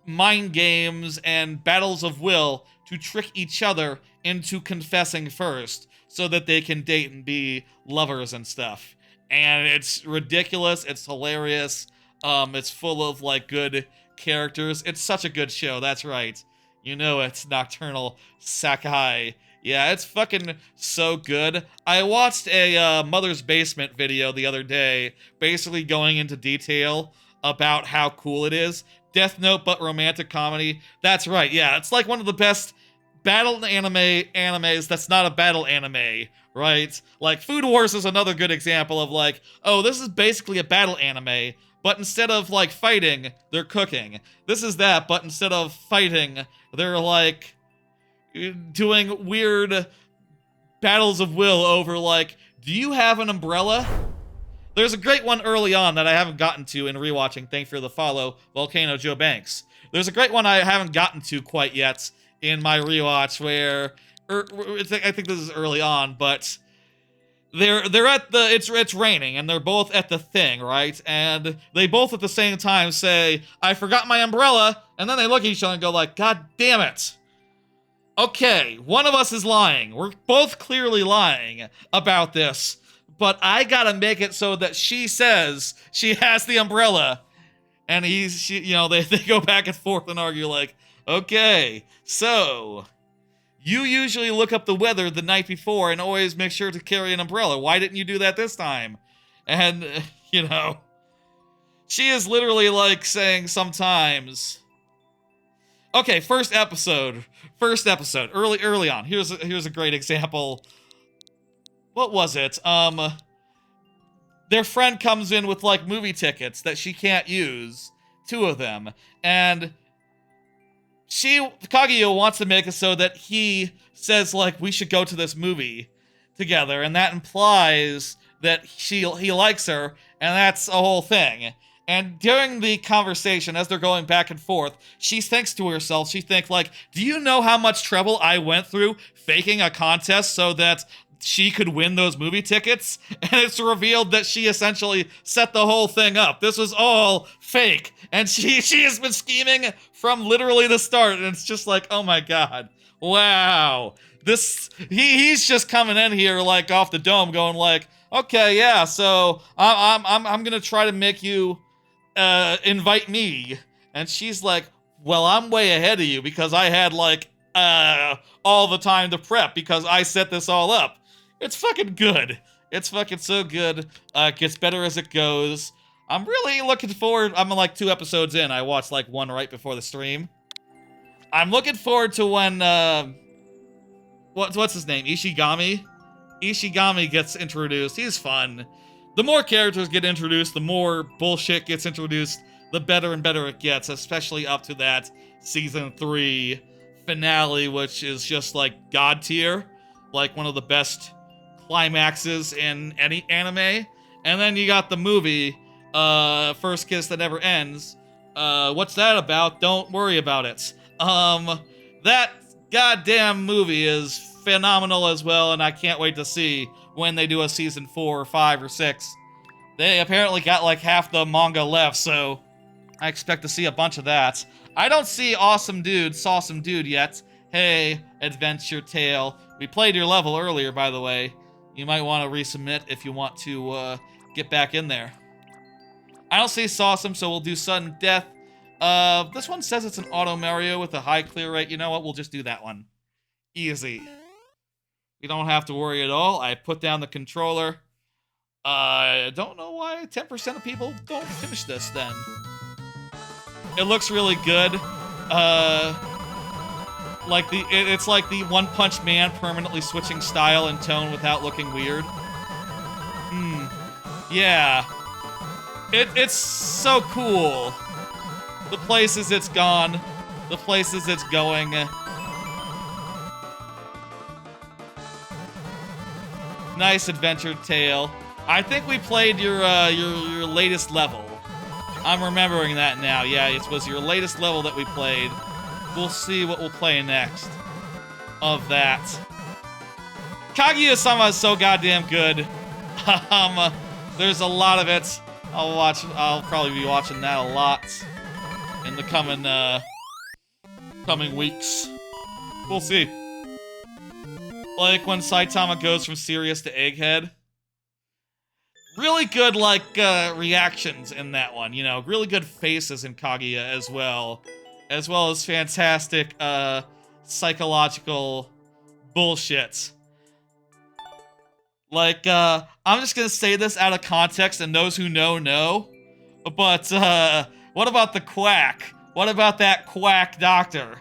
mind games and battles of will to trick each other into confessing first so that they can date and be lovers and stuff. And it's ridiculous, it's hilarious, it's full of like good characters. It's such a good show, that's right. You know it's Nocturnal Sakai. Yeah, it's fucking so good. I watched a Mother's Basement video the other day, basically going into detail about how cool it is. Death Note, but romantic comedy. That's right, yeah, it's like one of the best battle animes that's not a battle anime, right? Like, Food Wars is another good example of like, oh, this is basically a battle anime, but instead of like fighting, they're cooking. This is that, but instead of fighting, they're like doing weird battles of will over like, do you have an umbrella? There's a great one early on that I haven't gotten to in rewatching, thanks for the follow, Volcano Joe Banks. There's a great one I haven't gotten to quite yet in my rewatch where, I think this is early on, but they're at the, it's raining, and they're both at the thing, right? And they both at the same time say, I forgot my umbrella, and then they look at each other and go like, God damn it. Okay, one of us is lying. We're both clearly lying about this, but I gotta make it so that she says she has the umbrella. And you know, they go back and forth and argue like, okay, so you usually look up the weather the night before and always make sure to carry an umbrella. Why didn't you do that this time? And, you know, she is literally like saying sometimes. Okay, first episode, early on. Here's a great example. What was it? Their friend comes in with like movie tickets that she can't use, 2 of them, and Kaguya wants to make it so that he says like, we should go to this movie together, and that implies that he likes her, and that's a whole thing. And during the conversation, as they're going back and forth, she thinks to herself, she thinks like, do you know how much trouble I went through faking a contest so that she could win those movie tickets? And it's revealed that she essentially set the whole thing up. This was all fake. And she has been scheming from literally the start. And it's just like, oh my God. Wow. He's just coming in here like off the dome going like, okay, yeah, so I'm gonna try to make you invite me. And she's like, well, I'm way ahead of you because I had like all the time to prep because I set this all up. It's fucking good. It's fucking so good. It gets better as it goes. I'm really looking forward. I'm like 2 episodes in. I watched like 1 right before the stream. I'm looking forward to when what's his name? Ishigami Ishigami gets introduced. He's fun. The more characters get introduced, the more bullshit gets introduced, the better and better it gets, especially up to that season 3 finale, which is just like god tier, like one of the best climaxes in any anime. And then you got the movie, First Kiss That Never Ends. What's that about? Don't worry about it. That goddamn movie is phenomenal as well, and I can't wait to see when they do a season 4 or 5 or 6. They apparently got like half the manga left, so I expect to see a bunch of that. I don't see Awesome Dude yet. Hey, Adventure Tale. We played your level earlier, by the way. You might want to resubmit if you want to get back in there. I don't see Sawsome, so we'll do Sudden Death. This one says it's an Auto Mario with a high clear rate. You know what? We'll just do that one. Easy. We don't have to worry at all. I put down the controller. I don't know why 10% of people don't finish this then. It looks really good. It's like the One Punch Man permanently switching style and tone without looking weird. Yeah. It's so cool. The places it's gone. The places it's going. Nice Adventure Tale. I think we played your latest level. I'm remembering that now. Yeah, it was your latest level that we played. We'll see what we'll play next of that. Kaguya-sama is so goddamn good. There's a lot of it. I'll probably be watching that a lot in the coming weeks. We'll see. Like when Saitama goes from serious to egghead. Really good, like, reactions in that one, you know, really good faces in Kaguya as well as fantastic, psychological bullshit. Like, I'm just gonna say this out of context, and those who know, but, what about the quack? What about that quack doctor?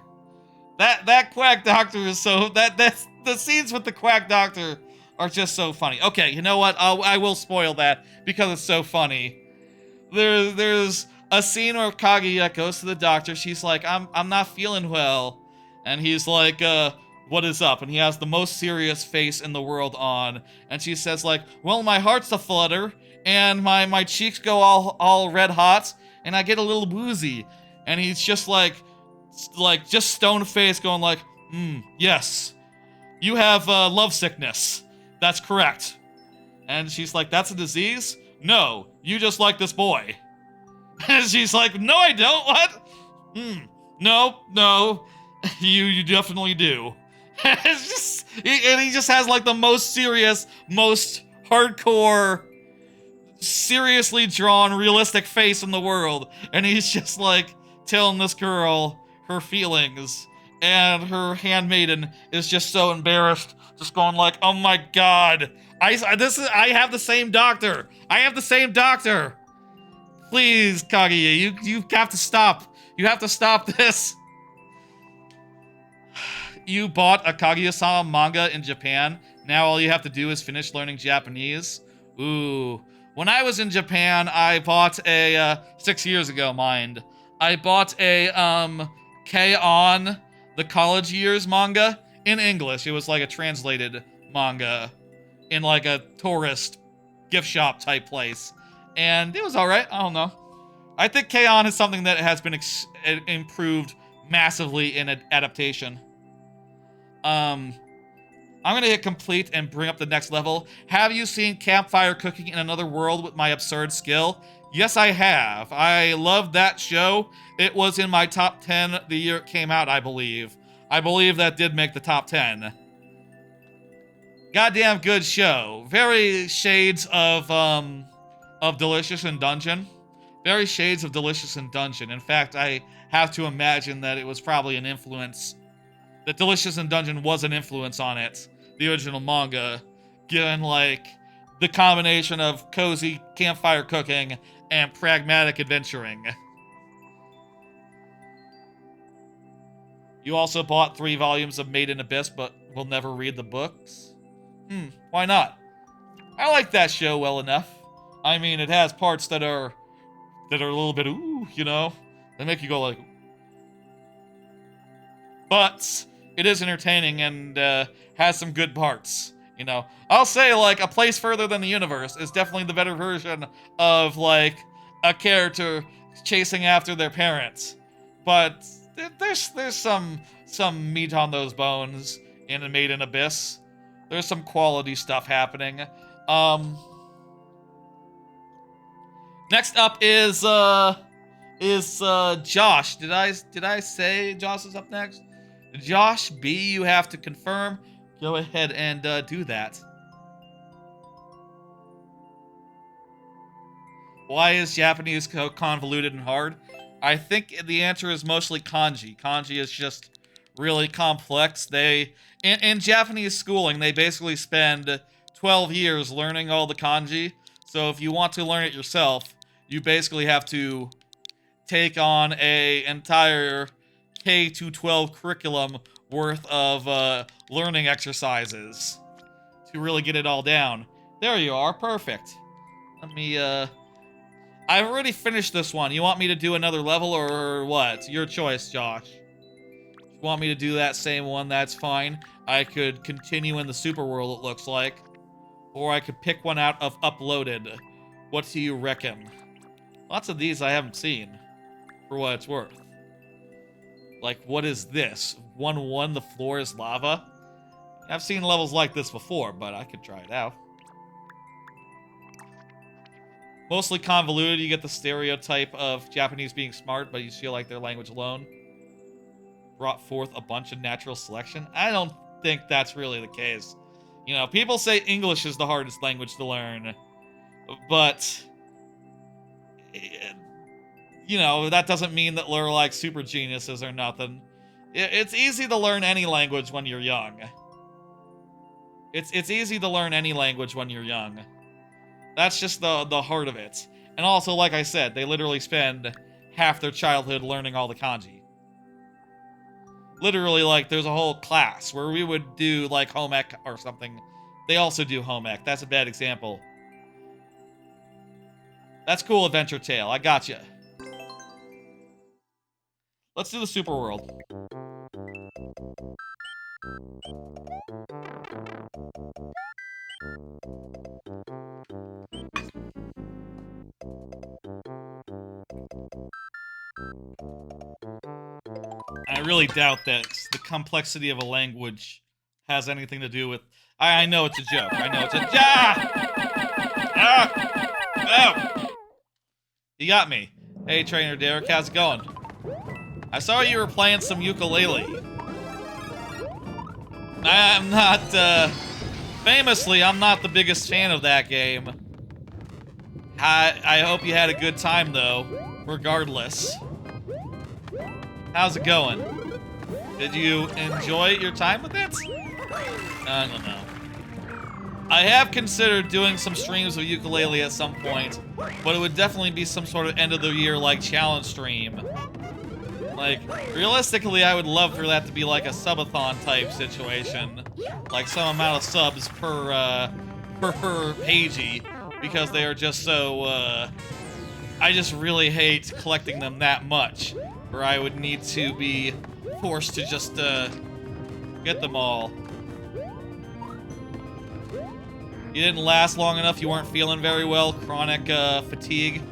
That quack doctor is so, that's, the scenes with the quack doctor are just so funny. Okay, you know what? I will spoil that because it's so funny. There's a scene where Kaguya goes to the doctor. She's like, I'm not feeling well. And he's like, what is up? And he has the most serious face in the world on. And she says like, well, my heart's a flutter and my cheeks go all red hot and I get a little woozy. And he's just like just stone faced going like, yes, you have love sickness. That's correct. And she's like, that's a disease? No, you just like this boy. And she's like, no, I don't. What? No, you definitely do. It's just, and he just has like the most serious, most hardcore, seriously drawn, realistic face in the world. And he's just like telling this girl her feelings. And her handmaiden is just so embarrassed. Just going like, oh my god, I have the same doctor. I have the same doctor. Please, Kaguya, you have to stop. You have to stop this. You bought a Kaguya-sama manga in Japan. Now all you have to do is finish learning Japanese. Ooh. When I was in Japan, I bought a 6 years ago, mind. I bought a K-On! The College Years manga in English. It was like a translated manga in like a tourist gift shop type place. And it was alright. I don't know. I think K-On! Is something that has been improved massively in adaptation. I'm gonna hit complete and bring up the next level. Have you seen Campfire Cooking in Another World with My Absurd Skill? Yes, I have. I loved that show. It was in my top 10 the year it came out, I believe. I believe that did make the top 10. Goddamn good show. Very shades of Delicious in Dungeon. Very shades of Delicious in Dungeon. In fact, I have to imagine that it was probably an influence. That Delicious in Dungeon was an influence on it. The original manga. Given, like, the combination of cozy campfire cooking and pragmatic adventuring. You also bought 3 volumes of Made in Abyss, but will never read the books? Why not? I like that show well enough. I mean, it has parts that are a little bit ooh, you know, they make you go like. But it is entertaining and has some good parts. You know, I'll say like A Place Further Than the Universe is definitely the better version of like a character chasing after their parents. But there's some meat on those bones in Made in Abyss. There's some quality stuff happening. Next up is Josh. Did I say Josh is up next? Josh B, you have to confirm. Go ahead and do that. Why is Japanese so convoluted and hard? I think the answer is mostly kanji. Kanji is just really complex. In Japanese schooling, they basically spend 12 years learning all the kanji. So if you want to learn it yourself, you basically have to take on a entire K-12 curriculum worth of learning exercises to really get it all down. There you are, perfect. Let me, I've already finished this one. You want me to do another level or what? Your choice, Josh. If you want me to do that same one, that's fine. I could continue in the super world, it looks like. Or I could pick one out of uploaded. What do you reckon? Lots of these I haven't seen, for what it's worth. Like, what is this? 1-1, the floor is lava? I've seen levels like this before, but I could try it out. Mostly convoluted, you get the stereotype of Japanese being smart, but you feel like their language alone brought forth a bunch of natural selection. I don't think that's really the case. You know, people say English is the hardest language to learn, but you know, that doesn't mean that they're like super geniuses or nothing. It's easy to learn any language when you're young. It's easy to learn any language when you're young. That's just the heart of it. And also, like I said, they literally spend half their childhood learning all the kanji. Literally, like, there's a whole class where we would do, like, home ec or something. They also do home ec. That's a bad example. That's cool, Adventure Tale. I gotcha. Let's do the super world. I really doubt that the complexity of a language has anything to do with... I know it's a joke. I know it's a... Oh! You got me. Hey, Trainer Derek, how's it going? I saw you were playing some ukulele. I'm not, famously, I'm not the biggest fan of that game. I hope you had a good time, though, regardless. How's it going? Did you enjoy your time with it? I don't know. I have considered doing some streams of ukulele at some point, but it would definitely be some sort of end-of-the-year, like, challenge stream. Like, realistically, I would love for that to be like a subathon type situation. Like, some amount of subs per pagey, because they are just so, I just really hate collecting them that much, or I would need to be forced to just, get them all. You didn't last long enough, you weren't feeling very well, chronic, fatigue?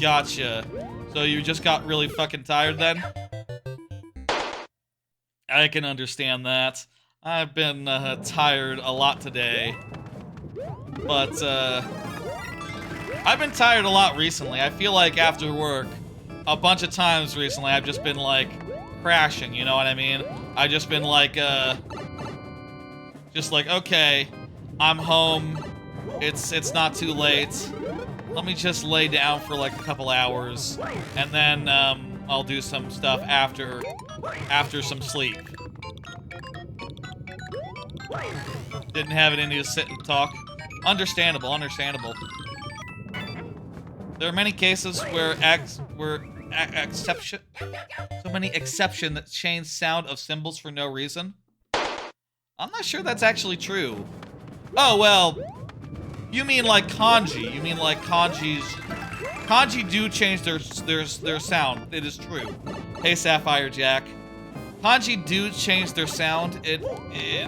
Gotcha. So you just got really fucking tired then? I can understand that. I've been, tired a lot today. But, I've been tired a lot recently. I feel like after work, a bunch of times recently, I've just been, like, crashing, you know what I mean? I've just been, like, just like, okay, I'm home. It's not too late. Let me just lay down for, like, a couple hours. And then, I'll do some stuff after some sleep. Didn't have it in you to sit and talk. Understandable, understandable. There are many cases where exception, so many exception that change sound of symbols for no reason. I'm not sure that's actually true. Oh, well, you mean like kanji. You mean like kanjis. Kanji do change their sound. It is true. Hey, Sapphire Jack. Kanji do change their sound.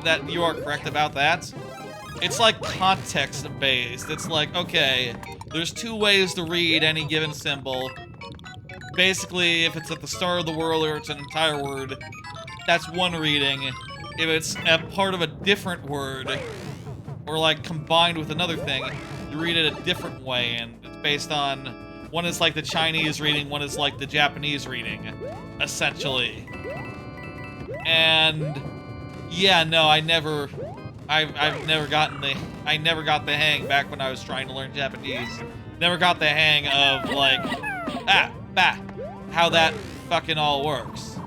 That you are correct about that. It's like context-based. It's like, okay, there's two ways to read any given symbol. Basically, if it's at the start of the word or it's an entire word, that's one reading. If it's a part of a different word, or like combined with another thing, you read it a different way, and it's based on, one is like the Chinese reading, one is like the Japanese reading, essentially. And yeah, no, I've never got the hang back when I was trying to learn Japanese. Never got the hang of like, how that fucking all works.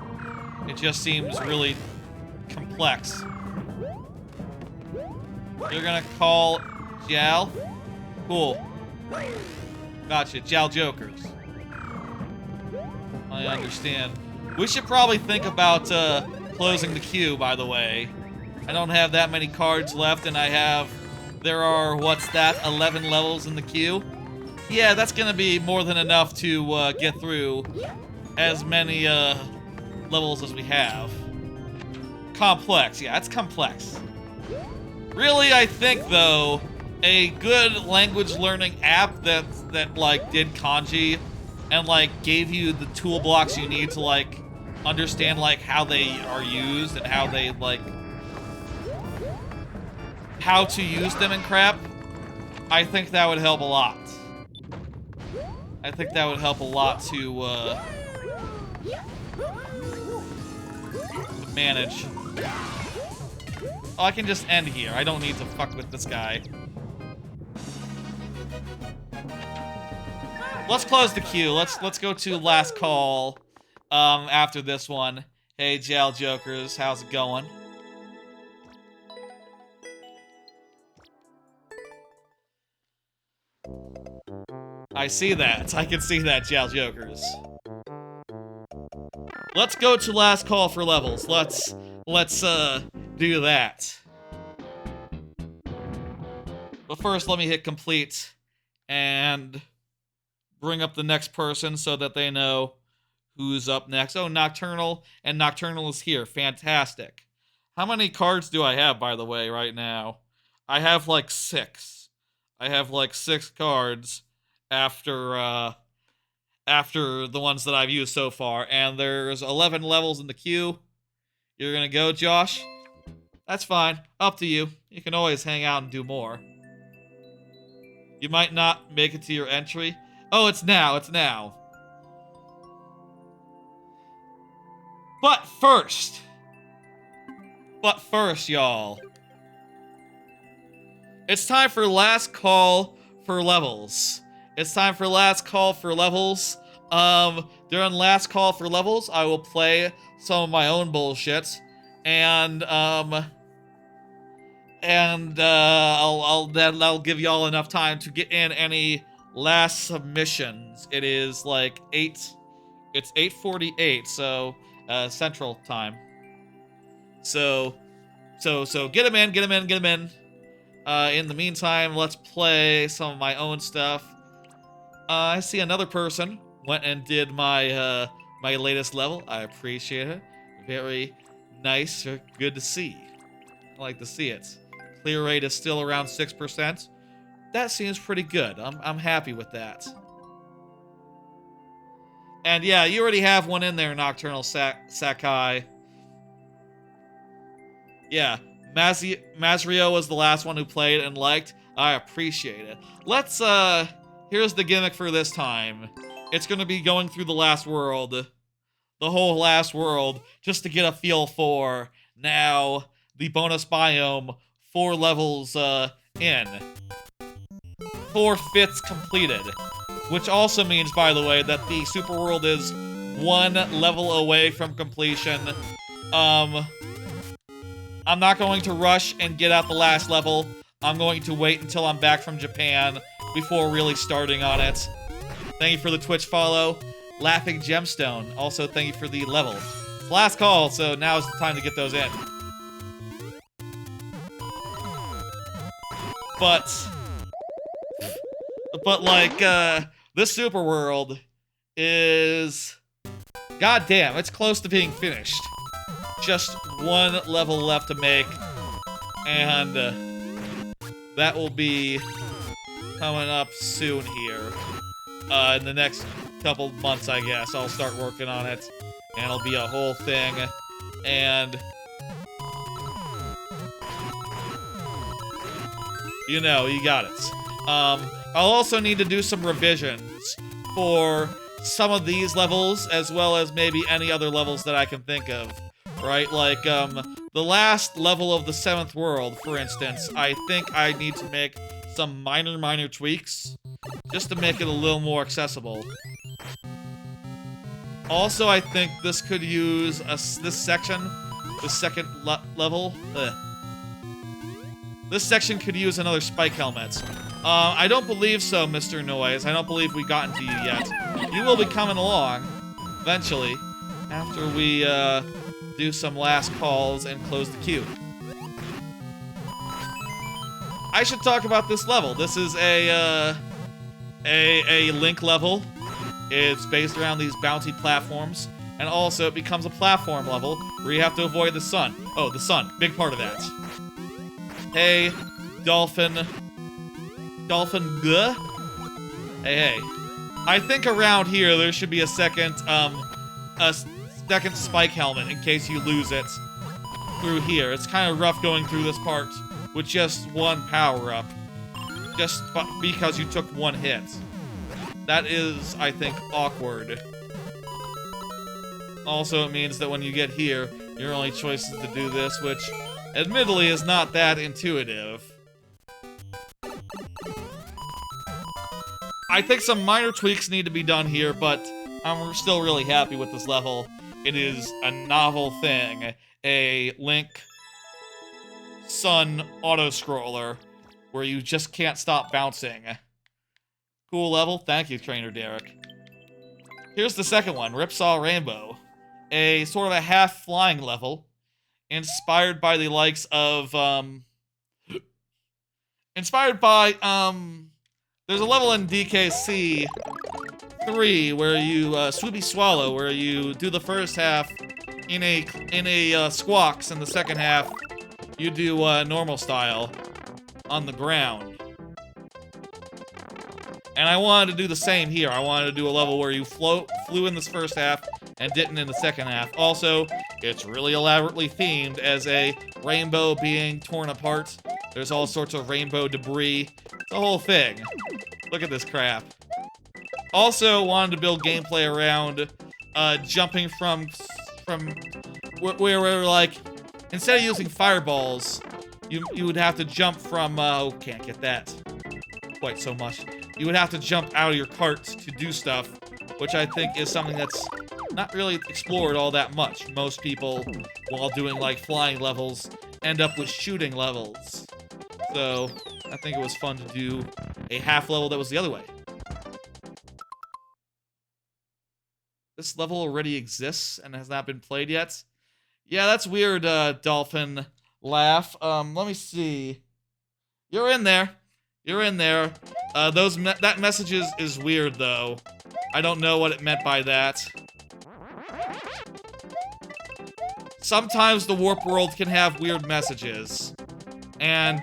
It just seems really complex. You're gonna call Jal? Cool. Gotcha, Jal Jokers. I understand. We should probably think about closing the queue, by the way. I don't have that many cards left, and there are, what's that, 11 levels in the queue? Yeah, that's gonna be more than enough to get through as many levels as we have. Complex, yeah, it's complex. Really, I think, though, a good language learning app that like did kanji and like gave you the tool blocks you need to like understand like how they are used and how they like how to use them and crap, I think that would help a lot. I think that would help a lot to manage. Oh, I can just end here. I don't need to fuck with this guy. Let's close the queue. Let's go to last call after this one. Hey, Jal Jokers, how's it going? I see that. I can see that, Jal Jokers. Let's go to last call for levels. Let's do that. But first, let me hit complete and bring up the next person so that they know who's up next. Oh, Nocturnal, and Nocturnal is here. Fantastic. How many cards do I have, by the way, right now? I have like 6. I have like 6 cards after the ones that I've used so far, and there's 11 levels in the queue. You're gonna go, Josh? That's fine. Up to you. You can always hang out and do more. You might not make it to your entry. Oh, it's now. It's now. But first, y'all, it's time for last call for levels. It's time for last call for levels. During last call for levels, I will play some of my own bullshit, and I'll give y'all enough time to get in any last submissions. It is like 8. It's 8:48, so Central Time. So get them in. In the meantime, let's play some of my own stuff. I see another person went and did my my latest level. I appreciate it. Very nice or good to see. I like to see it. Clear rate is still around 6%. That seems pretty good. I'm happy with that. And yeah, you already have one in there, Nocturnal Sakai. Yeah, Mazrio was the last one who played and liked. I appreciate it. Let's, here's the gimmick for this time. It's gonna be going through the last world. The whole last world, just to get a feel for, now, the bonus biome, 4 levels, in. 4/5 completed. Which also means, by the way, that the super world is 1 level away from completion. I'm not going to rush and get out the last level. I'm going to wait until I'm back from Japan before really starting on it. Thank you for the Twitch follow. Laughing Gemstone, also thank you for the level. It's last call, so now is the time to get those in. But like, this super world is, goddamn, it's close to being finished. Just one level left to make, and that will be coming up soon here. In the next couple months, I guess. I'll start working on it, and it'll be a whole thing, and you know, you got it. I'll also need to do some revisions for some of these levels, as well as maybe any other levels that I can think of, right? Like, the last level of the 7th world, for instance, I think I need to make some minor tweaks, just to make it a little more accessible. Also, I think this could use this section, the second level. This section could use another spike helmet. I don't believe so, Mr. Noise. I don't believe we've gotten to you yet. You will be coming along, eventually, after we, do some last calls and close the queue. I should talk about this level. This is a Link level. It's based around these bounty platforms, and also it becomes a platform level where you have to avoid the sun. Oh, the sun. Big part of that. Hey, Dolphin Guh? Hey. I think around here there should be a second spike helmet in case you lose it through here. It's kind of rough going through this part with just one power-up. Just because you took one hit. That is, I think, awkward. Also, it means that when you get here, your only choice is to do this, which admittedly is not that intuitive. I think some minor tweaks need to be done here, but I'm still really happy with this level. It is a novel thing. A Link Sun auto-scroller where you just can't stop bouncing. Cool level. Thank you, Trainer Derek. Here's the second one, Ripsaw Rainbow. A sort of a half-flying level. Inspired by the likes of, there's a level in DKC 3 where you, Swoopy Swallow, where you do the first half in a squawks, and the second half you do, normal style on the ground. And I wanted to do the same here. I wanted to do a level where you flew in this first half and didn't in the second half. Also, it's really elaborately themed as a rainbow being torn apart. There's all sorts of rainbow debris. It's a whole thing. Look at this crap. Also, wanted to build gameplay around jumping from where like, instead of using fireballs, you would have to jump from, oh, can't get that quite so much. You would have to jump out of your cart to do stuff, which I think is something that's not really explored all that much. Most people, while doing, like, flying levels, end up with shooting levels. So, I think it was fun to do a half level that was the other way. This level already exists and has not been played yet. Yeah, that's weird, Dolphin Laugh. Let me see. You're in there. You're in there. That message is weird, though. I don't know what it meant by that. Sometimes the warp world can have weird messages. And,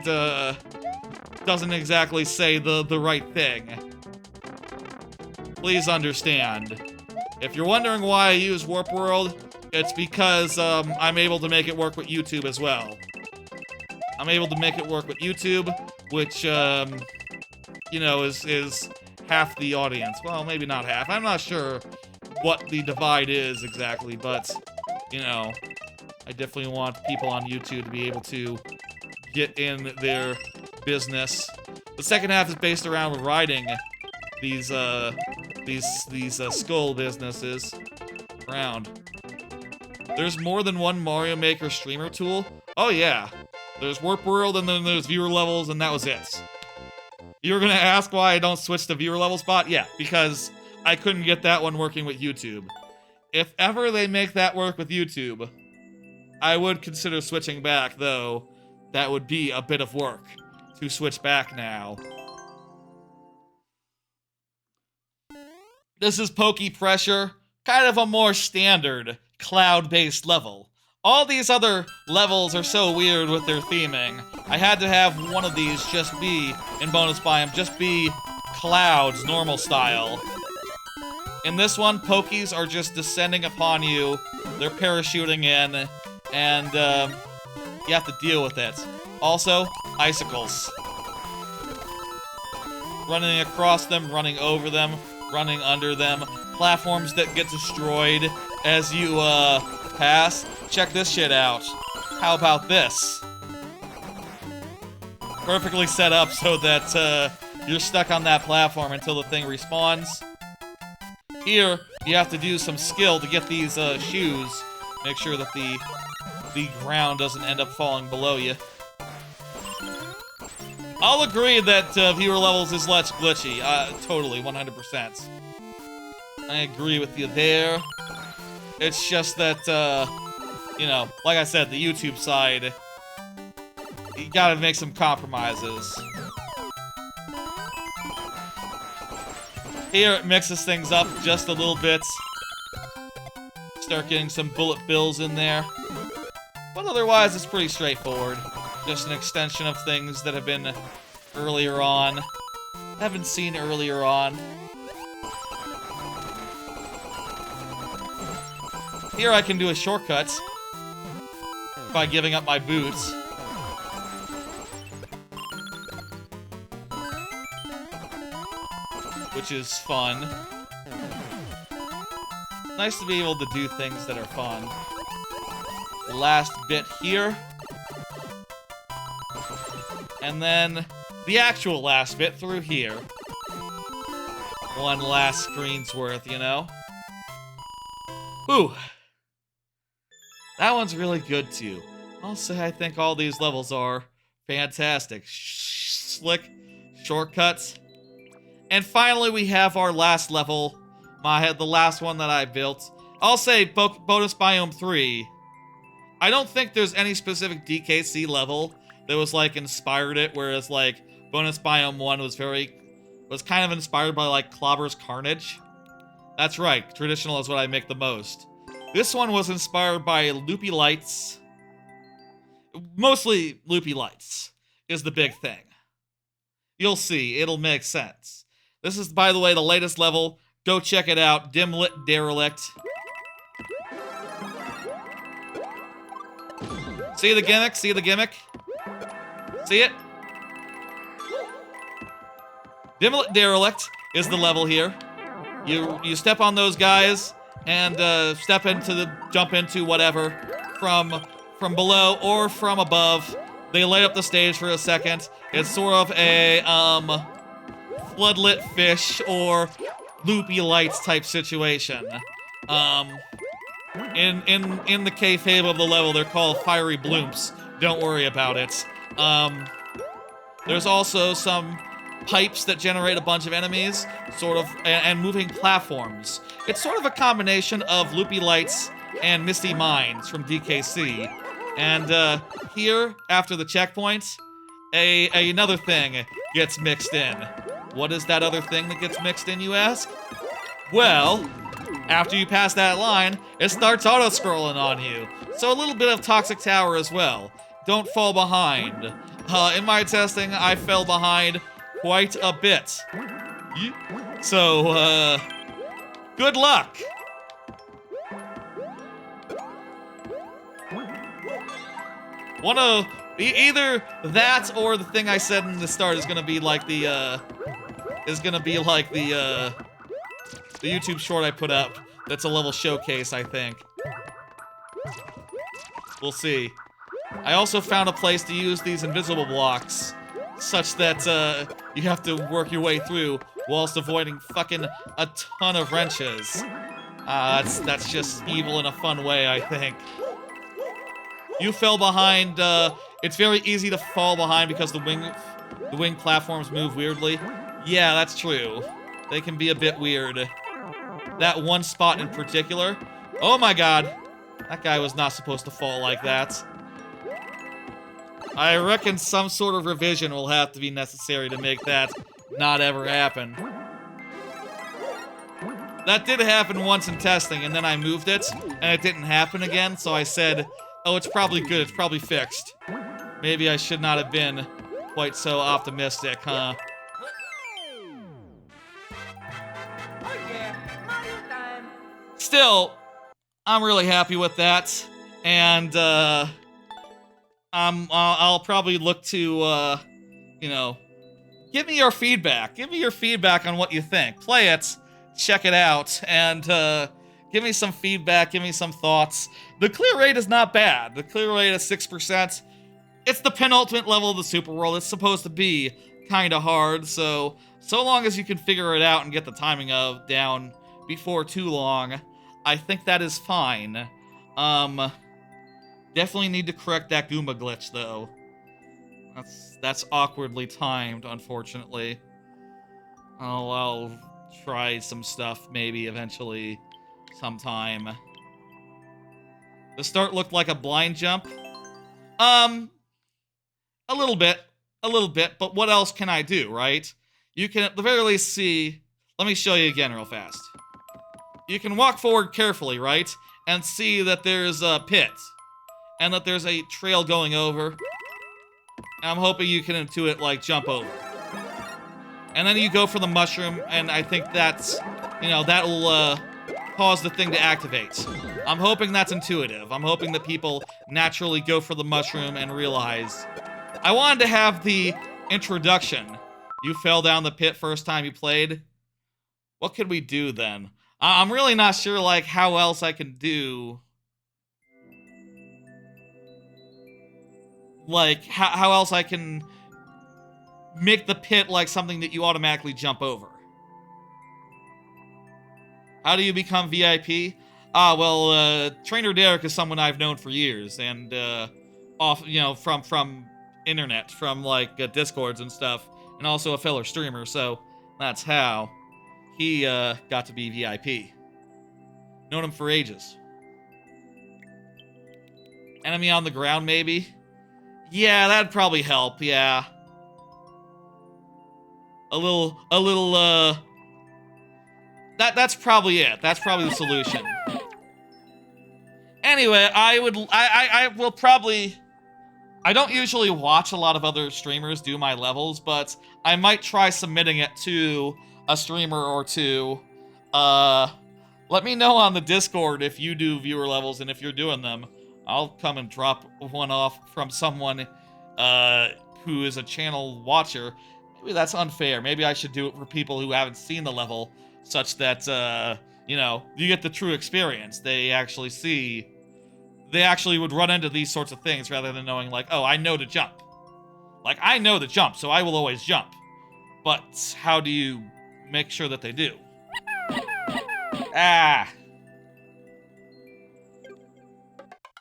doesn't exactly say the right thing. Please understand. If you're wondering why I use warp world, it's because, I'm able to make it work with YouTube as well. I'm able to make it work with YouTube, which, you know, is half the audience. Well, maybe not half. I'm not sure what the divide is exactly, but, you know, I definitely want people on YouTube to be able to get in their business. The second half is based around riding these skull businesses around. There's more than one Mario Maker streamer tool? Oh yeah. There's Warp World, and then there's viewer levels, and that was it. You were gonna ask why I don't switch to viewer level spot? Yeah, because I couldn't get that one working with YouTube. If ever they make that work with YouTube, I would consider switching back, though that would be a bit of work to switch back now. This is Pokey Pressure, kind of a more standard cloud-based level. All these other levels are so weird with their theming. I had to have one of these just be, in bonus biome, just be clouds, normal style. In this one, Pokies are just descending upon you, they're parachuting in, and you have to deal with it. Also, icicles. Running across them, running over them, running under them, platforms that get destroyed as you pass. Check this shit out. How about this? Perfectly set up so that you're stuck on that platform until the thing respawns. Here, you have to do some skill to get these shoes. Make sure that the ground doesn't end up falling below you. I'll agree that viewer levels is less glitchy. Totally, 100%. I agree with you there. It's just that, you know, like I said, the YouTube side, you gotta make some compromises. Here, it mixes things up just a little bit. Start getting some bullet bills in there. But otherwise, it's pretty straightforward. Just an extension of things that have been earlier on. Haven't seen earlier on. Here I can do a shortcut by giving up my boots. Which is fun. Nice to be able to do things that are fun. Last bit here. And then the actual last bit through here. One last screen's worth, you know? Whew. That one's really good too. I'll say I think all these levels are fantastic. Slick shortcuts. And finally we have our last level. The last one that I built. I'll say bonus biome 3. I don't think there's any specific DKC level that was like inspired it, whereas like bonus biome 1 was kind of inspired by like Clobber's Carnage. That's right, traditional is what I make the most. This one was inspired by Loopy Lights. Mostly Loopy Lights is the big thing. You'll see, it'll make sense. This is, by the way, the latest level. Go check it out, Dim-Lit Derelict. See the gimmick? See the gimmick? See it? Dim-Lit Derelict is the level here. You step on those guys and jump into whatever from below or from above. They light up the stage for a second. It's sort of a floodlit fish or loopy lights type situation. In the kayfabe of the level, they're called fiery bloomps. Don't worry about it. There's also some pipes that generate a bunch of enemies, sort of, and moving platforms. It's sort of a combination of Loopy Lights and Misty Mines from DKC. And here, after the checkpoint, another thing gets mixed in. What is that other thing that gets mixed in, you ask? Well, after you pass that line, it starts auto-scrolling on you. So a little bit of Toxic Tower as well. Don't fall behind. In my testing, I fell behind quite a bit. So, good luck! Either that or the thing I said in the start is gonna be like the YouTube short I put up. That's a level showcase, I think. We'll see. I also found a place to use these invisible blocks, such that you have to work your way through whilst avoiding fucking a ton of wrenches. That's just evil in a fun way, I think. You fell behind. It's very easy to fall behind because the wing platforms move weirdly. Yeah, that's true. They can be a bit weird. That one spot in particular. Oh my god. That guy was not supposed to fall like that. I reckon some sort of revision will have to be necessary to make that not ever happen. That did happen once in testing, and then I moved it, and it didn't happen again, so I said, oh, it's probably good, it's probably fixed. Maybe I should not have been quite so optimistic, huh? Oh yeah, Mario time. Still, I'm really happy with that, and, I'll probably look to, you know, give me your feedback. Give me your feedback on what you think. Play it, check it out, and give me some feedback, give me some thoughts. The clear rate is not bad. The clear rate is 6%. It's the penultimate level of the Super World. It's supposed to be kind of hard, so long as you can figure it out and get the timing of down before too long, I think that is fine. Definitely need to correct that Goomba glitch, though. That's awkwardly timed, unfortunately. I'll try some stuff, maybe, eventually, sometime. The start looked like a blind jump. A little bit, but what else can I do, right? You can, at the very least, see... Let me show you again real fast. You can walk forward carefully, right? And see that there's a pit. And that there's a trail going over. And I'm hoping you can intuit, like, jump over. And then you go for the mushroom, and I think that's, you know, that'll, cause the thing to activate. I'm hoping that's intuitive. I'm hoping that people naturally go for the mushroom and realize... I wanted to have the introduction. You fell down the pit first time you played. What could we do then? I'm really not sure, like, how else I can do... Like, how else I can make the pit like something that you automatically jump over. How do you become VIP? Trainer Derek is someone I've known for years, and, from internet, from, like, Discords and stuff, and also a fellow streamer, so that's how he, got to be VIP. Known him for ages. Enemy on the ground, maybe? Yeah, that'd probably help, yeah. That's probably it. That's probably the solution. Anyway, I will probably... I don't usually watch a lot of other streamers do my levels, but I might try submitting it to a streamer or two. Let me know on the Discord if you do viewer levels and if you're doing them. I'll come and drop one off from someone who is a channel watcher. Maybe that's unfair. Maybe I should do it for people who haven't seen the level, such that, you get the true experience. They actually would run into these sorts of things rather than knowing, like, oh, I know to jump. Like, I know to jump, so I will always jump. But how do you make sure that they do?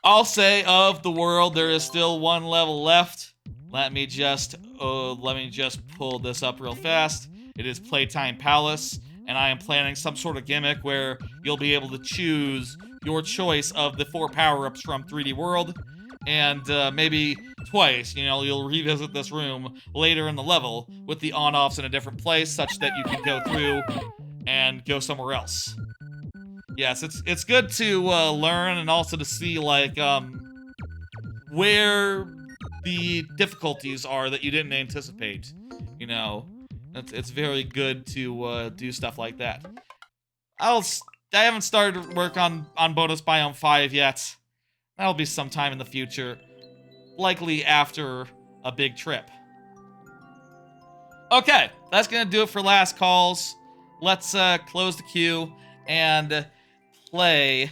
I'll say of the world, there is still one level left. Let me just pull this up real fast. It is Playtime Palace, and I am planning some sort of gimmick where you'll be able to choose your choice of the 4 power-ups from 3D World, and maybe twice, you'll revisit this room later in the level with the on-offs in a different place, such that you can go through and go somewhere else. Yes, it's good to learn and also to see, like, where the difficulties are that you didn't anticipate, It's very good to do stuff like that. I haven't started work on Bonus Biome 5 yet. That'll be sometime in the future. Likely after a big trip. Okay, that's gonna do it for last calls. Let's close the queue and play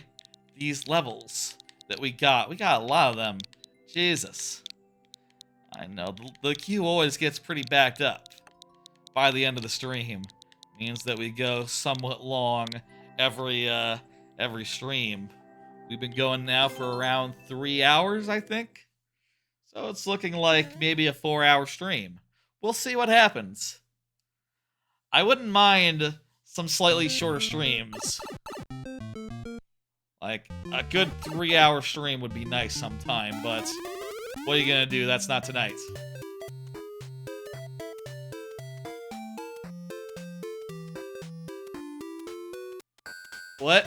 these levels that we got. We got a lot of them. Jesus. I know, the queue always gets pretty backed up by the end of the stream. Means that we go somewhat long every stream. We've been going now for around 3 hours, I think. So it's looking like maybe a 4-hour stream. We'll see what happens. I wouldn't mind some slightly shorter streams. Like, a good 3-hour stream would be nice sometime, but What are you gonna do? That's not tonight. What?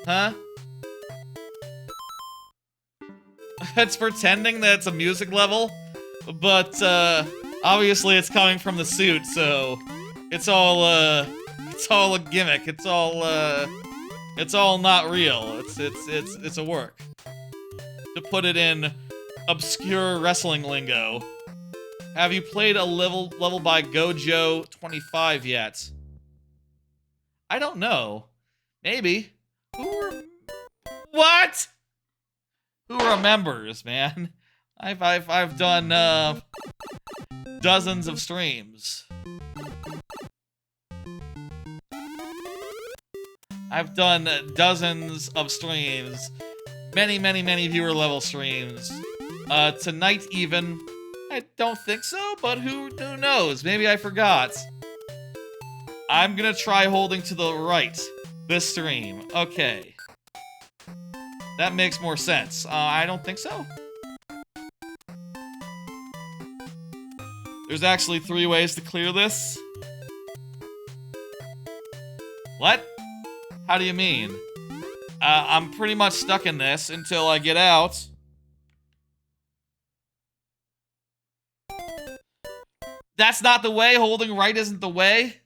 Huh? It's pretending that it's a music level, but obviously it's coming from the suit, so it's all a gimmick. It's all not real. It's a work. To put it in obscure wrestling lingo. Have you played a level by Gojo 25 yet? I don't know. Maybe. What? Who remembers, man? I've done dozens of streams. I've done dozens of streams. Many viewer level streams. Tonight even. I don't think so, but who knows? Maybe I forgot. I'm gonna try holding to the right this stream. Okay. That makes more sense. I don't think so. There's actually 3 ways to clear this. What? How do you mean? I'm pretty much stuck in this until I get out. That's not the way? Holding right isn't the way?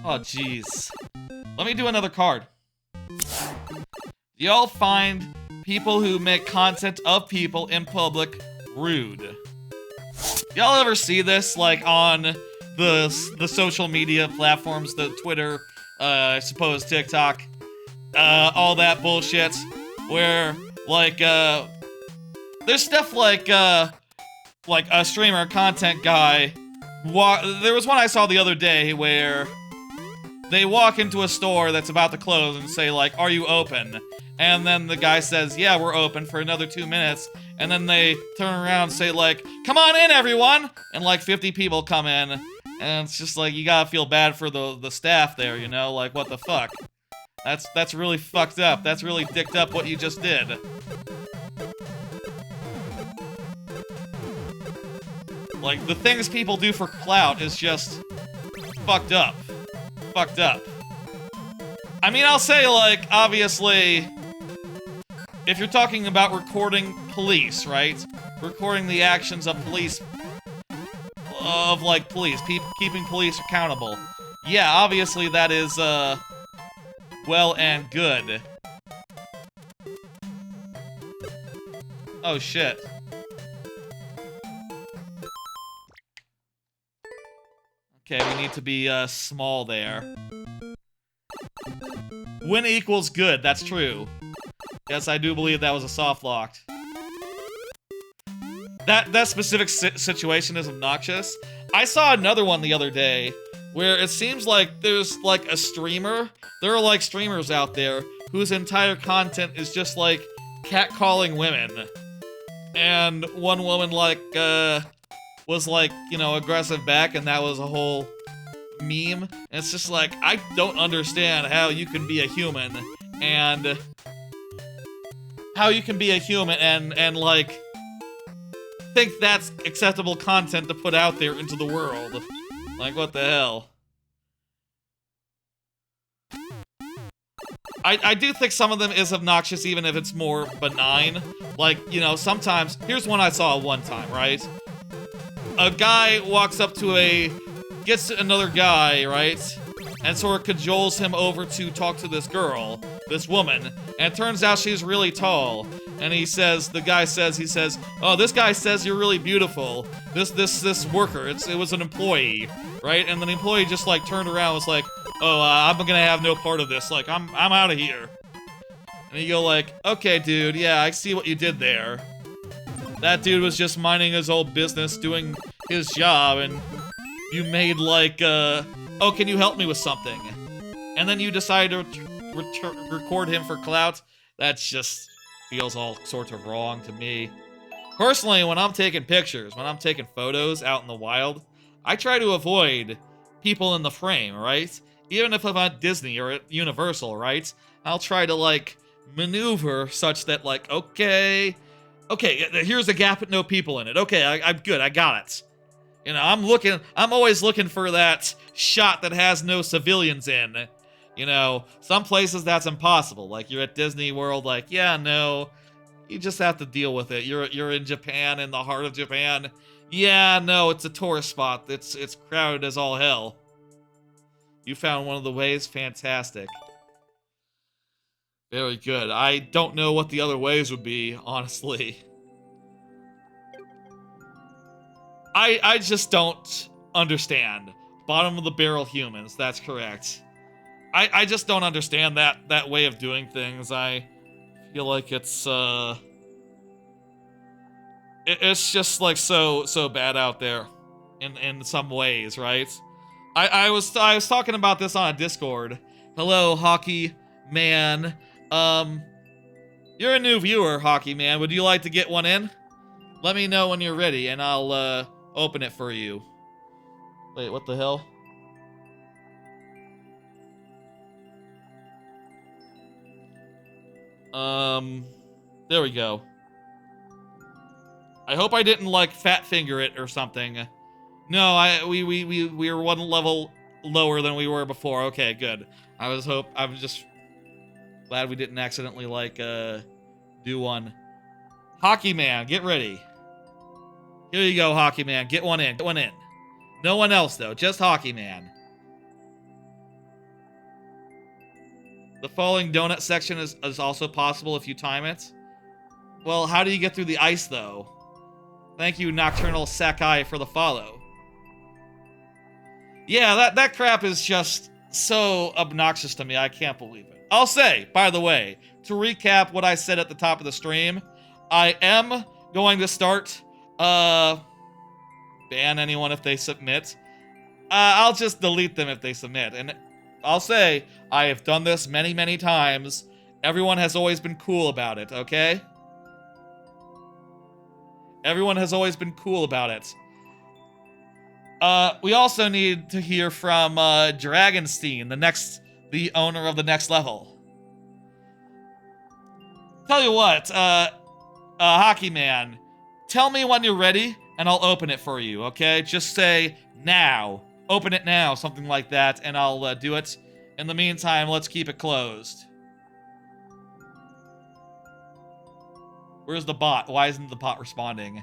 Oh, jeez. Let me do another card. Y'all find people who make content of people in public rude. Y'all ever see this, like, on the social media platforms, the Twitter, I suppose TikTok, all that bullshit, where, like, there's stuff like a streamer, content guy, there was one I saw the other day where they walk into a store that's about to close and say, like, are you open? And then the guy says, yeah, we're open for another 2 minutes. And then they turn around and say, like, come on in, everyone! And, like, 50 people come in. And it's just like, you gotta feel bad for the staff there, you know? Like, what the fuck? That's really fucked up. That's really dicked up what you just did. Like, the things people do for clout is just fucked up. Fucked up. I mean, I'll say, like, obviously, if you're talking about recording police, right? Recording the actions of police, keeping police accountable. Yeah, obviously that is, well and good. Oh, shit. Okay, we need to be, small there. Win equals good, that's true. Yes, I do believe that was a soft locked. That specific situation is obnoxious. I saw another one the other day where it seems like there's, like, a streamer. There are, like, streamers out there whose entire content is just, like, catcalling women. And one woman, like, was, like, you know, aggressive back, and that was a whole meme. And it's just like, I don't understand how you can be a human and like, think that's acceptable content to put out there into the world. Like, what the hell? I do think some of them is obnoxious, even if it's more benign. Like, you know, sometimes... Here's one I saw one time, right? A guy walks up to gets another guy, right? And sort of cajoles him over to talk to this girl, this woman. And it turns out she's really tall. And he says, the guy says, oh, this guy says you're really beautiful. This worker, it was an employee, right? And the employee just, like, turned around and was like, oh, I'm gonna have no part of this. Like, I'm out of here. And you go like, okay, dude, yeah, I see what you did there. That dude was just minding his old business, doing his job, and you made, like, oh, can you help me with something? And then you decide to record him for clout. That just feels all sorts of wrong to me. Personally, when I'm taking pictures, when I'm taking photos out in the wild, I try to avoid people in the frame, right? Even if I'm at Disney or at Universal, right? I'll try to, like, maneuver such that, like, okay, here's a gap with no people in it. Okay, I'm good. I got it. You know, I'm always looking for that shot that has no civilians in. You know, some places that's impossible. Like, you're at Disney World, like, yeah, no, you just have to deal with it. You're in Japan, in the heart of Japan. Yeah, no, it's a tourist spot. It's crowded as all hell. You found one of the ways? Fantastic. Very good. I don't know what the other ways would be, honestly. I just don't understand. Bottom of the barrel humans, that's correct. I just don't understand that way of doing things. I feel like it's just like so bad out there in some ways, right? I was talking about this on a Discord. Hello, Hockey Man. You're a new viewer, Hockey Man. Would you like to get one in? Let me know when you're ready, and I'll open it for you. Wait, what the hell? There we go. I hope I didn't, like, fat finger it or something. No, we were one level lower than we were before. Okay, good. I was just glad we didn't accidentally, like, do one. Hockey Man, get ready. Here you go, Hockey Man. Get one in. Get one in. No one else, though. Just Hockey Man. The falling donut section is also possible if you time it. Well, how do you get through the ice, though? Thank you, Nocturnal Sakai, for the follow. Yeah, that crap is just so obnoxious to me. I can't believe it. I'll say, by the way, to recap what I said at the top of the stream, I am going to start ban anyone if they submit. I'll just delete them if they submit. And I'll say, I have done this many, many times. Everyone has always been cool about it, okay? Everyone has always been cool about it. We also need to hear from Dragonstein, the owner of the next level. Tell you what, Hockey Man, tell me when you're ready, and I'll open it for you, okay? Just say, now. Open it now, something like that, and I'll do it. In the meantime, let's keep it closed. Where's the bot? Why isn't the bot responding?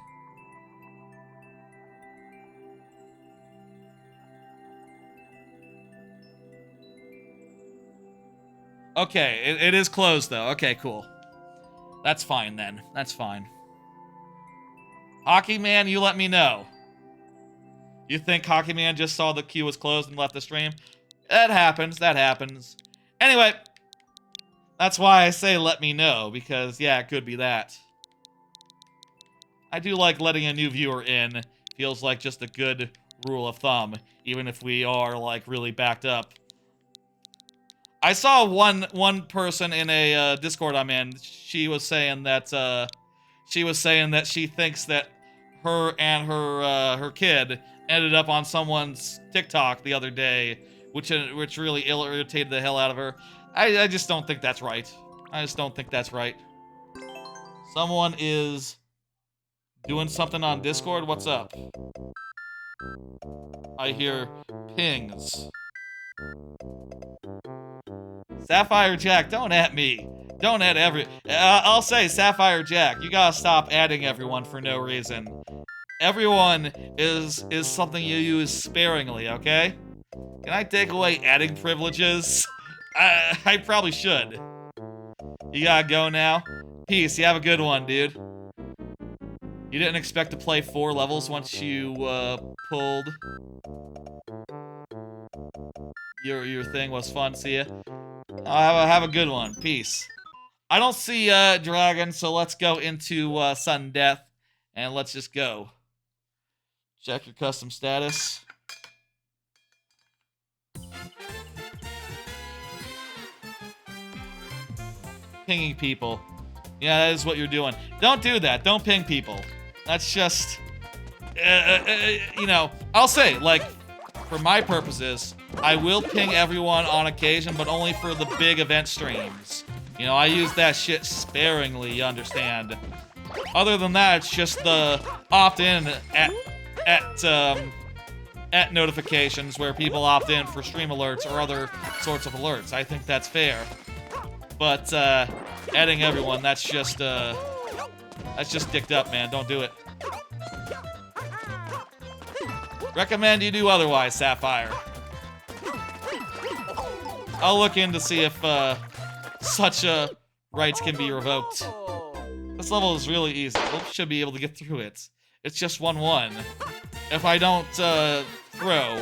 Okay, it is closed, though. Okay, cool. That's fine, then. That's fine. Hockey Man, you let me know. You think Hockey Man just saw the queue was closed and left the stream? That happens. That happens. Anyway, that's why I say let me know, because, yeah, it could be that. I do like letting a new viewer in. Feels like just a good rule of thumb, even if we are, like, really backed up. I saw one person in a Discord I'm in. She was saying that she thinks that her and her kid ended up on someone's TikTok the other day, which really irritated the hell out of her. I just don't think that's right. I just don't think that's right. Someone is doing something on Discord. What's up? I hear pings. Sapphire Jack, don't at me. Don't at I'll say, Sapphire Jack, you gotta stop adding everyone for no reason. Everyone is something you use sparingly, okay? Can I take away adding privileges? I probably should. You gotta go now? Peace, you have a good one, dude. You didn't expect to play 4 levels once you, pulled. Your thing was fun, see ya. Have a good one. Peace. I don't see Dragon, so let's go into sudden death, and let's just go. Check your custom status. Pinging people. Yeah, that is what you're doing. Don't do that. Don't ping people. That's just... you know, I'll say, like, for my purposes, I will ping everyone on occasion, but only for the big event streams. You know, I use that shit sparingly, you understand. Other than that, it's just the opt-in at notifications where people opt in for stream alerts or other sorts of alerts. I think that's fair. But adding everyone, that's just dicked up, man. Don't do it. Recommend you do otherwise, Sapphire. I'll look in to see if such rights can be revoked. This level is really easy. We should be able to get through it. It's just 1-1. If I don't throw.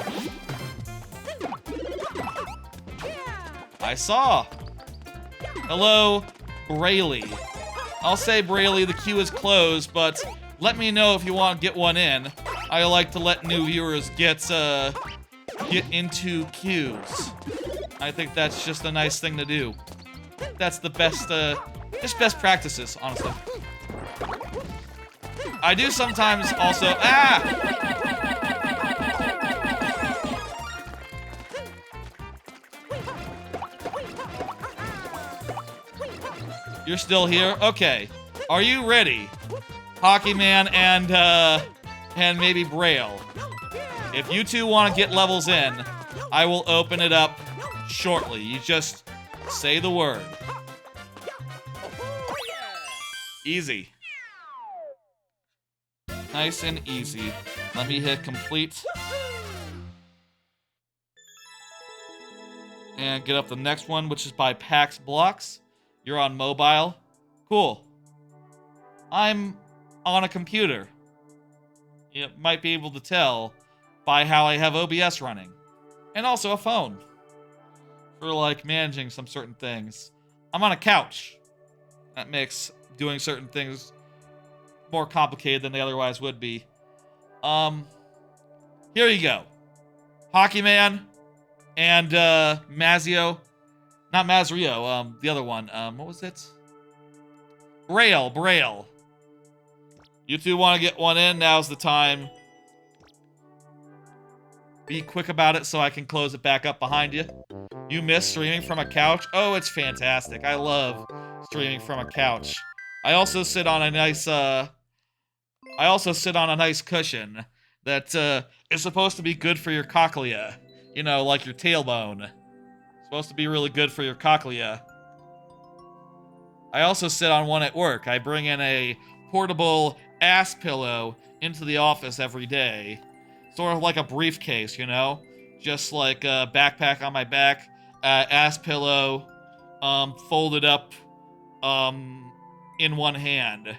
I saw. Hello, Brayley. I'll say, Brayley, the queue is closed, but let me know if you want to get one in. I like to let new viewers get into queues. I think that's just a nice thing to do. That's the best, just best practices, honestly. I do sometimes also, You're still here? Okay. Are you ready? Hockey Man and maybe Braille. If you two want to get levels in, I will open it up shortly. You just say the word. Easy. Nice and easy. Let me hit complete. And get up the next one, which is by Pax Blocks. You're on mobile. Cool. I'm on a computer. You might be able to tell by how I have OBS running. And also a phone. For, like, managing some certain things. I'm on a couch. That makes doing certain things more complicated than they otherwise would be. Here you go. Hockey Man and Mazio. Not Mazrio, the other one. What was it? Braille. You two want to get one in? Now's the time. Be quick about it so I can close it back up behind you. You miss streaming from a couch? Oh, it's fantastic. I love streaming from a couch. I also sit on a nice cushion that is supposed to be good for your cochlea. You know, like your tailbone. Supposed to be really good for your cochlea. I also sit on one at work. I bring in a portable ass pillow into the office every day. Sort of like a briefcase, you know? Just like a backpack on my back, ass pillow, folded up, in one hand.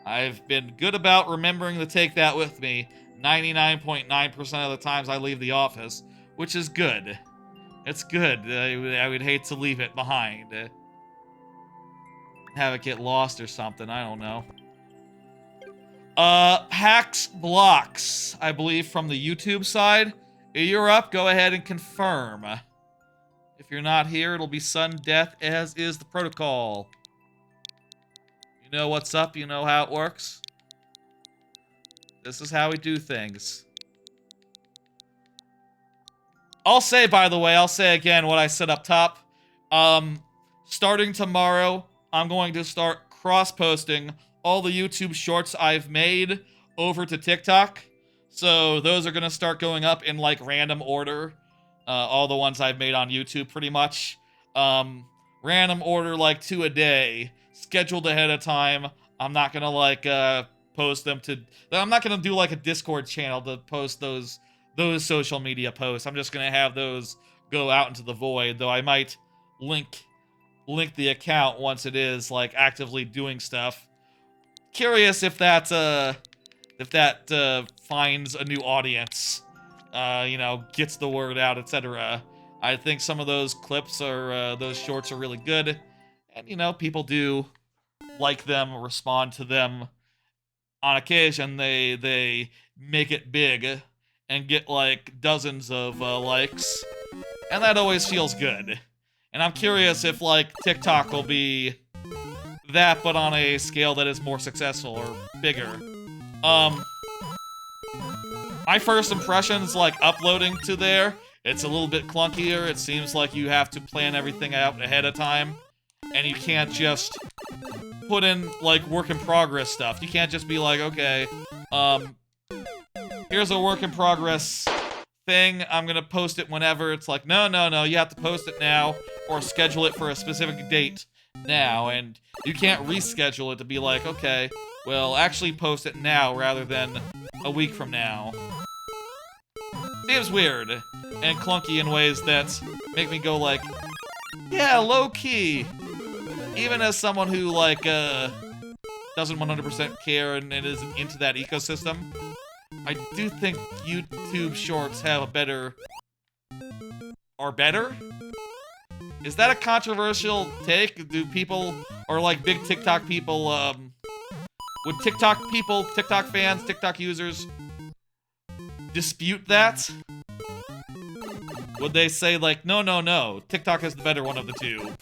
I've been good about remembering to take that with me 99.9% of the times I leave the office, which is good. It's good. I would hate to leave it behind. Have it get lost or something, I don't know. Hacks Blocks, I believe from the YouTube side. You're up, go ahead and confirm. If you're not here, it'll be sudden death, as is the protocol. You know what's up, you know how it works. This is how we do things. I'll say, by the way, I'll say again what I said up top. Starting tomorrow, I'm going to start cross-posting all the YouTube shorts I've made over to TikTok. So those are going to start going up in, like, random order. All the ones I've made on YouTube, pretty much. Random order, like, 2 a day. Scheduled ahead of time. I'm not going to, like, post them to... I'm not going to do, like, a Discord channel to post those social media posts. I'm just going to have those go out into the void, though I might link the account once it is, like, actively doing stuff. Curious if that finds a new audience, you know, gets the word out, etc. I think some of those clips are, those shorts are really good, and, you know, people do like them, respond to them. On occasion, they make it big and get, like, dozens of likes, and that always feels good. And I'm curious if, like, TikTok will be that, but on a scale that is more successful or bigger. My first impressions, like, uploading to there, it's a little bit clunkier. It seems like you have to plan everything out ahead of time. and you can't just put in, like, work in progress stuff. You can't just be like, okay, here's a work in progress thing, I'm gonna post it whenever. It's like, no, no, no, you have to post it now, or schedule it for a specific date now, and you can't reschedule it to be like, okay, well, actually post it now rather than a week from now. Seems weird, and clunky in ways that make me go like, yeah, low-key. Even as someone who, like, doesn't 100% care and isn't into that ecosystem, I do think YouTube Shorts have a better... Are better? Is that a controversial take? Do people, or like big TikTok people, would TikTok people, TikTok fans, TikTok users dispute that? Would they say like, no, no, no, TikTok is the better one of the two?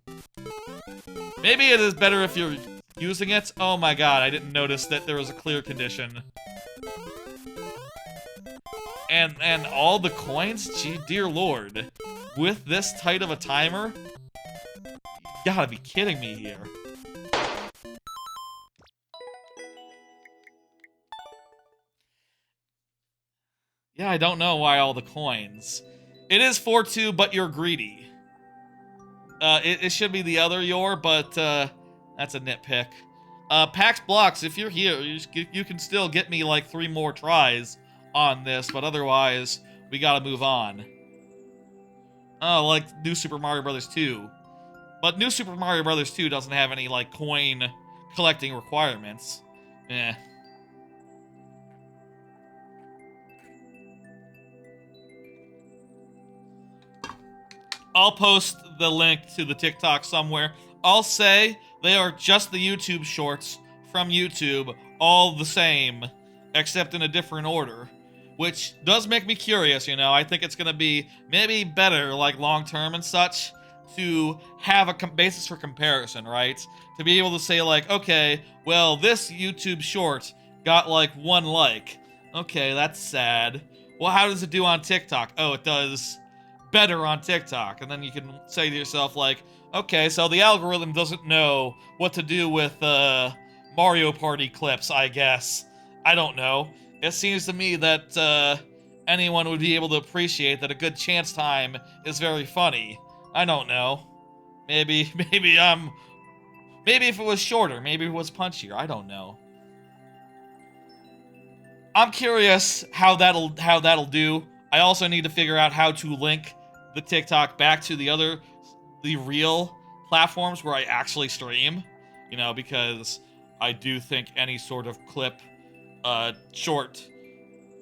Maybe it is better if you're using it. Oh my god, I didn't notice that there was a clear condition. And all the coins? Gee, dear lord. With this tight of a timer? You gotta be kidding me here. Yeah, I don't know why all the coins. It is 4-2, but you're greedy. It should be the other your, but that's a nitpick. Pax Blocks, if you're here, you can still get me like 3 more tries on this, but otherwise, we gotta move on. Oh, like New Super Mario Bros. 2. But New Super Mario Bros. 2 doesn't have any, like, coin collecting requirements. Eh. I'll post the link to the TikTok somewhere. I'll say they are just the YouTube shorts from YouTube, all the same, except in a different order. Which does make me curious, you know. I think it's going to be maybe better, like, long-term and such, to have a basis for comparison, right? To be able to say, like, okay, well, this YouTube short got, like, 1 like. Okay, that's sad. Well, how does it do on TikTok? Oh, it does better on TikTok. And then you can say to yourself, like, okay, so the algorithm doesn't know what to do with Mario Party clips, I guess. I don't know. It seems to me that anyone would be able to appreciate that a good chance time is very funny. I don't know. Maybe if it was shorter, maybe it was punchier. I don't know. I'm curious how that'll do. I also need to figure out how to link the TikTok back to the real platforms where I actually stream. You know, because I do think any sort of clip, short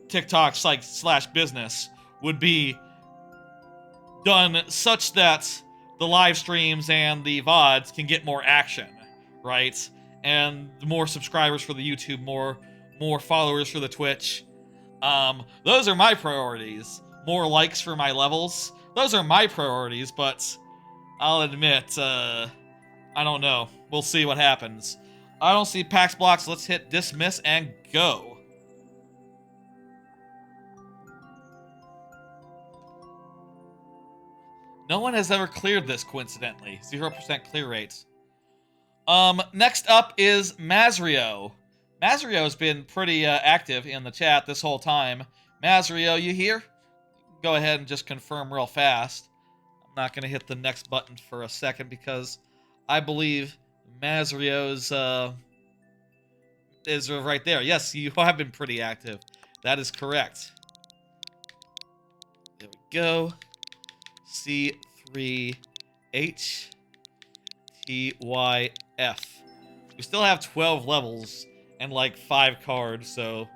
TikTok slash business would be done such that the live streams and the VODs can get more action, right? And more subscribers for the YouTube, more followers for the Twitch. Those are my priorities. More likes for my levels. Those are my priorities, but I'll admit, I don't know. We'll see what happens. I don't see Pax Blocks. Let's hit dismiss and go. No one has ever cleared this, coincidentally. 0% clear rate. Next up is Mazrio. Mazrio's been pretty active in the chat this whole time. Mazrio, you here? Go ahead and just confirm real fast. I'm not going to hit the next button for a second because I believe Mazrio's is right there. Yes, you have been pretty active. That is correct. There we go. C3HTYF. We still have 12 levels and like 5 cards, so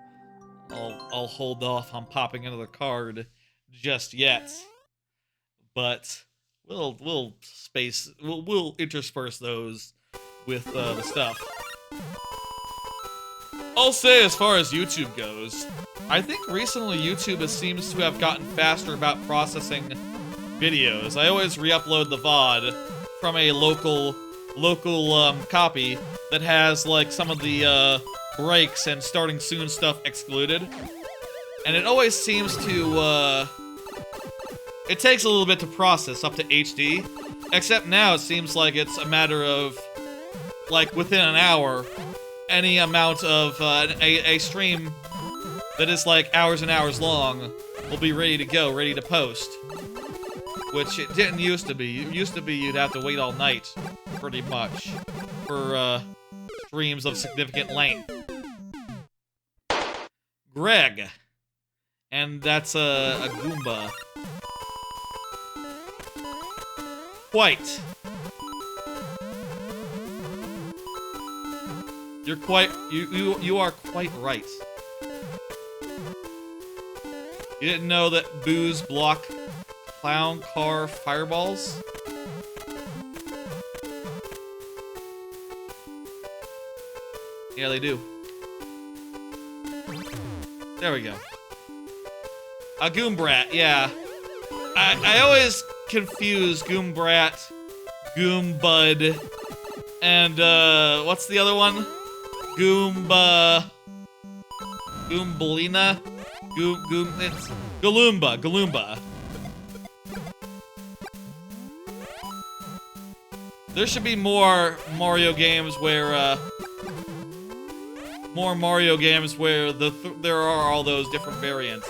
I'll hold off on popping another card just yet. But we'll intersperse those with the stuff. I'll say, as far as YouTube goes, I think recently YouTube seems to have gotten faster about processing videos. I always re-upload the VOD from a local copy that has like some of the breaks and starting soon stuff excluded, and it always seems to it takes a little bit to process up to HD, Except now it seems like it's a matter of, like, within an hour, any amount of a stream that is like hours and hours long will be ready to go, ready to post. Which it didn't used to be. It used to be you'd have to wait all night, pretty much, for streams of significant length. Greg. And that's a Goomba. Quite. You're quite, you are quite right. You didn't know that boos block clown car fireballs? Yeah, they do. There we go. A Goombrat, yeah. I always confuse Goombrat, Goombud, and what's the other one? Goombalina? It's Galoomba. There should be more Mario games where there are all those different variants.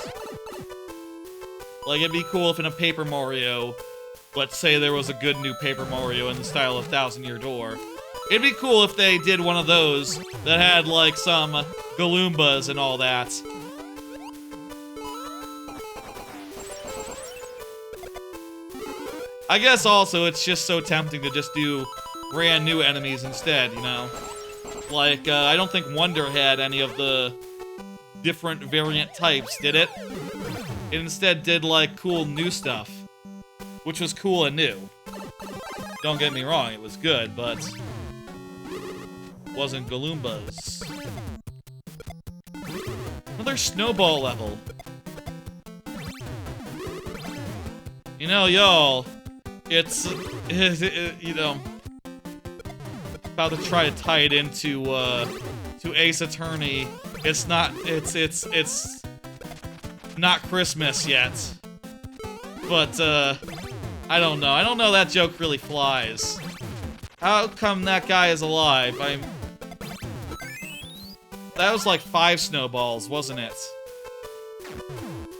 Like, it'd be cool if in a Paper Mario, let's say there was a good new Paper Mario in the style of Thousand Year Door. It'd be cool if they did one of those that had, like, some Galoombas and all that. I guess also it's just so tempting to just do brand new enemies instead, you know? Like, I don't think Wonder had any of the different variant types, did it? It instead did, like, cool new stuff, which was cool and new. Don't get me wrong, it was good, but wasn't Galoombas. Another snowball level. You know, y'all, it's, you know, about to try to tie it into, to Ace Attorney. It's not not Christmas yet. But, I don't know. I don't know that joke really flies. How come that guy is alive? That was like 5 snowballs, wasn't it?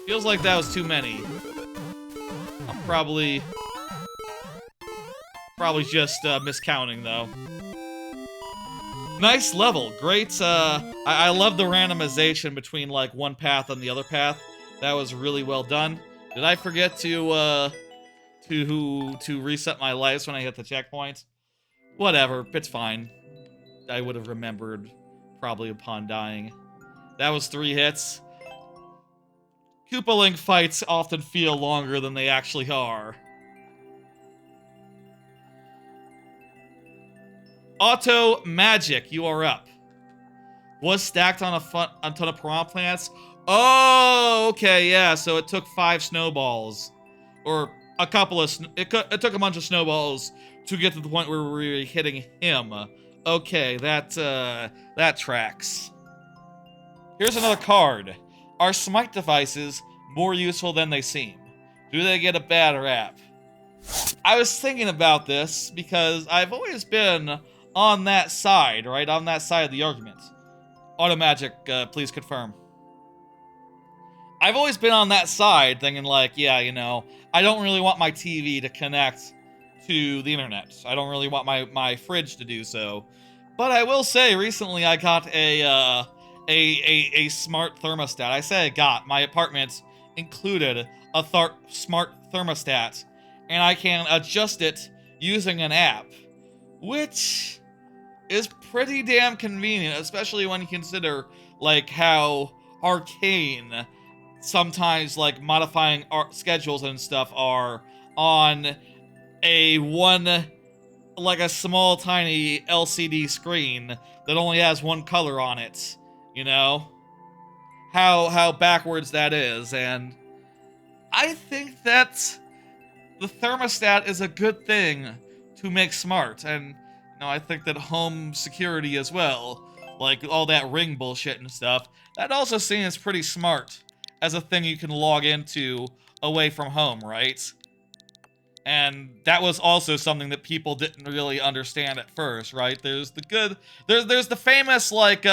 Feels like that was too many. I'm probably just miscounting, though. Nice level. Great, I love the randomization between, like, one path and the other path. That was really well done. Did I forget to reset my lives when I hit the checkpoint? Whatever, it's fine. I would have remembered probably upon dying. That was 3 hits. Koopa Link fights often feel longer than they actually are. Auto Magic, you are up. Was stacked on a ton of piranha plants. Oh, okay, yeah, so it took 5 snowballs. Or a couple of... It took a bunch of snowballs to get to the point where we were hitting him. Okay, that tracks. Here's another card. Are smite devices more useful than they seem? Do they get a bad rap? I was thinking about this because I've always been on that side, right? On that side of the argument. Automagic, please confirm. I've always been on that side thinking like, yeah, you know, I don't really want my TV to connect to the internet. I don't really want my fridge to do so. But I will say, recently I got a smart thermostat. I say I got. My apartment included a smart thermostat. And I can adjust it using an app. Which is pretty damn convenient, especially when you consider, like, how arcane sometimes, like, modifying art schedules and stuff are on like a small tiny LCD screen that only has one color on it, you know? How backwards that is, and I think that the thermostat is a good thing to make smart, and, you know, I think that home security as well, like all that Ring bullshit and stuff, that also seems pretty smart as a thing you can log into away from home, right? And that was also something that people didn't really understand at first, right? There's the famous, like,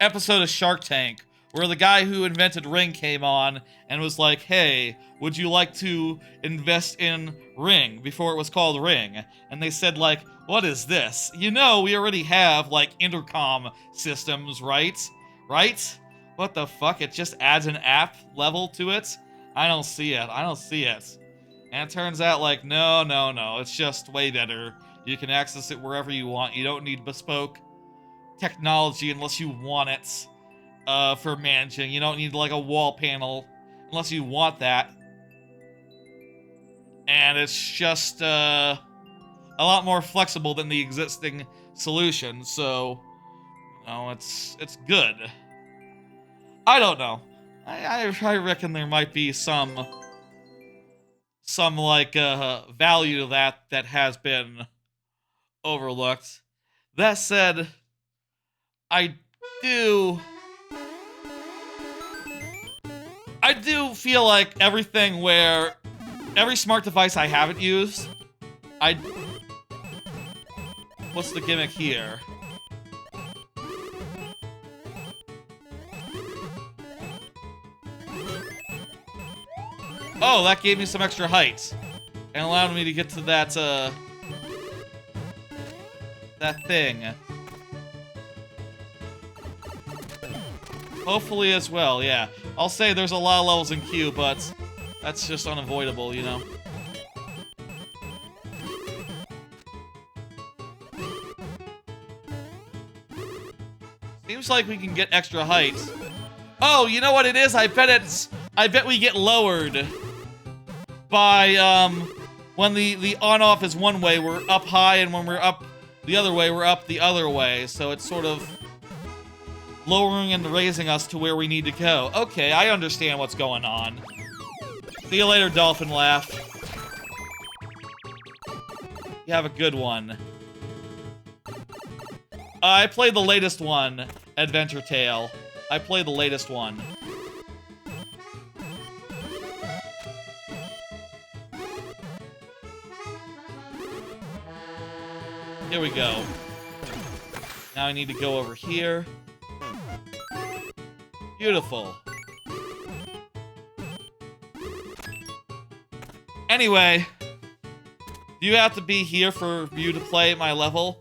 episode of Shark Tank where the guy who invented Ring came on and was like, hey, would you like to invest in Ring before it was called Ring? And they said, like, what is this? You know, we already have, like, intercom systems, right? Right? What the fuck? It just adds an app level to it? I don't see it. I don't see it. And it turns out, like, no, it's just way better. You can access it wherever you want. You don't need bespoke technology unless you want it for managing. You don't need, like, a wall panel unless you want that. And it's just a lot more flexible than the existing solution, so, you know, it's good. I don't know. I reckon there might be some like value to that has been overlooked. That said, I do feel like every smart device I haven't used, what's the gimmick here? Oh, that gave me some extra height and allowed me to get to that thing. Hopefully as well, yeah. I'll say there's a lot of levels in Q, but that's just unavoidable, you know? Seems like we can get extra height. Oh, you know what it is? I bet we get lowered by, when the on-off is one way, we're up high, and when we're up the other way, we're up the other way. So it's sort of lowering and raising us to where we need to go. Okay, I understand what's going on. See you later, Dolphin Laugh. You have a good one. I played the latest one, Adventure Tale. I played the latest one. Here we go. Now I need to go over here. Beautiful. Anyway, do you have to be here for you to play my level?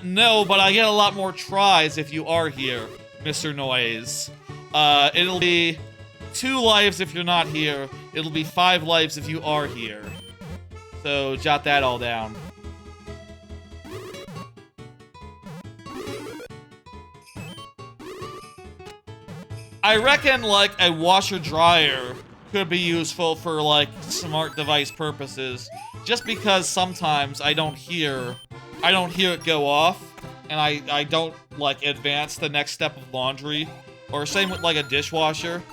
No, but I get a lot more tries if you are here, Mr. Noise. It'll be 2 lives if you're not here. It'll be 5 lives if you are here. So, jot that all down. I reckon, like, a washer-dryer could be useful for, like, smart device purposes. Just because sometimes I don't hear it go off, and I don't, like, advance the next step of laundry. Or same with, like, a dishwasher.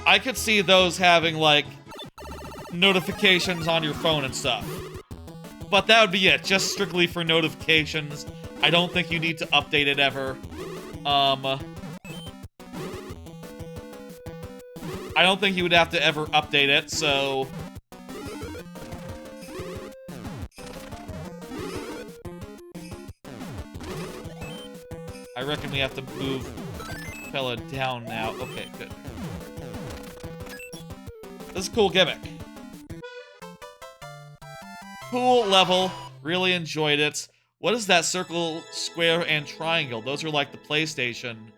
I could see those having, like, notifications on your phone and stuff. But that would be it, just strictly for notifications. I don't think you need to update it ever. I don't think you would have to ever update it, so... I reckon we have to move fella down now. Okay, good. This is a cool gimmick. Cool level. Really enjoyed it. What is that circle, square, and triangle? Those are like the PlayStation.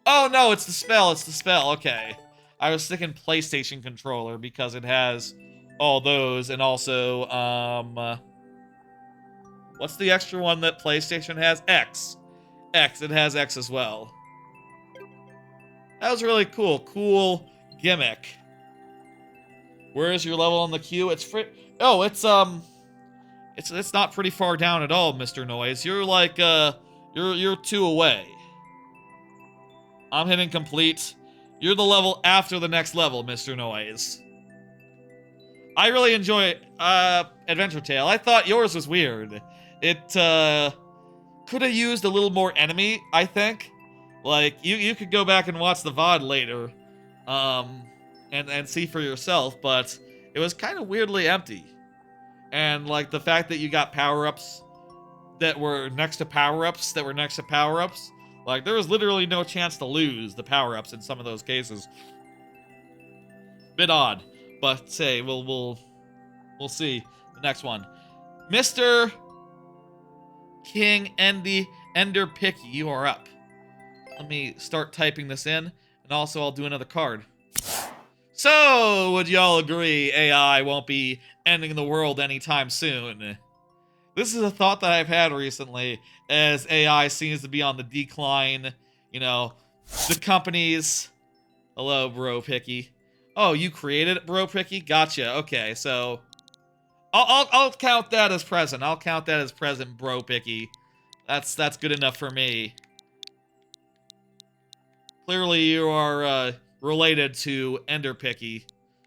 Oh, no, it's the spell. It's the spell. Okay. I was thinking PlayStation controller because it has all those, and also, what's the extra one that PlayStation has? X. X. It has X as well. That was really cool. Cool gimmick. Where is your level on the queue? It's oh, it's not pretty far down at all, Mr. Noise. You're like, you're 2 away. I'm hitting complete. You're the level after the next level, Mr. Noise. I really enjoy Adventure Tale. I thought yours was weird. It could have used a little more enemy, I think. Like, you could go back and watch the VOD later, and see for yourself, but it was kind of weirdly empty. And, like, the fact that you got power-ups that were next to power-ups that were next to power-ups, like, there was literally no chance to lose the power-ups in some of those cases. Bit odd, but say, we'll see. The next one. Mr. King Ender Picky, you are up. Let me start typing this in, and also I'll do another card. So, would y'all agree AI won't be ending the world anytime soon? This is a thought that I've had recently, as AI seems to be on the decline. You know, the companies... Hello, Bro Picky. Oh, you created it, Bro Picky? Gotcha, okay, so... I'll count that as present. I'll count that as present, Bro Picky. That's good enough for me. Clearly you are, related to Ender Picky.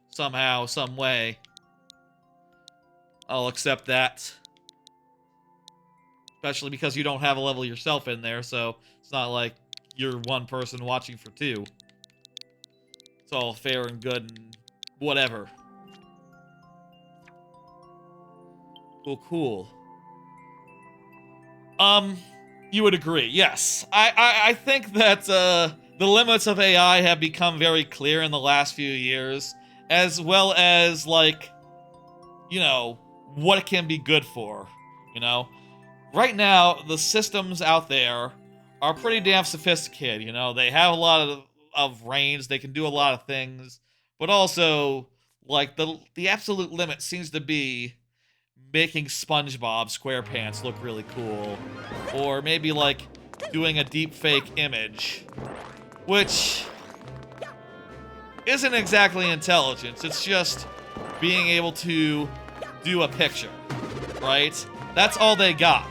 Somehow, some way. I'll accept that. Especially because you don't have a level yourself in there, so it's not like you're one person watching for two. It's all fair and good and whatever. Cool. You would agree, yes. I think that, the limits of AI have become very clear in the last few years, as well as, like, you know, what it can be good for, you know? Right now, the systems out there are pretty damn sophisticated, you know? They have a lot of range, they can do a lot of things, but also, like, the absolute limit seems to be making SpongeBob SquarePants look really cool. Or maybe, like, doing a deepfake image. Which isn't exactly intelligence, it's just being able to do a picture, right? That's all they got.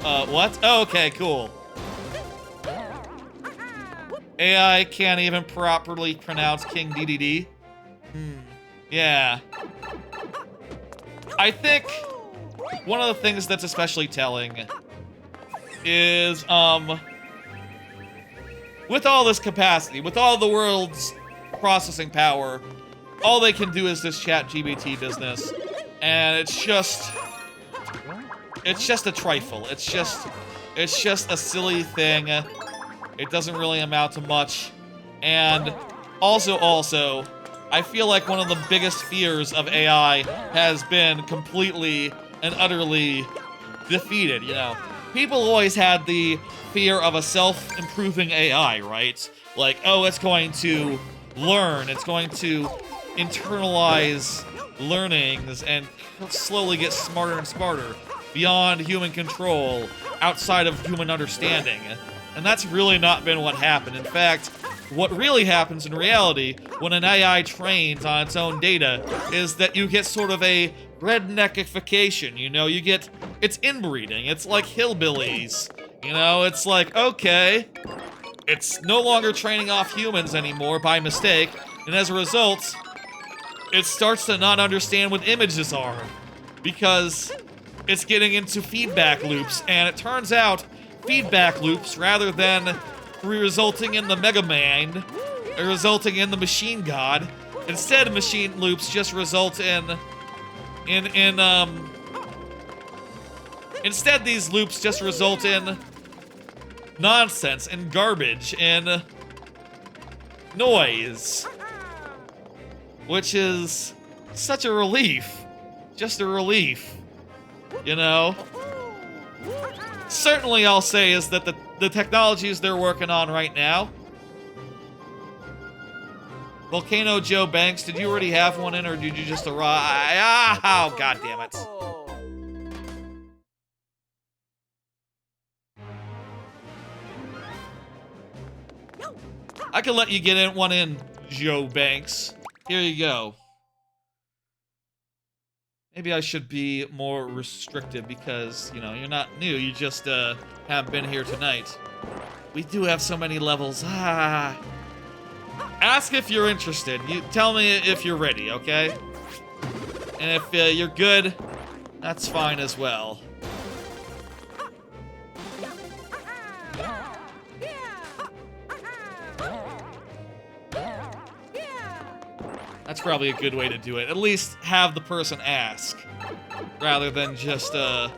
What? Oh, okay, cool. AI can't even properly pronounce King DDD. Yeah. I think one of the things that's especially telling is, with all this capacity, with all the world's processing power, all they can do is this ChatGPT business, and it's just a trifle. It's just a silly thing. It doesn't really amount to much, and also, I feel like one of the biggest fears of AI has been completely and utterly defeated, you know? People always had the fear of a self-improving AI, right? Like, oh, it's going to learn, it's going to internalize learnings and slowly get smarter and smarter, beyond human control, outside of human understanding. And that's really not been what happened. In fact, what really happens in reality when an AI trains on its own data is that you get sort of a redneckification, you know? You get... It's inbreeding. It's like hillbillies. You know, it's like, okay, it's no longer training off humans anymore by mistake, and as a result, it starts to not understand what images are, because it's getting into feedback loops, and it turns out feedback loops, rather than resulting in the Mega Man, resulting in the Machine God, instead machine loops just result instead these loops just result in nonsense and garbage and noise, which is such a relief. Just a relief, you know? Certainly I'll say is that the technologies they're working on right now... Volcano Joe Banks, did you already have one in, or did you just arrive? Oh, god damn it. I can let you get one in, Joe Banks. Here you go. Maybe I should be more restrictive because, you know, you're not new. You just, haven't been here tonight. We do have so many levels. Ask if you're interested. You tell me if you're ready, okay? And if you're good, that's fine as well. That's probably a good way to do it. At least have the person ask, rather than just, The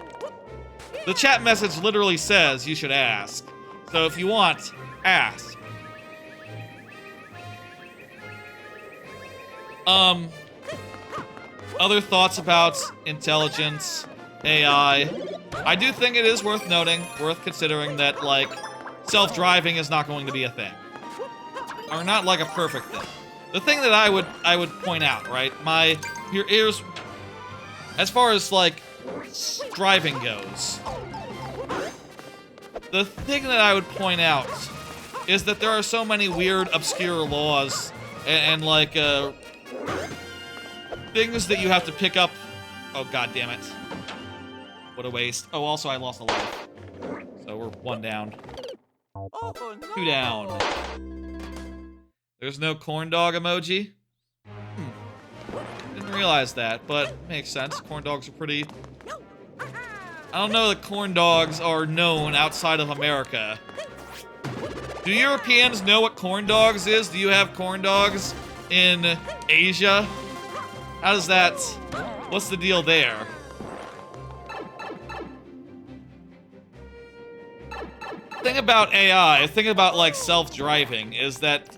chat message literally says you should ask. So if you want, ask. Other thoughts about intelligence, AI. I do think it is worth noting, worth considering that, like, self-driving is not going to be a thing. Or not like a perfect thing. The thing that I would point out, right? Here's as far as like driving goes. The thing that I would point out is that there are so many weird, obscure laws and like things that you have to pick up. Oh, god damn it. What a waste. Oh, also I lost a life. So we're 1 down. Oh, no. 2 down. There's no corn dog emoji? Didn't realize that, but makes sense. Corn dogs are pretty... I don't know that corn dogs are known outside of America. Do Europeans know what corn dogs is? Do you have corn dogs in Asia? How does that... What's the deal there? The thing about AI, the thing about, like, self-driving is that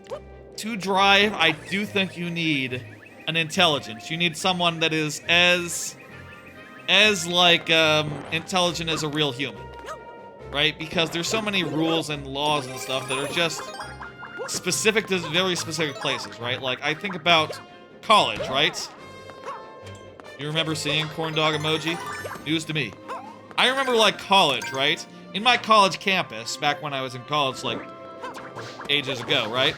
to drive, I do think you need an intelligence. You need someone that is as intelligent as a real human. Right? Because there's so many rules and laws and stuff that are just specific to very specific places, right? Like, I think about college, right? You remember seeing corn dog emoji? News to me. I remember, like, college, right? In my college campus, back when I was in college, like, ages ago, right?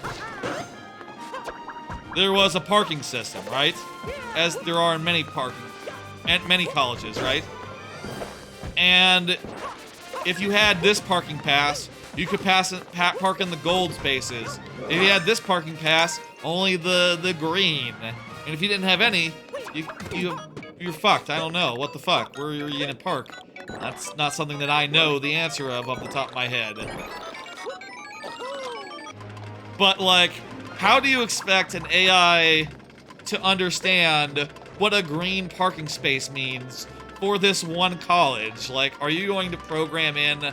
There was a parking system, right? As there are in many colleges, right? And if you had this parking pass, you could park in the gold spaces. If you had this parking pass, only the green. And if you didn't have any, you're fucked. I don't know. What the fuck? Where are you gonna park? That's not something that I know the answer of off the top of my head. But, like, how do you expect an AI to understand what a green parking space means for this one college? Like, are you going to program in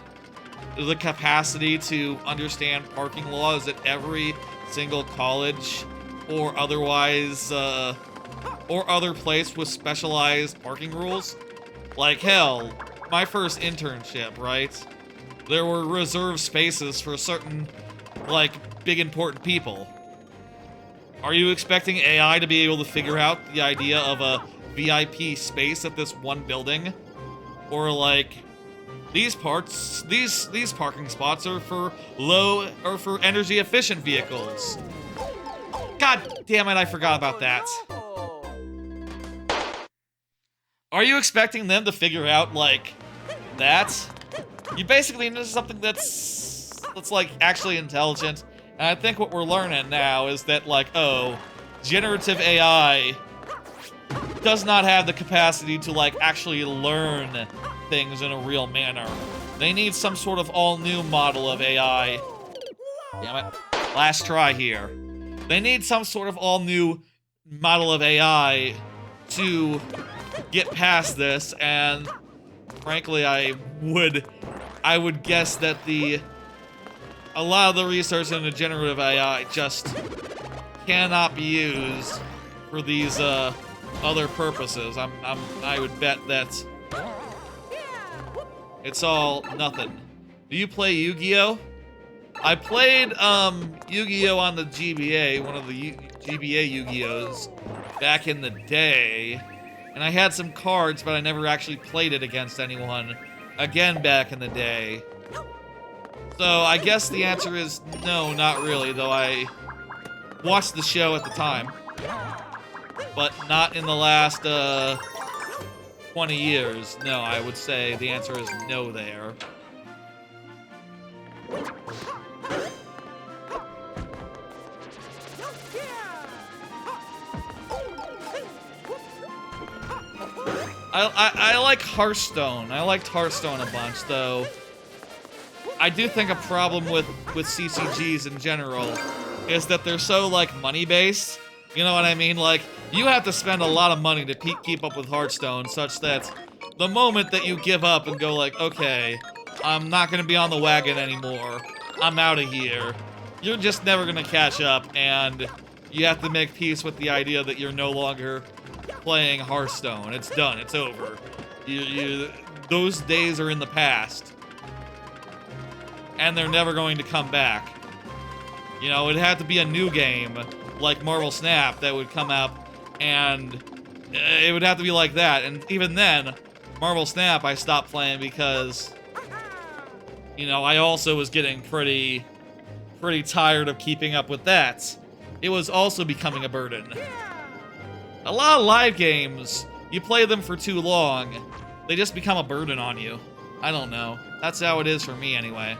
the capacity to understand parking laws at every single college or otherwise, or other place with specialized parking rules? Like, hell, my first internship, right? There were reserved spaces for certain, like, big important people. Are you expecting AI to be able to figure out the idea of a VIP space at this one building? Or, like, these parking spots are for for energy efficient vehicles. God damn it, I forgot about that. Are you expecting them to figure out, like, that? You basically need something that's like, actually intelligent. And I think what we're learning now is that, like, oh, generative AI does not have the capacity to, like, actually learn things in a real manner. They need some sort of all-new model of AI. Damn it. Last try here. They need some sort of all-new model of AI to get past this, and frankly, I would guess that a lot of the research into generative AI just cannot be used for these other purposes. I would bet that it's all nothing. Do you play Yu-Gi-Oh? I played Yu-Gi-Oh on the GBA, one of the GBA Yu-Gi-Ohs back in the day. And I had some cards, but I never actually played it against anyone again back in the day. So I guess the answer is no, not really, though I watched the show at the time. But not in the last 20 years. No, I would say the answer is no there. I like Hearthstone. I liked Hearthstone a bunch, though. I do think a problem with CCGs in general is that they're so, like, money-based You know what I mean? Like, you have to spend a lot of money to keep up with Hearthstone, such that the moment that you give up and go like, okay, I'm not gonna be on the wagon anymore, I'm out of here, you're just never gonna catch up, and you have to make peace with the idea that you're no longer playing Hearthstone. It's done. It's over. Those days are in the past, and they're never going to come back. You know, it'd have to be a new game, like Marvel Snap, that would come out, and it would have to be like that. And even then, Marvel Snap I stopped playing because, you know, I also was getting pretty tired of keeping up with that. It was also becoming a burden. A lot of live games, you play them for too long, they just become a burden on you. I don't know. That's how it is for me anyway.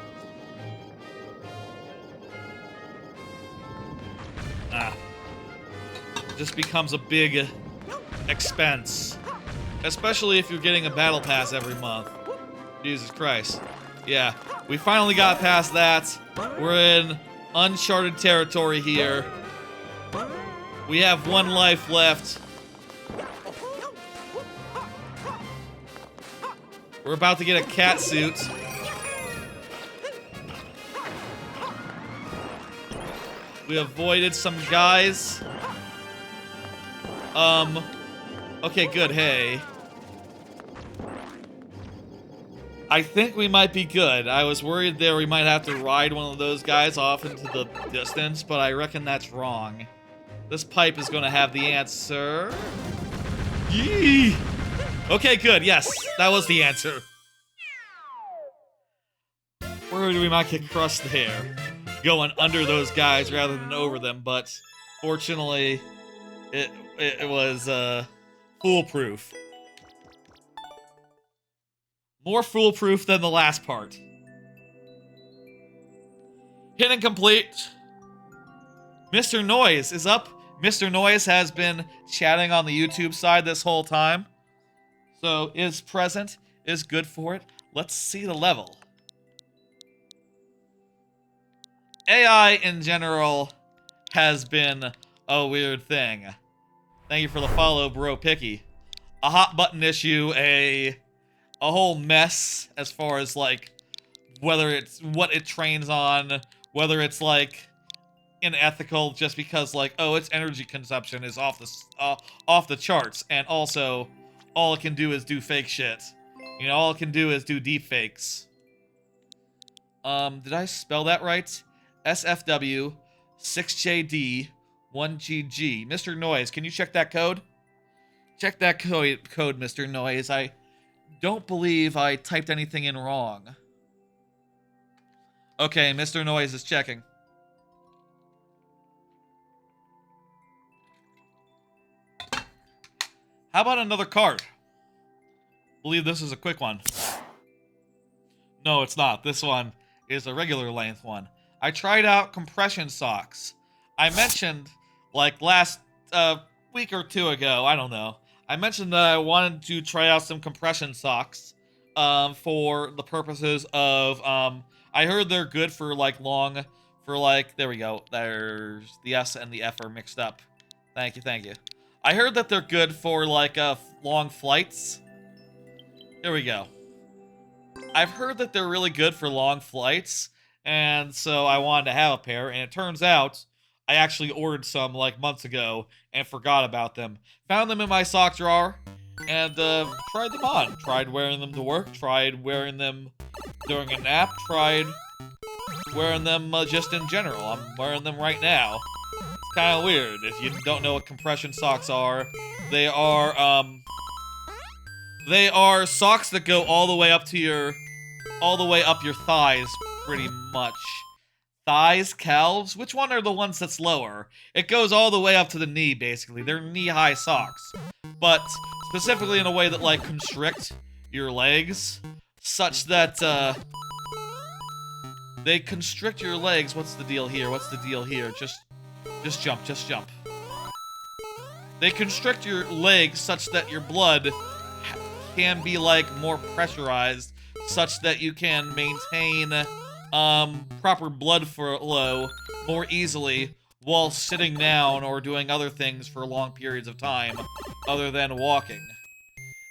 It just becomes a big expense. Especially if you're getting a battle pass every month. Jesus Christ. Yeah, we finally got past that. We're in uncharted territory here. We have one life left. We're about to get a cat suit. We avoided some guys. Okay, good, hey. I think we might be good. I was worried there we might have to ride one of those guys off into the distance, but I reckon that's wrong. This pipe is gonna have the answer. Yee! Okay, good, yes, that was the answer. Worried we might get crushed there, going under those guys rather than over them, but fortunately, it was, foolproof. More foolproof than the last part. Hidden complete. Mr. Noise is up. Mr. Noise has been chatting on the YouTube side this whole time. So is present, is good for it. Let's see the level. AI in general has been a weird thing. Thank you for the follow, bro picky. A hot button issue, a whole mess as far as like whether it's what it trains on, whether it's like unethical just because like, oh, its energy consumption is off the charts, and also all it can do is do fake shit. You know, all it can do is do deep fakes. Did I spell that right? SFW 6JD 1GG. Mr. Noise, can you check that code? Check that code, Mr. Noise. I don't believe I typed anything in wrong. Okay, Mr. Noise is checking. How about another card? Believe this is a quick one. No, it's not. This one is a regular length one. I tried out compression socks. I mentioned, like last week or two ago, I don't know. I mentioned that I wanted to try out some compression socks for the purposes of, I heard they're good for like there we go. There's the S and the F are mixed up. Thank you, thank you. I heard that they're good for like long flights. Here we go. I've heard that they're really good for long flights, and so I wanted to have a pair, and it turns out I actually ordered some like months ago and forgot about them. Found them in my sock drawer and tried them on. Tried wearing them to work, tried wearing them during a nap, tried wearing them just in general. I'm wearing them right now. It's kind of weird. If you don't know what compression socks are, they are socks that go all the way up your thighs, pretty much. Thighs, calves? Which one are the ones that's lower? It goes all the way up to the knee, basically. They're knee-high socks. But specifically in a way that, like, constrict your legs, such that, they constrict your legs. What's the deal here? What's the deal here? Just jump, just jump. They constrict your legs such that your blood can be, like, more pressurized, such that you can maintain proper blood flow more easily while sitting down or doing other things for long periods of time other than walking.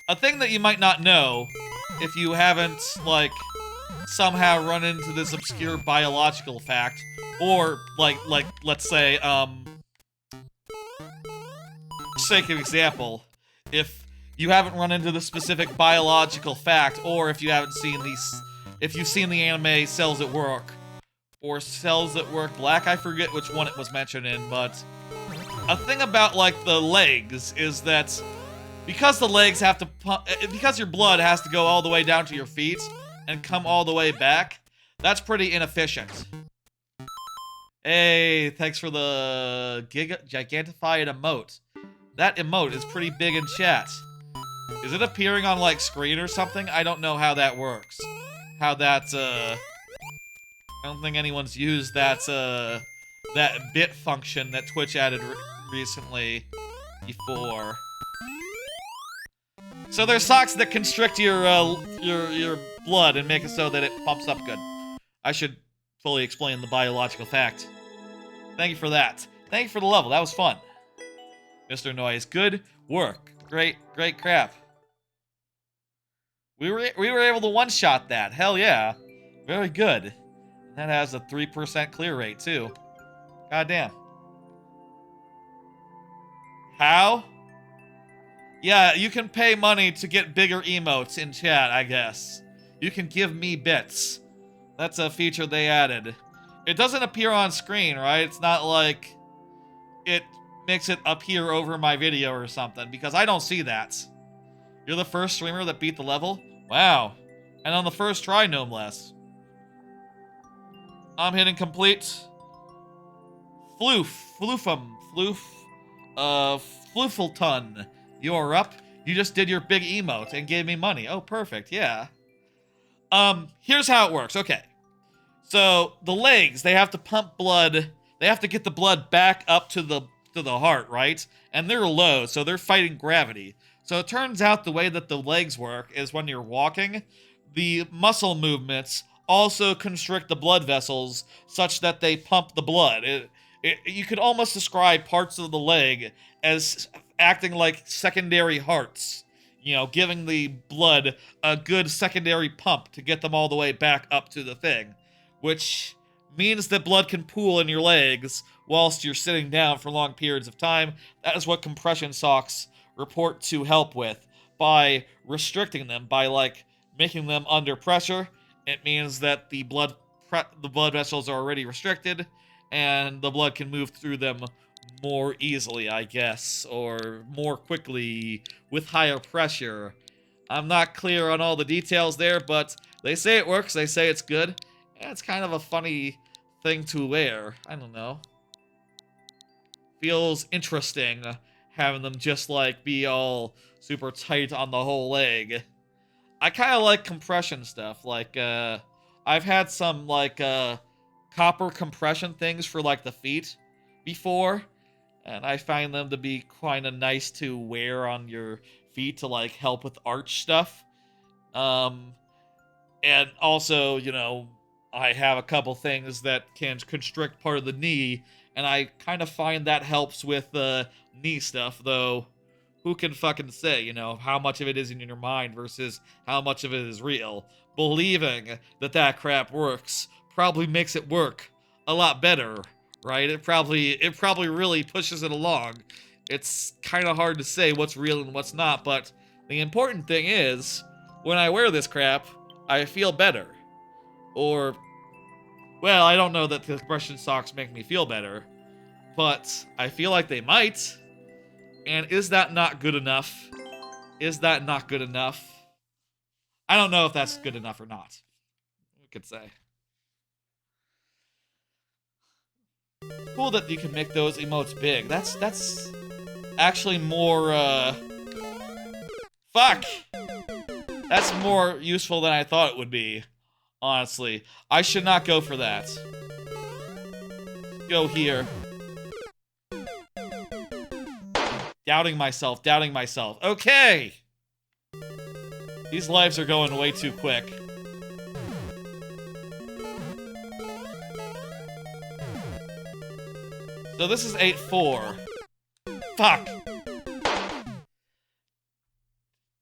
A thing that you might not know if you haven't, like, somehow run into this obscure biological fact, or, let's say, sake of example, if you haven't run into the specific biological fact, or if you haven't seen if you've seen the anime Cells at Work, or Cells at Work Black, I forget which one it was mentioned in, but a thing about, like, the legs is that because the legs have to because your blood has to go all the way down to your feet and come all the way back, that's pretty inefficient. Hey, thanks for the gigantified emote. That emote is pretty big in chat. Is it appearing on, like, screen or something? I don't know how that works. How that, I don't think anyone's used that, that bit function that Twitch added recently before. So there's socks that constrict your blood and make it so that it pumps up good. I should fully explain the biological fact. Thank you for that. Thank you for the level. That was fun. Mr. Noise, good work. Great crap. We were able to one-shot that. Hell yeah. Very good. That has a 3% clear rate too. God damn. How? Yeah, you can pay money to get bigger emotes in chat, I guess. You can give me bits. That's a feature they added. It doesn't appear on screen, right? It's not like it makes it appear over my video or something, because I don't see that. You're the first streamer that beat the level? Wow. And on the first try, no less. I'm hitting complete. Floofleton. You're up. You just did your big emote and gave me money. Oh, perfect. Yeah. Here's how it works. Okay. So, the legs, they have to pump blood. They have to get the blood back up to the heart, right? And they're low, so they're fighting gravity. So it turns out the way that the legs work is when you're walking, the muscle movements also constrict the blood vessels such that they pump the blood. You could almost describe parts of the leg as acting like secondary hearts, you know, giving the blood a good secondary pump to get them all the way back up to the thing, which means that blood can pool in your legs whilst you're sitting down for long periods of time. That is what compression socks report to help with. By restricting them, by, like, making them under pressure, it means that the blood vessels are already restricted, and the blood can move through them more easily, I guess, or more quickly with higher pressure. I'm not clear on all the details there, but they say it works, they say it's good, and it's kind of a funny thing to wear. I don't know. Feels interesting having them just, like, be all super tight on the whole leg. I kind of like compression stuff. Like, I've had some, like, copper compression things for, like, the feet before, and I find them to be kind of nice to wear on your feet to, like, help with arch stuff. And also, you know, I have a couple things that can constrict part of the knee, and I kind of find that helps with knee stuff, though who can fucking say, you know, how much of it is in your mind versus how much of it is real. Believing that that crap works probably makes it work a lot better, right? It probably really pushes it along. It's kind of hard to say what's real and what's not, but the important thing is, when I wear this crap, I feel better. Or, well, I don't know that the compression socks make me feel better, but I feel like they might. And is that not good enough? Is that not good enough? I don't know if that's good enough or not. We could say. Cool that you can make those emotes big. That's actually more, fuck! That's more useful than I thought it would be, honestly. I should not go for that. Go here. Doubting myself. Okay! These lives are going way too quick. So this is 8-4. Fuck.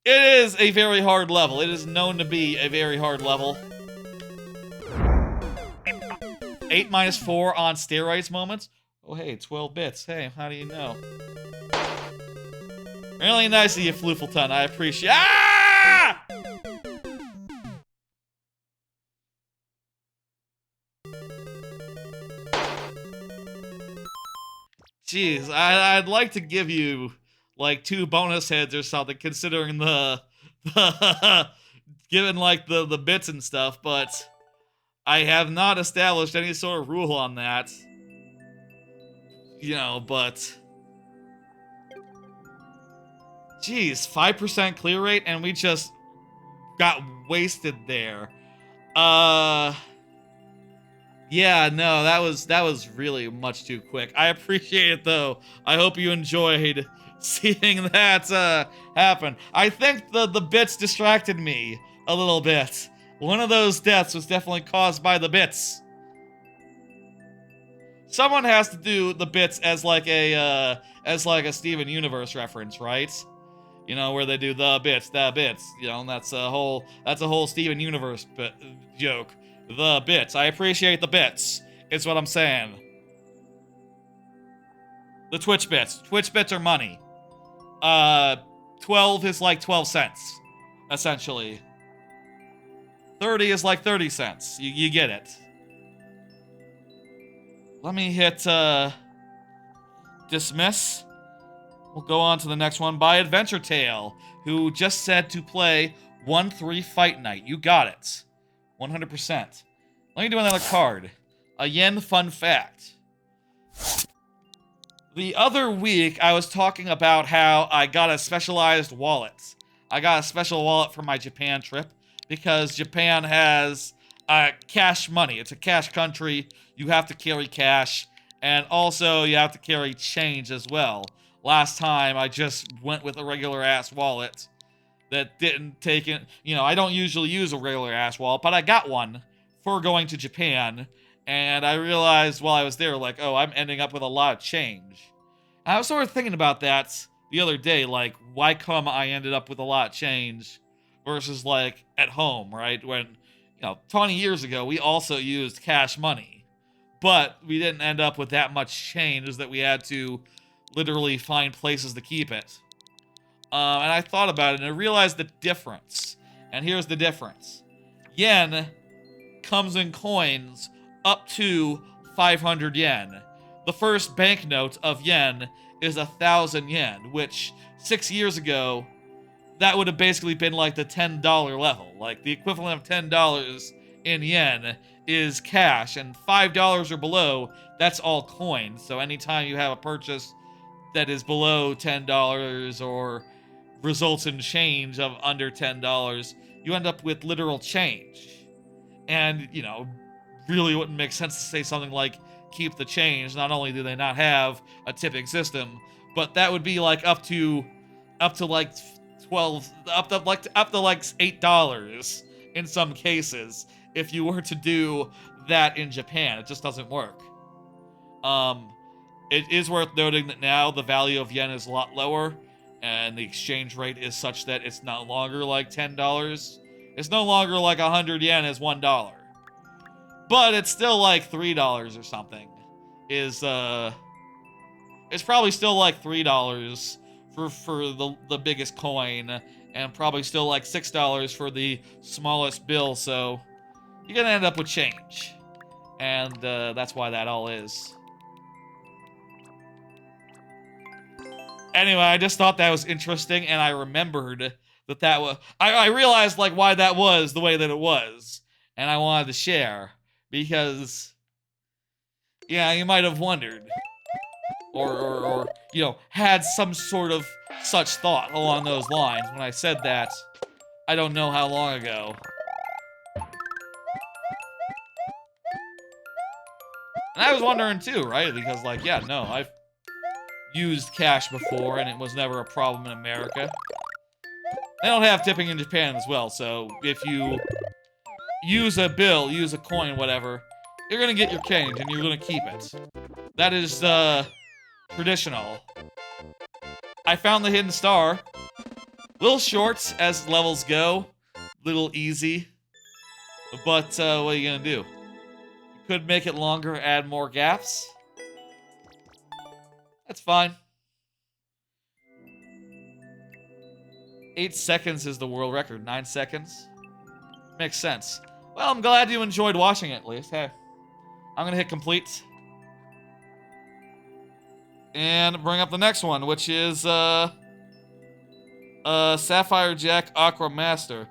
It is a very hard level. It is known to be a very hard level. 8 minus 4 on steroids moments? Oh, hey, 12 bits. Hey, how do you know? Really nice of you, Floofleton. I appreciate. Ah! Jeez, I'd like to give you like 2 bonus heads or something, considering the given like the bits and stuff, but I have not established any sort of rule on that. You know, but jeez, 5% clear rate, and we just got wasted there. Yeah, no, that was really much too quick. I appreciate it though. I hope you enjoyed seeing that happen. I think the bits distracted me a little bit. One of those deaths was definitely caused by the bits. Someone has to do the bits as like a Steven Universe reference, right? You know, where they do the bits. You know, and that's a whole Steven Universe joke. The bits. I appreciate the bits. Is what I'm saying. The Twitch bits. Twitch bits are money. 12 is like 12 cents, essentially. 30 is like 30 cents. You get it. Let me hit dismiss. We'll go on to the next one by Adventure Tale, who just said to play 1-3 Fight Night. You got it. 100%. Let me do another card. A yen fun fact. The other week, I was talking about how I got a specialized wallet. I got a special wallet for my Japan trip because Japan has cash money. It's a cash country. You have to carry cash, and also you have to carry change as well. Last time, I just went with a regular-ass wallet that didn't take it. You know, I don't usually use a regular-ass wallet, but I got one for going to Japan, and I realized while I was there, like, oh, I'm ending up with a lot of change. And I was sort of thinking about that the other day, like, why come I ended up with a lot of change versus, like, at home, right? When, you know, 20 years ago, we also used cash money, but we didn't end up with that much change that we had to literally find places to keep it. And I thought about it, and I realized the difference. And here's the difference. Yen comes in coins up to 500 yen. The first banknote of yen is 1,000 yen, which 6 years ago, that would have basically been like the $10 level. Like, the equivalent of $10 in yen is cash, and $5 or below, that's all coins. So anytime you have a purchase that is below $10 or results in change of under $10, you end up with literal change. And, you know, really wouldn't make sense to say something like keep the change. Not only do they not have a tipping system, but that would be like up to like 12 up to like $8 in some cases if you were to do that in Japan. It just doesn't work. It is worth noting that now the value of yen is a lot lower, and the exchange rate is such that it's no longer like $10. It's no longer like 100 yen is $1. But it's still like $3 or something. It's probably still like $3 for the biggest coin, and probably still like $6 for the smallest bill, so you're gonna end up with change. And that's why that all is. Anyway, I just thought that was interesting, and I remembered that was... I realized, like, why that was the way that it was, and I wanted to share, because... yeah, you might have wondered. Or, you know, had some sort of such thought along those lines when I said that, I don't know how long ago. And I was wondering too, right? Because, like, yeah, no, I've used cash before, and it was never a problem in America. They don't have tipping in Japan as well, so if you use a bill, use a coin, whatever, you're gonna get your change, and you're gonna keep it. That is, traditional. I found the hidden star. Little short as levels go. Little easy. But, what are you gonna do? You could make it longer, add more gaps. That's fine. 8 seconds is the world record. 9 seconds. Makes sense. Well, I'm glad you enjoyed watching it, at least. Hey, I'm gonna hit complete. And bring up the next one, which is, Sapphire Jack Aqua Master.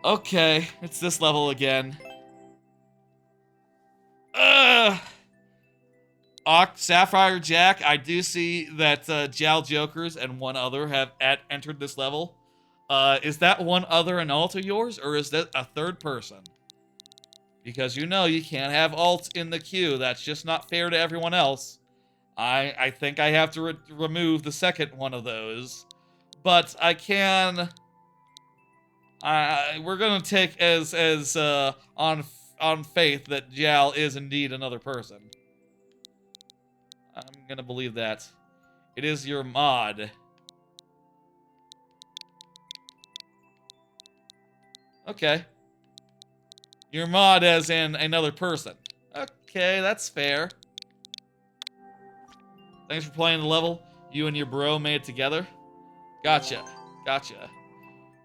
Okay, it's this level again. Sapphire Jack, I do see that Jal Jokers and one other have entered this level. Is that one other an alt of yours, or is that a third person? Because you know you can't have alts in the queue. That's just not fair to everyone else. I think I have to remove the second one of those. But I can... we're gonna take as on faith that Jal is indeed another person. I'm gonna believe that. It is your mod. Okay. Your mod as in another person. Okay, that's fair. Thanks for playing the level. You and your bro made it together. Gotcha. Gotcha.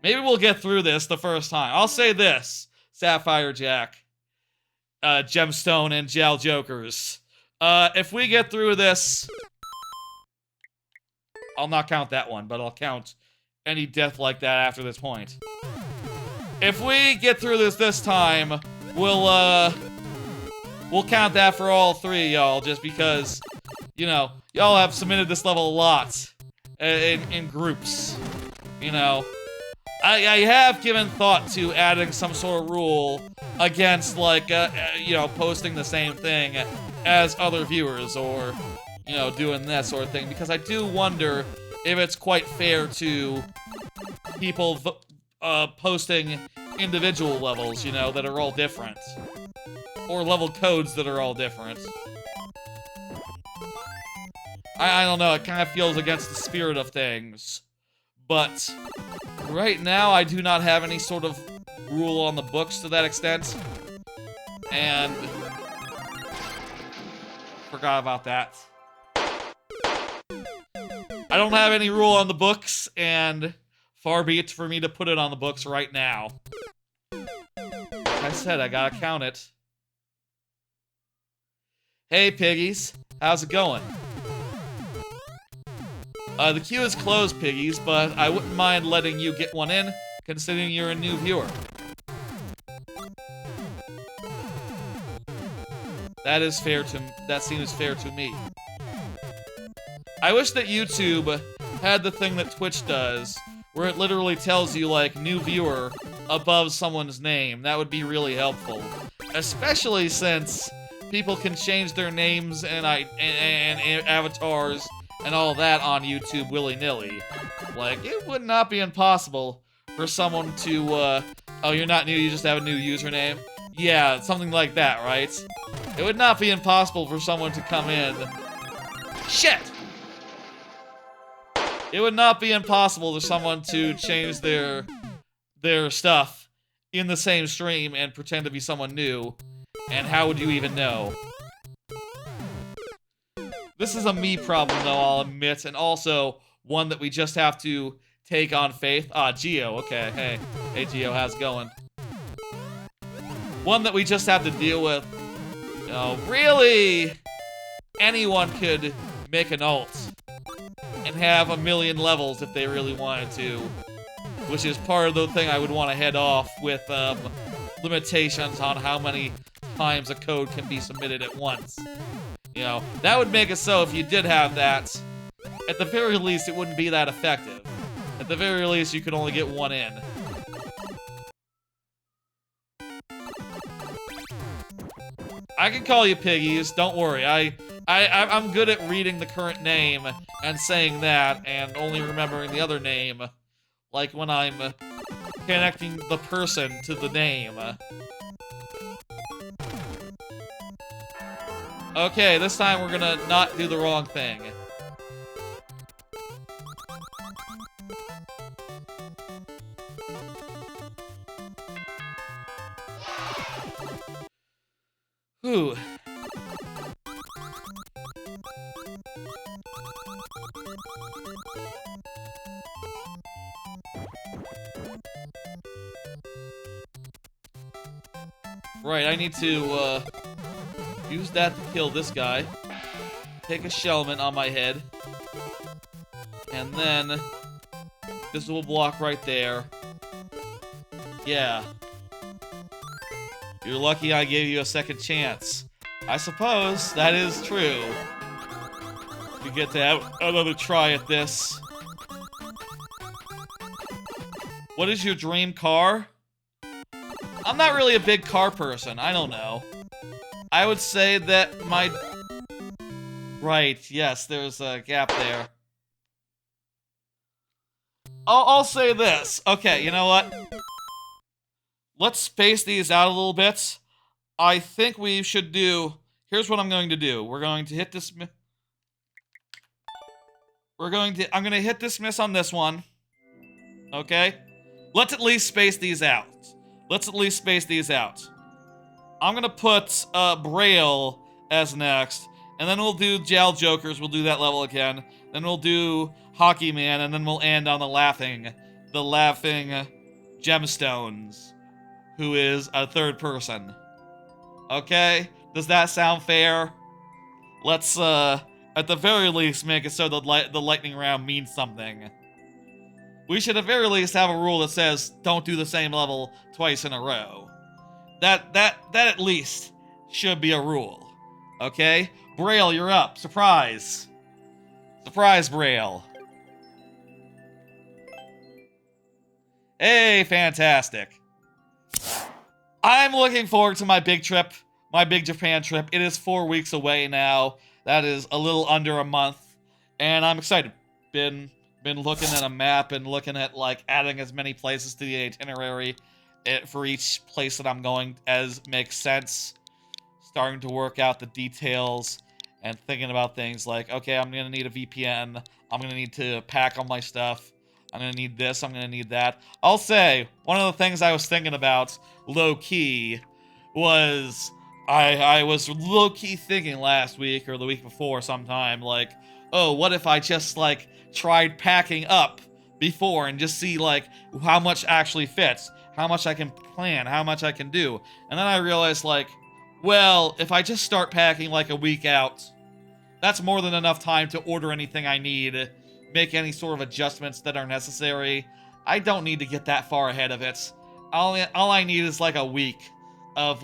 Maybe we'll get through this the first time. I'll say this, Sapphire Jack, Gemstone, and Jal Jokers. If we get through this... I'll not count that one, but I'll count any death like that after this point. If we get through this time, we'll count that for all three of y'all, just because, you know, y'all have submitted this level a lot in groups, you know. I have given thought to adding some sort of rule against, like, you know, posting the same thing as other viewers, or, you know, doing that sort of thing, because I do wonder if it's quite fair to people posting individual levels, you know, that are all different. Or level codes that are all different. I don't know, it kind of feels against the spirit of things. But right now, I do not have any sort of rule on the books to that extent. And... forgot about that. I don't have any rule on the books, and far be it for me to put it on the books right now. Like I said, I gotta count it. Hey, piggies. How's it going? The queue is closed, piggies, but I wouldn't mind letting you get one in, considering you're a new viewer. That seems fair to me. I wish that YouTube had the thing that Twitch does, where it literally tells you, like, new viewer above someone's name. That would be really helpful. Especially since people can change their names and avatars and all that on YouTube willy-nilly. Like, it would not be impossible for someone to, oh, you're not new, you just have a new username? Yeah, something like that, right? It would not be impossible for someone to come in... Shit! It would not be impossible for someone to change their stuff in the same stream and pretend to be someone new. And how would you even know? This is a me problem, though, I'll admit, and also one that we just have to take on faith. Ah, Geo, okay, hey. Hey, Geo, how's it going? One that we just have to deal with. You know, really, anyone could make an alt and have a million levels if they really wanted to, which is part of the thing I would want to head off with limitations on how many times a code can be submitted at once. You know, that would make it so if you did have that, at the very least it wouldn't be that effective. At the very least you could only get one in. I can call you piggies, don't worry. I'm good at reading the current name and saying that and only remembering the other name. Like when I'm connecting the person to the name. Okay, this time we're gonna not do the wrong thing. Whew. Right, I need to, use that to kill this guy. Take a shellman on my head. And then... this will block right there. Yeah. You're lucky I gave you a second chance. I suppose that is true. You get to have another try at this. What is your dream car? I'm not really a big car person. I don't know. I would say that my... Right, yes, there's a gap there. I'll say this. Okay, you know what? Let's space these out a little bit. I think we should do... Here's what I'm going to do. We're going to hit this... I'm gonna hit dismiss on this one. Okay? Let's at least space these out. Let's at least space these out. I'm gonna put Braille as next, and then we'll do Jal Jokers. We'll do that level again. Then we'll do Hockey Man, and then we'll end on the laughing Gemstones, who is a third person. Okay? Does that sound fair? Let's at the very least make it so the lightning round means something. We should at the very least have a rule that says don't do the same level twice in a row. That at least should be a rule. Okay? Braille, you're up. Surprise. Surprise, Braille. Hey, fantastic. I'm looking forward to my big trip, my big Japan trip. It is 4 weeks away now. That is a little under a month, and I'm excited. Been looking at a map and looking at, like, adding as many places to the itinerary for each place that I'm going as makes sense. Starting to work out the details and thinking about things like, okay, I'm going to need a VPN. I'm going to need to pack all my stuff. I'm going to need this. I'm going to need that. I'll say, one of the things I was thinking about, low-key, was... I was low-key thinking last week or the week before sometime, like, oh, what if I just, like, tried packing up before and just see, like, how much actually fits, how much I can plan, how much I can do. And then I realized, like, well, if I just start packing, like, a week out, that's more than enough time to order anything I need, make any sort of adjustments that are necessary. I don't need to get that far ahead of it. All I need is, like, a week of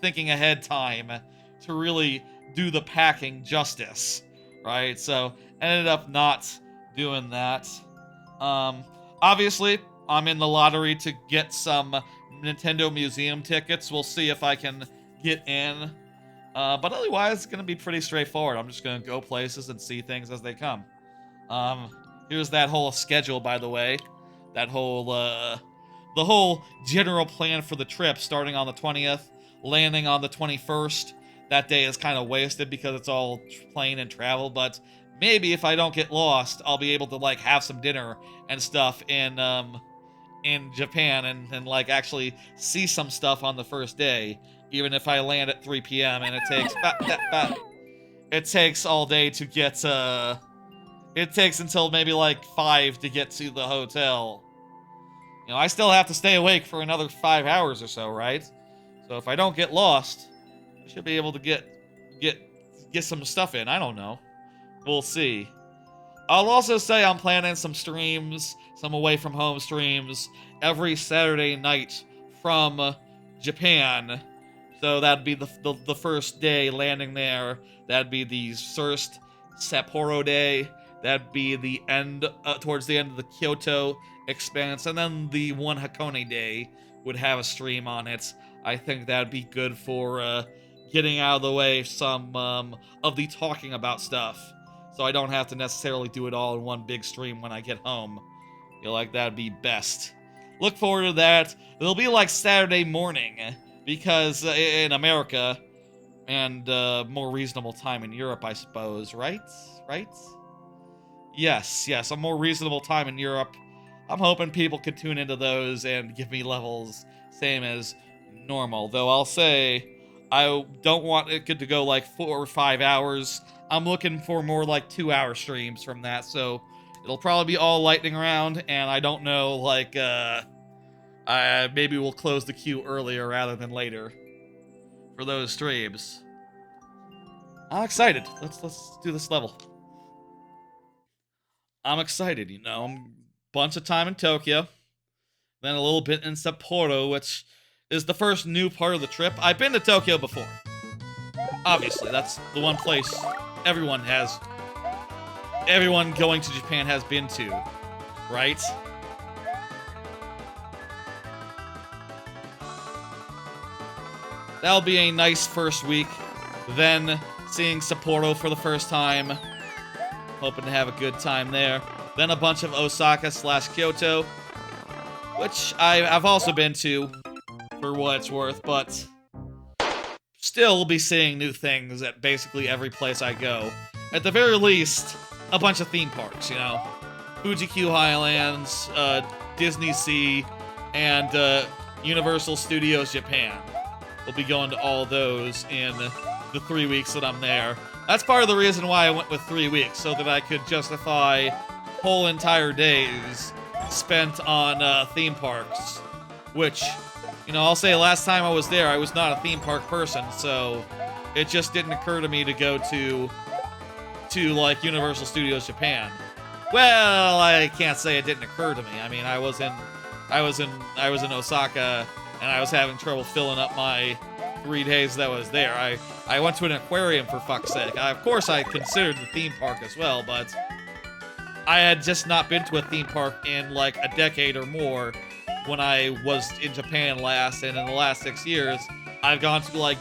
thinking ahead time to really do the packing justice, right? So, ended up not doing that. Obviously, I'm in the lottery to get some Nintendo Museum tickets. We'll see if I can get in. But otherwise, it's gonna be pretty straightforward. I'm just gonna go places and see things as they come. Here's that whole schedule, by the way. That whole, the whole general plan for the trip, starting on the 20th, landing on the 21st. That day is kind of wasted because it's all plane and travel, but maybe if I don't get lost, I'll be able to, like, have some dinner and stuff in Japan and like, actually see some stuff on the first day, even if I land at 3 p.m. and it takes... it takes all day to get, it takes until maybe, like, 5 to get to the hotel. You know, I still have to stay awake for another 5 hours or so, right? So if I don't get lost, I should be able to get some stuff in. I don't know. We'll see. I'll also say I'm planning some streams, some away from home streams, every Saturday night from Japan. So that'd be the first day landing there. That'd be the first Sapporo day. That'd be the end, towards the end of the Kyoto expanse, and then the one Hakone day would have a stream on it. I think that'd be good for getting out of the way some of the talking about stuff, so I don't have to necessarily do it all in one big stream when I get home. Feel like that'd be best. Look forward to that. It'll be like Saturday morning, because in America, and more reasonable time in Europe, I suppose, right? Right? Yes, a more reasonable time in Europe. I'm hoping people could tune into those and give me levels same as normal. Though I'll say, I don't want it to go like 4 or 5 hours. I'm looking for more like 2-hour streams from that, so it'll probably be all lightning round, and I don't know, like, maybe we'll close the queue earlier rather than later for those streams. I'm excited. Let's do this level. I'm excited, you know. Bunch of time in Tokyo, then a little bit in Sapporo, which is the first new part of the trip. I've been to Tokyo before. Obviously, that's the one place everyone going to Japan has been to, right? That'll be a nice first week. Then seeing Sapporo for the first time. Hoping to have a good time there. Then a bunch of Osaka/Kyoto, which I've also been to, for what it's worth, but still will be seeing new things at basically every place I go. At the very least, a bunch of theme parks, you know. Fuji-Q Highlands, Disney Sea, and Universal Studios Japan. We'll be going to all those in the 3 weeks that I'm there. That's part of the reason why I went with 3 weeks, so that I could justify whole entire days spent on theme parks. Which, you know, I'll say last time I was there, I was not a theme park person, so it just didn't occur to me to go to like Universal Studios Japan. Well, I can't say it didn't occur to me. I mean, I was in Osaka, and I was having trouble filling up my 3 days that I was there. I went to an aquarium, for fuck's sake. Of course, I considered the theme park as well, but I had just not been to a theme park in like a decade or more when I was in Japan last, and in the last 6 years, I've gone to like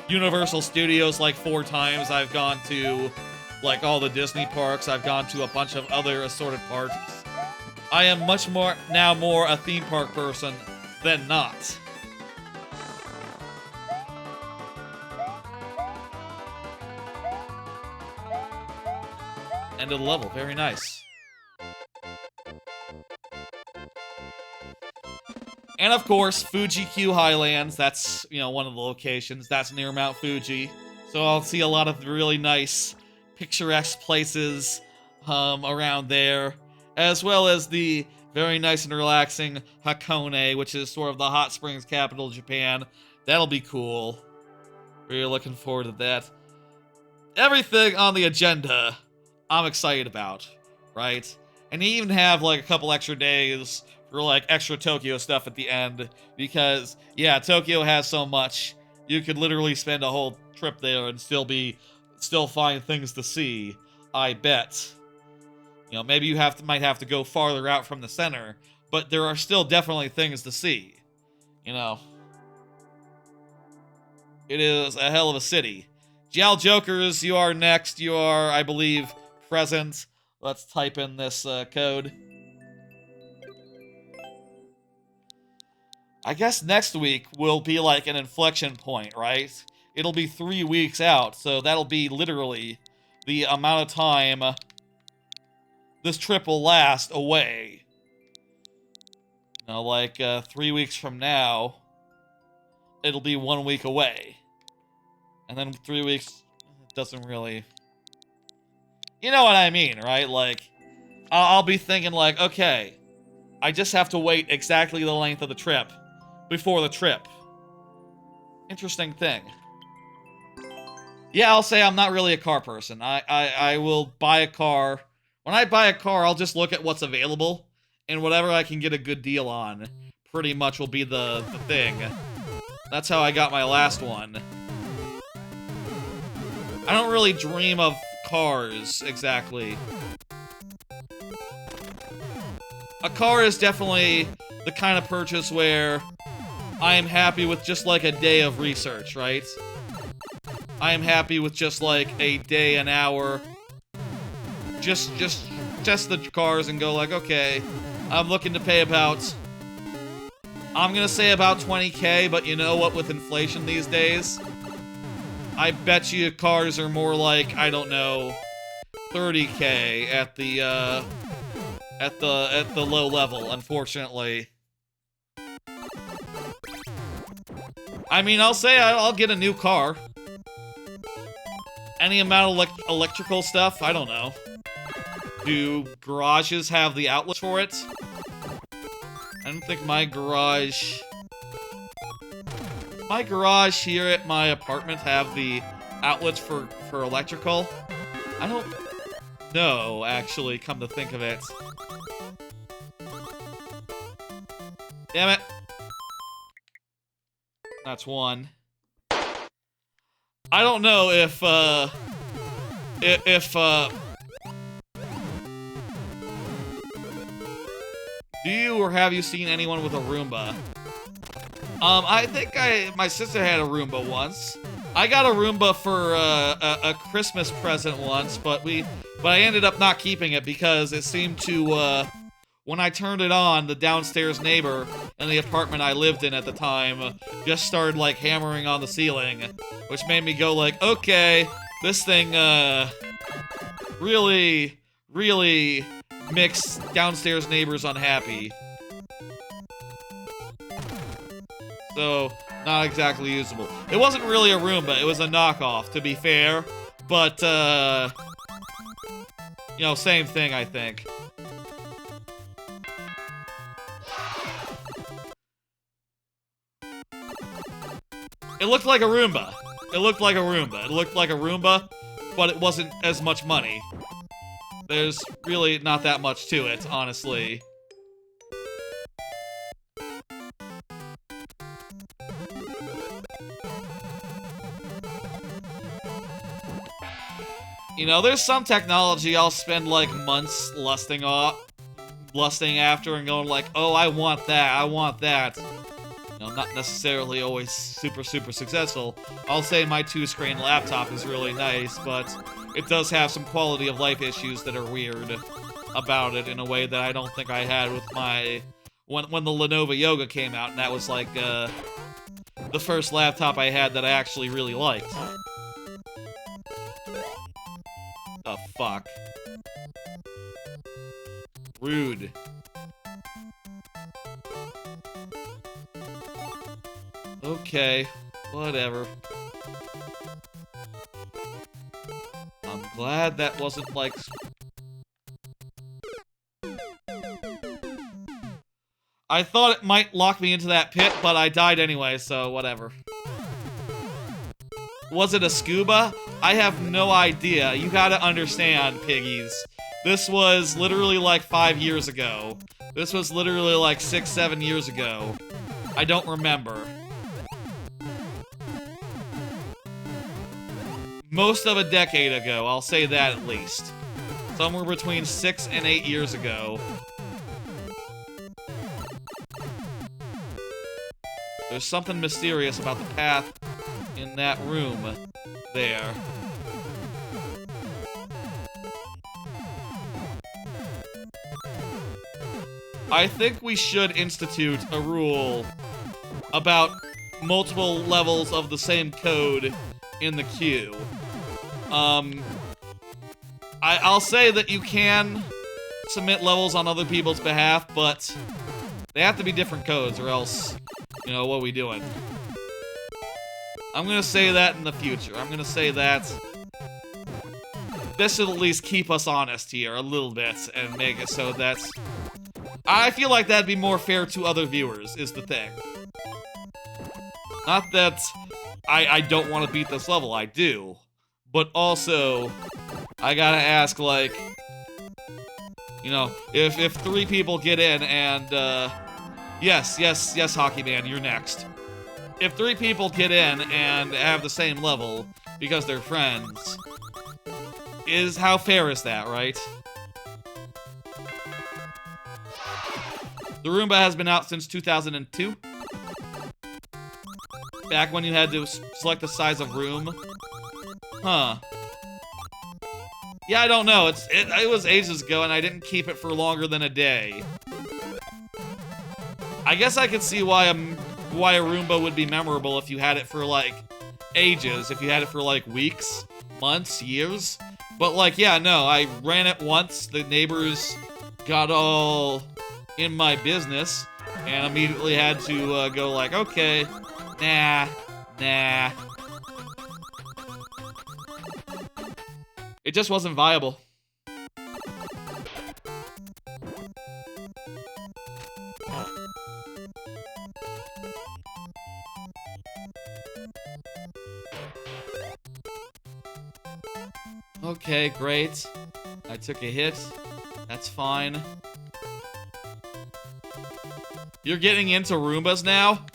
Universal Studios like 4 times. I've gone to like all the Disney parks. I've gone to a bunch of other assorted parks. I am much more a theme park person than not. End of the level, very nice. And of course, Fuji-Q Highlands, that's, you know, one of the locations. That's near Mount Fuji. So I'll see a lot of really nice, picturesque places around there, as well as the very nice and relaxing Hakone, which is sort of the hot springs capital of Japan. That'll be cool. Really looking forward to that. Everything on the agenda, I'm excited about, right? And you even have like a couple extra days for like extra Tokyo stuff at the end, because yeah, Tokyo has so much. You could literally spend a whole trip there and still find things to see, I bet. You know, maybe you might have to go farther out from the center, but there are still definitely things to see. You know, it is a hell of a city. Jal Jokers, you are next. You are, I believe, present. Let's type in this code. I guess next week will be like an inflection point, right? It'll be 3 weeks out, so that'll be literally the amount of time this trip will last away. You know, like 3 weeks from now, it'll be 1 week away. And then 3 weeks doesn't really... You know what I mean, right? Like, I'll be thinking like, okay, I just have to wait exactly the length of the trip before the trip. Interesting thing. Yeah, I'll say I'm not really a car person. I will buy a car. When I buy a car, I'll just look at what's available, and whatever I can get a good deal on pretty much will be the thing. That's how I got my last one. I don't really dream of cars, exactly. A car is definitely the kind of purchase where I am happy with just like a day of research, right? I am happy with just like a day, an hour just test the cars and go like, okay, I'm looking to pay about, I'm gonna say about 20K, but you know what, with inflation these days, I bet you cars are more like, I don't know, 30K at the low level, unfortunately. I mean, I'll say I'll get a new car. Any amount of electrical stuff, I don't know. Do garages have the outlets for it? I don't think my garage here at my apartment have the outlets for electrical. I don't know, actually, come to think of it. Damn it. That's one. I don't know if do you or have you seen anyone with a Roomba? I think my sister had a Roomba once. I got a Roomba for a Christmas present once, but I ended up not keeping it because it seemed to when I turned it on, the downstairs neighbor in the apartment I lived in at the time just started like hammering on the ceiling, which made me go like, okay, this thing really makes downstairs neighbors unhappy. So, not exactly usable. It wasn't really a Roomba, it was a knockoff, to be fair, but you know, same thing, I think. It looked like a Roomba. It looked like a Roomba. It looked like a Roomba, but it wasn't as much money. There's really not that much to it, honestly. You know, there's some technology I'll spend like months lusting after and going like, oh, I want that. You know, not necessarily always super successful. I'll say my 2-screen laptop is really nice, but it does have some quality of life issues that are weird about it in a way that I don't think I had with my... When the Lenovo Yoga came out, and that was like, the first laptop I had that I actually really liked. The fuck? Rude. Okay, whatever. I'm glad that wasn't like... I thought it might lock me into that pit, but I died anyway, so whatever. Was it a scuba? I have no idea. You gotta understand, piggies. This was literally like 5 years ago. This was literally like 6-7 years ago. I don't remember. Most of a decade ago, I'll say that at least. Somewhere between 6 and 8 years ago. There's something mysterious about the path in that room there. I think we should institute a rule about multiple levels of the same code in the queue. I'll say that you can submit levels on other people's behalf, but they have to be different codes or else, you know, what are we doing? I'm gonna say that in the future. I'm gonna say that this should at least keep us honest here a little bit and make it so that I feel like that'd be more fair to other viewers, is the thing. Not that I don't want to beat this level, I do. But also, I gotta ask, like, you know, if 3 people get in and, yes, Hockey Man, you're next. If 3 people get in and have the same level because they're friends, how fair is that, right? The Roomba has been out since 2002. Back when you had to select the size of room. Huh. Yeah, I don't know. It was ages ago, and I didn't keep it for longer than a day. I guess I could see why a Roomba would be memorable if you had it for, like, ages. If you had it for, like, weeks, months, years. But, like, yeah, no, I ran it once. The neighbors got all in my business, and immediately had to go like, okay, nah. It just wasn't viable. Okay, great. I took a hit. That's fine. You're getting into Roombas now?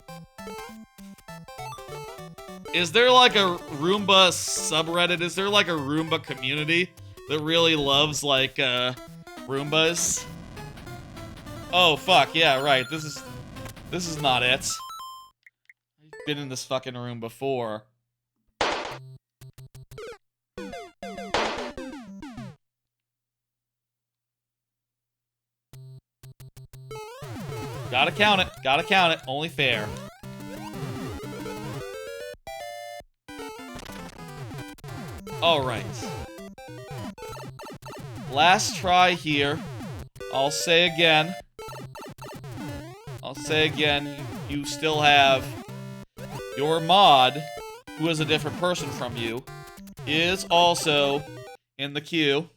Is there like a Roomba subreddit? Is there like a Roomba community that really loves like Roombas? Oh fuck, yeah, right. This is not it. I've been in this fucking room before. Gotta count it, only fair. Alright. Last try here. I'll say again, you still have your mod, who is a different person from you, is also in the queue.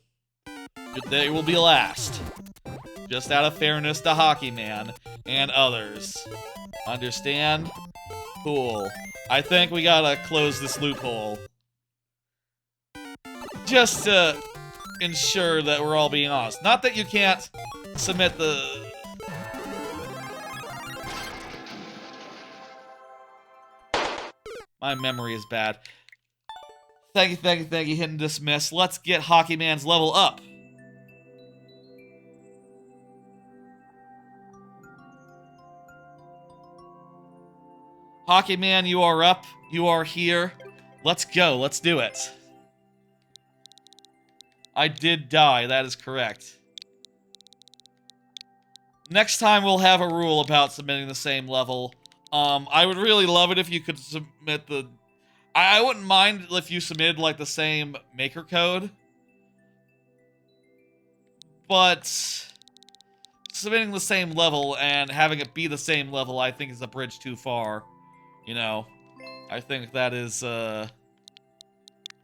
They will be last. Just out of fairness to Hockey Man and others. Understand? Cool. I think we gotta close this loophole. Just to ensure that we're all being honest. Not that you can't submit the... My memory is bad. Thank you, hit and dismiss. Let's get Hockey Man's level up. Hockey Man, you are up. You are here. Let's go. Let's do it. I did die. That is correct. Next time we'll have a rule about submitting the same level. I would really love it if you could submit the... I wouldn't mind if you submitted, like, the same maker code. But... submitting the same level and having it be the same level, I think is a bridge too far. You know? I think that is,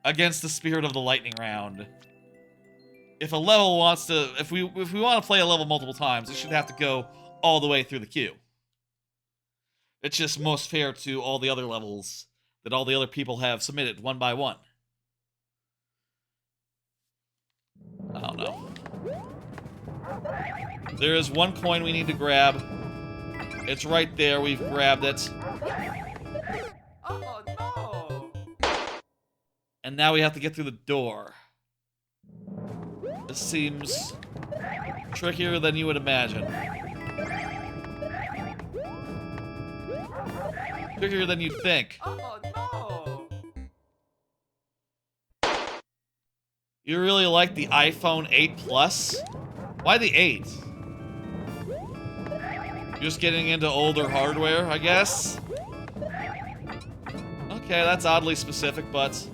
against the spirit of the lightning round. If a level wants to... If we want to play a level multiple times, it should have to go all the way through the queue. It's just most fair to all the other levels that all the other people have submitted one by one. I don't know. There is one coin we need to grab. It's right there. We've grabbed it. Oh no! And now we have to get through the door. This seems trickier than you would imagine. Trickier than you'd think. Oh no! You really like the iPhone 8 Plus? Why the 8? Just getting into older hardware, I guess? Okay, that's oddly specific, but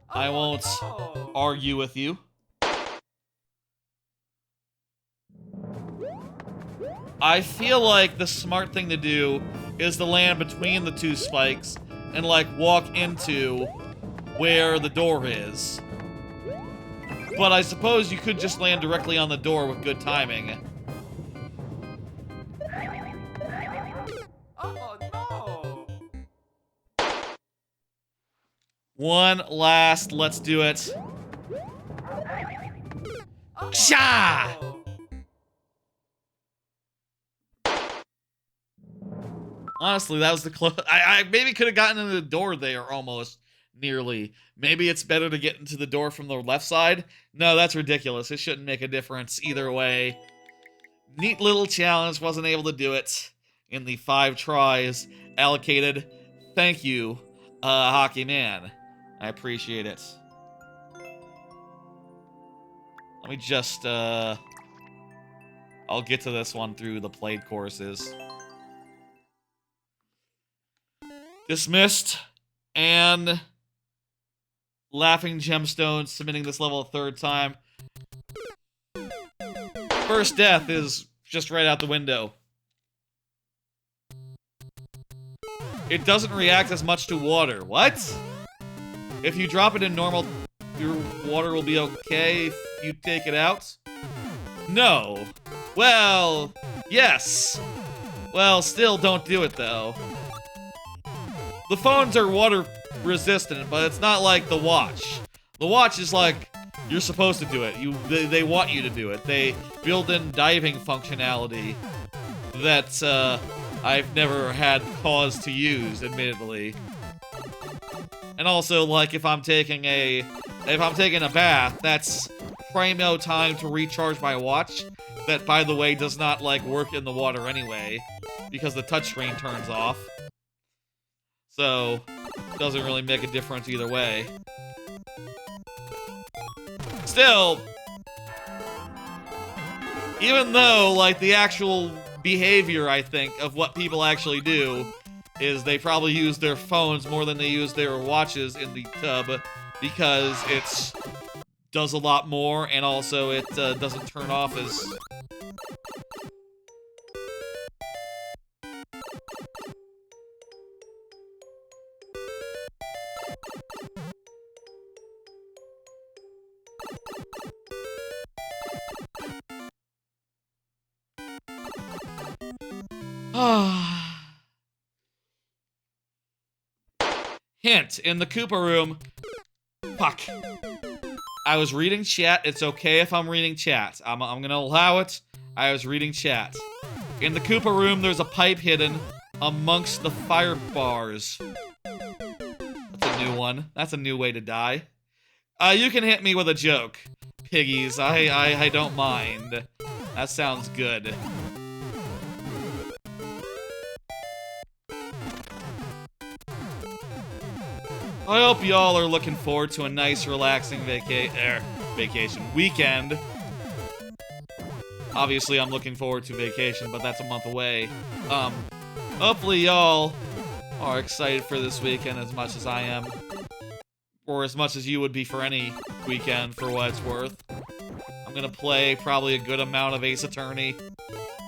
I won't argue with you. I feel like the smart thing to do is to land between the two spikes and, like, walk into where the door is. But I suppose you could just land directly on the door with good timing. Oh no! One last, let's do it. Sha! Honestly, that was the close. I maybe could have gotten into the door there almost, nearly. Maybe it's better to get into the door from the left side. No, that's ridiculous. It shouldn't make a difference either way. Neat little challenge. Wasn't able to do it in the 5 tries allocated. Thank you, Hockey Man. I appreciate it. me just, I'll get to this one through the played courses. Dismissed, and Laughing Gemstone submitting this level a third time. First death is just right out the window. It doesn't react as much to water. What? If you drop it in normal, your water will be okay if you take it out? No. Well, yes. Well, still don't do it though. The phones are water resistant, but it's not like the watch. The watch is like, you're supposed to do it. They want you to do it. They build in diving functionality that I've never had cause to use, admittedly. And also, like, if I'm taking a bath, that's primo time to recharge my watch. That, by the way, does not, like, work in the water anyway, because the touchscreen turns off. So, doesn't really make a difference either way. Still, even though, like, the actual behavior, I think, of what people actually do is they probably use their phones more than they use their watches in the tub, because it does a lot more, and also it doesn't turn off as... Hint, in the Koopa room... Fuck. I was reading chat. It's okay if I'm reading chat. I'm gonna allow it. I was reading chat. In the Koopa room, there's a pipe hidden amongst the fire bars. That's a new one. That's a new way to die. You can hit me with a joke, piggies. I don't mind. That sounds good. I hope y'all are looking forward to a nice, relaxing vacation weekend. Obviously, I'm looking forward to vacation, but that's a month away. Hopefully y'all are excited for this weekend as much as I am. Or as much as you would be for any weekend, for what it's worth. I'm gonna play probably a good amount of Ace Attorney.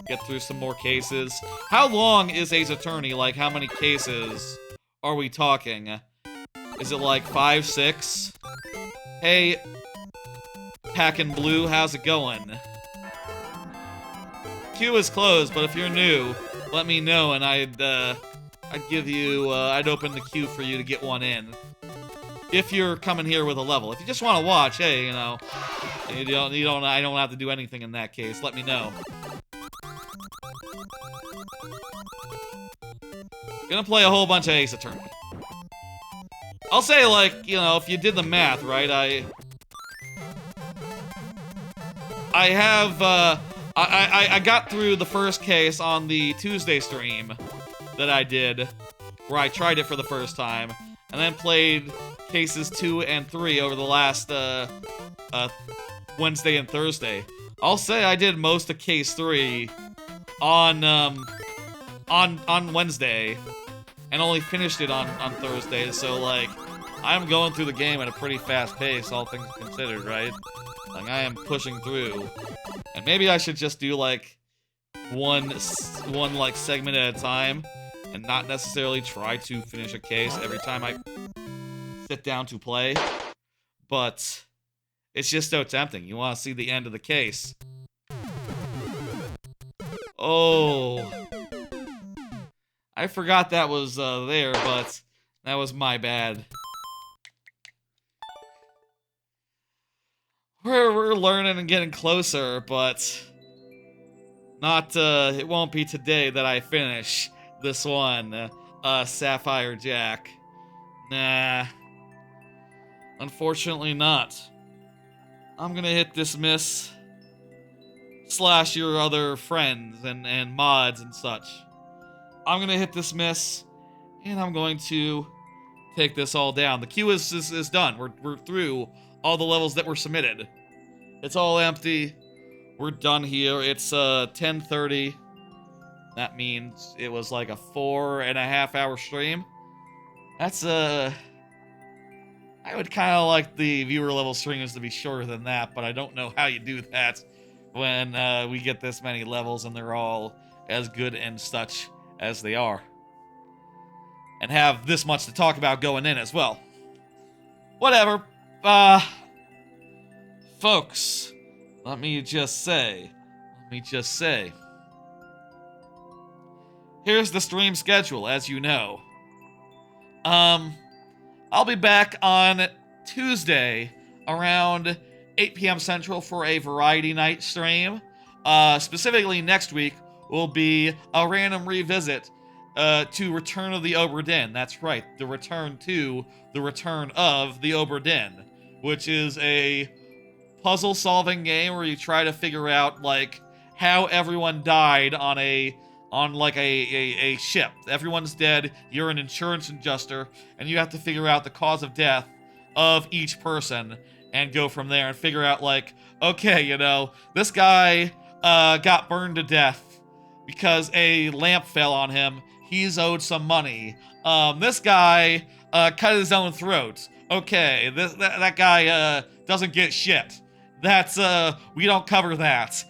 Get through some more cases. How long is Ace Attorney? Like, how many cases are we talking? Is it like 5, 6? Hey, Packin' Blue, how's it going? Queue is closed, but if you're new, let me know and I'd give you, I'd open the queue for you to get one in. If you're coming here with a level. If you just want to watch, hey, you know, I don't have to do anything in that case. Let me know. Gonna play a whole bunch of Ace Attorney. I'll say, like, you know, if you did the math, right, I got through the first case on the Tuesday stream that I did, where I tried it for the first time, and then played cases 2 and 3 over the last, Wednesday and Thursday. I'll say I did most of case 3 on Wednesday, and only finished it on Thursday, so, like, I'm going through the game at a pretty fast pace, all things considered, right? Like, I am pushing through. And maybe I should just do, like, one like, segment at a time, and not necessarily try to finish a case every time I sit down to play. But it's just so tempting. You want to see the end of the case. Oh... I forgot that was there, but that was my bad. We're learning and getting closer, but not, it won't be today that I finish this one, Sapphire Jack. Nah. Unfortunately not. I'm gonna hit dismiss, / your other friends and mods and such. I'm gonna hit dismiss, and I'm going to take this all down. The queue is done. We're through all the levels that were submitted. It's all empty. We're done here. It's 10:30. That means it was like a 4.5 hour stream. That's I would kind of like the viewer level streams to be shorter than that, but I don't know how you do that when we get this many levels and they're all as good and such as they are. And have this much to talk about going in as well. Whatever. Folks, let me just say, here's the stream schedule, as you know. I'll be back on Tuesday around 8 p.m. Central for a variety night stream. Specifically, next week will be a random revisit to Return of the Obra Dinn. That's right, the return of the Obra Dinn, which is a puzzle-solving game where you try to figure out like how everyone died on a ship. Everyone's dead. You're an insurance adjuster, and you have to figure out the cause of death of each person and go from there and figure out like, okay, this guy got burned to death because a lamp fell on him. He's owed some money. This guy cut his own throat. Okay, that guy doesn't get shit. That's we don't cover that.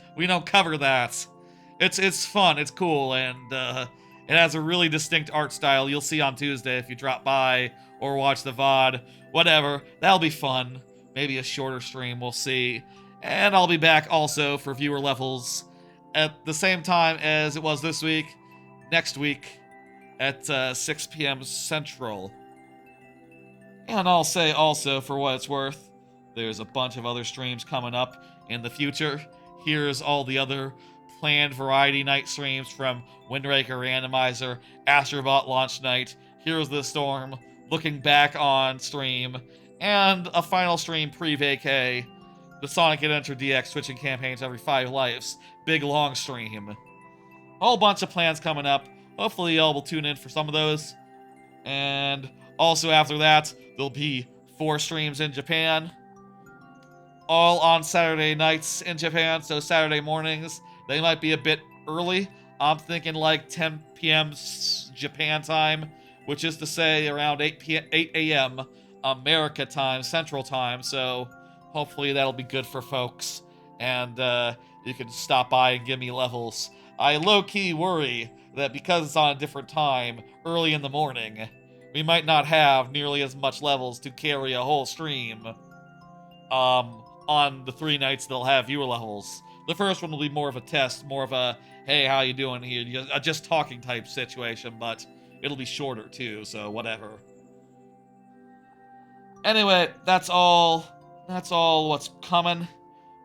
It's fun, it's cool, and it has a really distinct art style you'll see on Tuesday if you drop by or watch the VOD. Whatever, that'll be fun. Maybe a shorter stream, we'll see. And I'll be back also for viewer levels at the same time as it was this week, next week, at 6 p.m. Central. And I'll say also, for what it's worth, there's a bunch of other streams coming up in the future. Here's all the other planned variety night streams from Windraker Randomizer, Astrobot Launch Night, Heroes of the Storm, Looking Back on stream, and a final stream pre-vacay, the Sonic Adventure DX switching campaigns every 5 lives, big long stream. A whole bunch of plans coming up. Hopefully y'all will tune in for some of those. And also after that, there'll be 4 streams in Japan, all on Saturday nights in Japan, so Saturday mornings. They might be a bit early. I'm thinking like 10 p.m. Japan time, which is to say around 8 a.m. America time, Central time, so hopefully that'll be good for folks. And you can stop by and give me levels. I low-key worry that because it's on a different time, early in the morning, we might not have nearly as much levels to carry a whole stream on the 3 nights they'll have viewer levels. The first one will be more of a test, more of a, hey, how you doing here? A just talking type situation, but it'll be shorter too, so whatever. Anyway, that's all what's coming.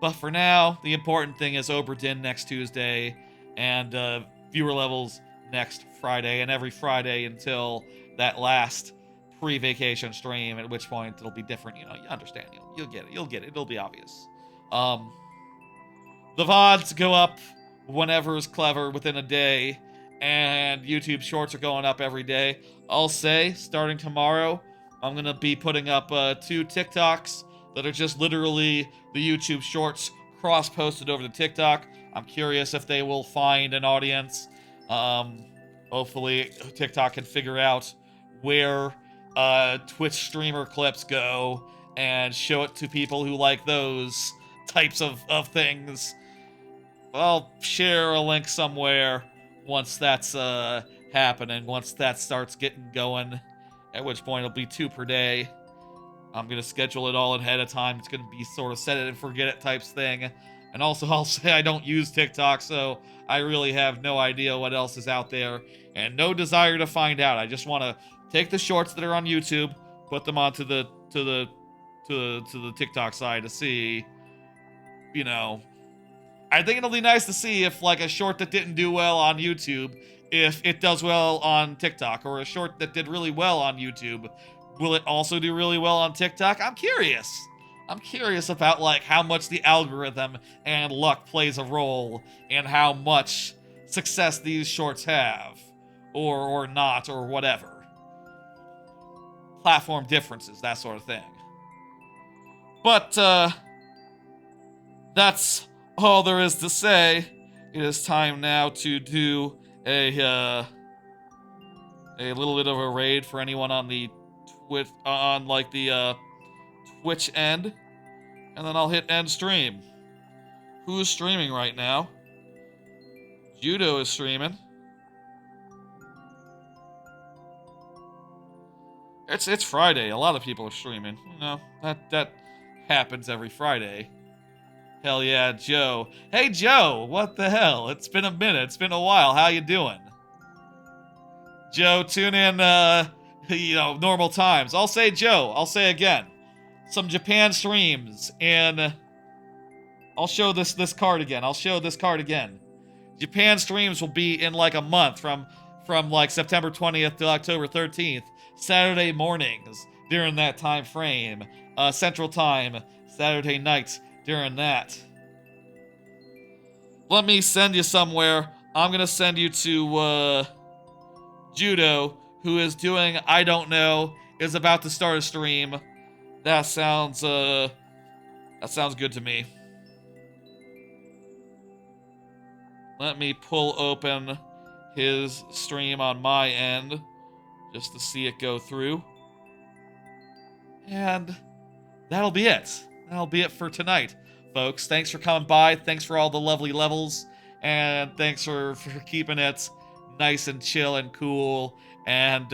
But for now, the important thing is Obra Dinn next Tuesday, and viewer levels next Friday, and every Friday until that last pre-vacation stream, at which point it'll be different, you understand, you'll get it, it'll be obvious. The VODs go up whenever is clever within a day, and YouTube Shorts are going up every day. I'll say, starting tomorrow, I'm gonna be putting up 2 TikToks that are just literally the YouTube Shorts cross-posted over to TikTok. I'm curious if they will find an audience. Hopefully TikTok can figure out where Twitch streamer clips go and show it to people who like those types of things. I'll share a link somewhere once that's happening, once that starts getting going, at which point it'll be 2 per day. I'm going to schedule it all ahead of time. It's going to be sort of set it and forget it types thing. And also, I'll say I don't use TikTok, so I really have no idea what else is out there, and no desire to find out. I just want to take the shorts that are on YouTube, put them onto the TikTok side to see, I think it'll be nice to see if, like, a short that didn't do well on YouTube, if it does well on TikTok, or a short that did really well on YouTube, will it also do really well on TikTok? I'm curious. I'm curious about, like, how much the algorithm and luck plays a role in how much success these shorts have, or not, or whatever. Platform differences, that sort of thing. But, that's all there is to say. It is time now to do a little bit of a raid for anyone on the Twitch end, and then I'll hit end stream. Who's streaming right now? Judo is streaming. It's Friday. A lot of people are streaming. You know, that happens every Friday. Hell yeah, Joe. Hey Joe, what the hell? It's been a minute. It's been a while. How you doing? Joe, tune in normal times. I'll say Joe. I'll say again. Some Japan streams, and I'll show this card again. I'll show this card again. Japan streams will be in like a month from like September 20th to October 13th. Saturday mornings during that time frame. Central Time, Saturday nights during that. Let me send you somewhere. I'm gonna send you to Judo, who is doing I don't know, is about to start a stream. That sounds good to me. Let me pull open his stream on my end just to see it go through. And that'll be it. That'll be it for tonight, folks. Thanks for coming by. Thanks for all the lovely levels. And thanks for keeping it nice and chill and cool and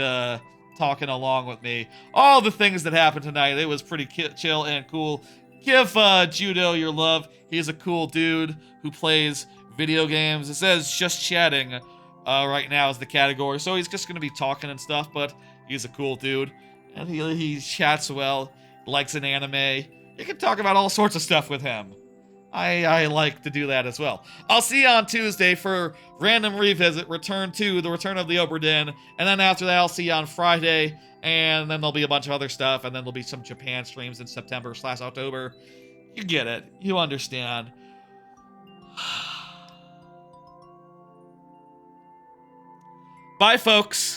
talking along with me. All the things that happened tonight, it was pretty chill and cool. Give Judo your love. He's a cool dude who plays video games. It says just chatting right now is the category, so he's just gonna be talking and stuff, but he's a cool dude, and he chats well, likes an anime. You can talk about all sorts of stuff with him. I like to do that as well. I'll see you on Tuesday for Random Revisit, Return to the Return of the Obra Dinn, and then after that I'll see you on Friday, and then there'll be a bunch of other stuff, and then there'll be some Japan streams in September/October. You get it. You understand. Bye, folks.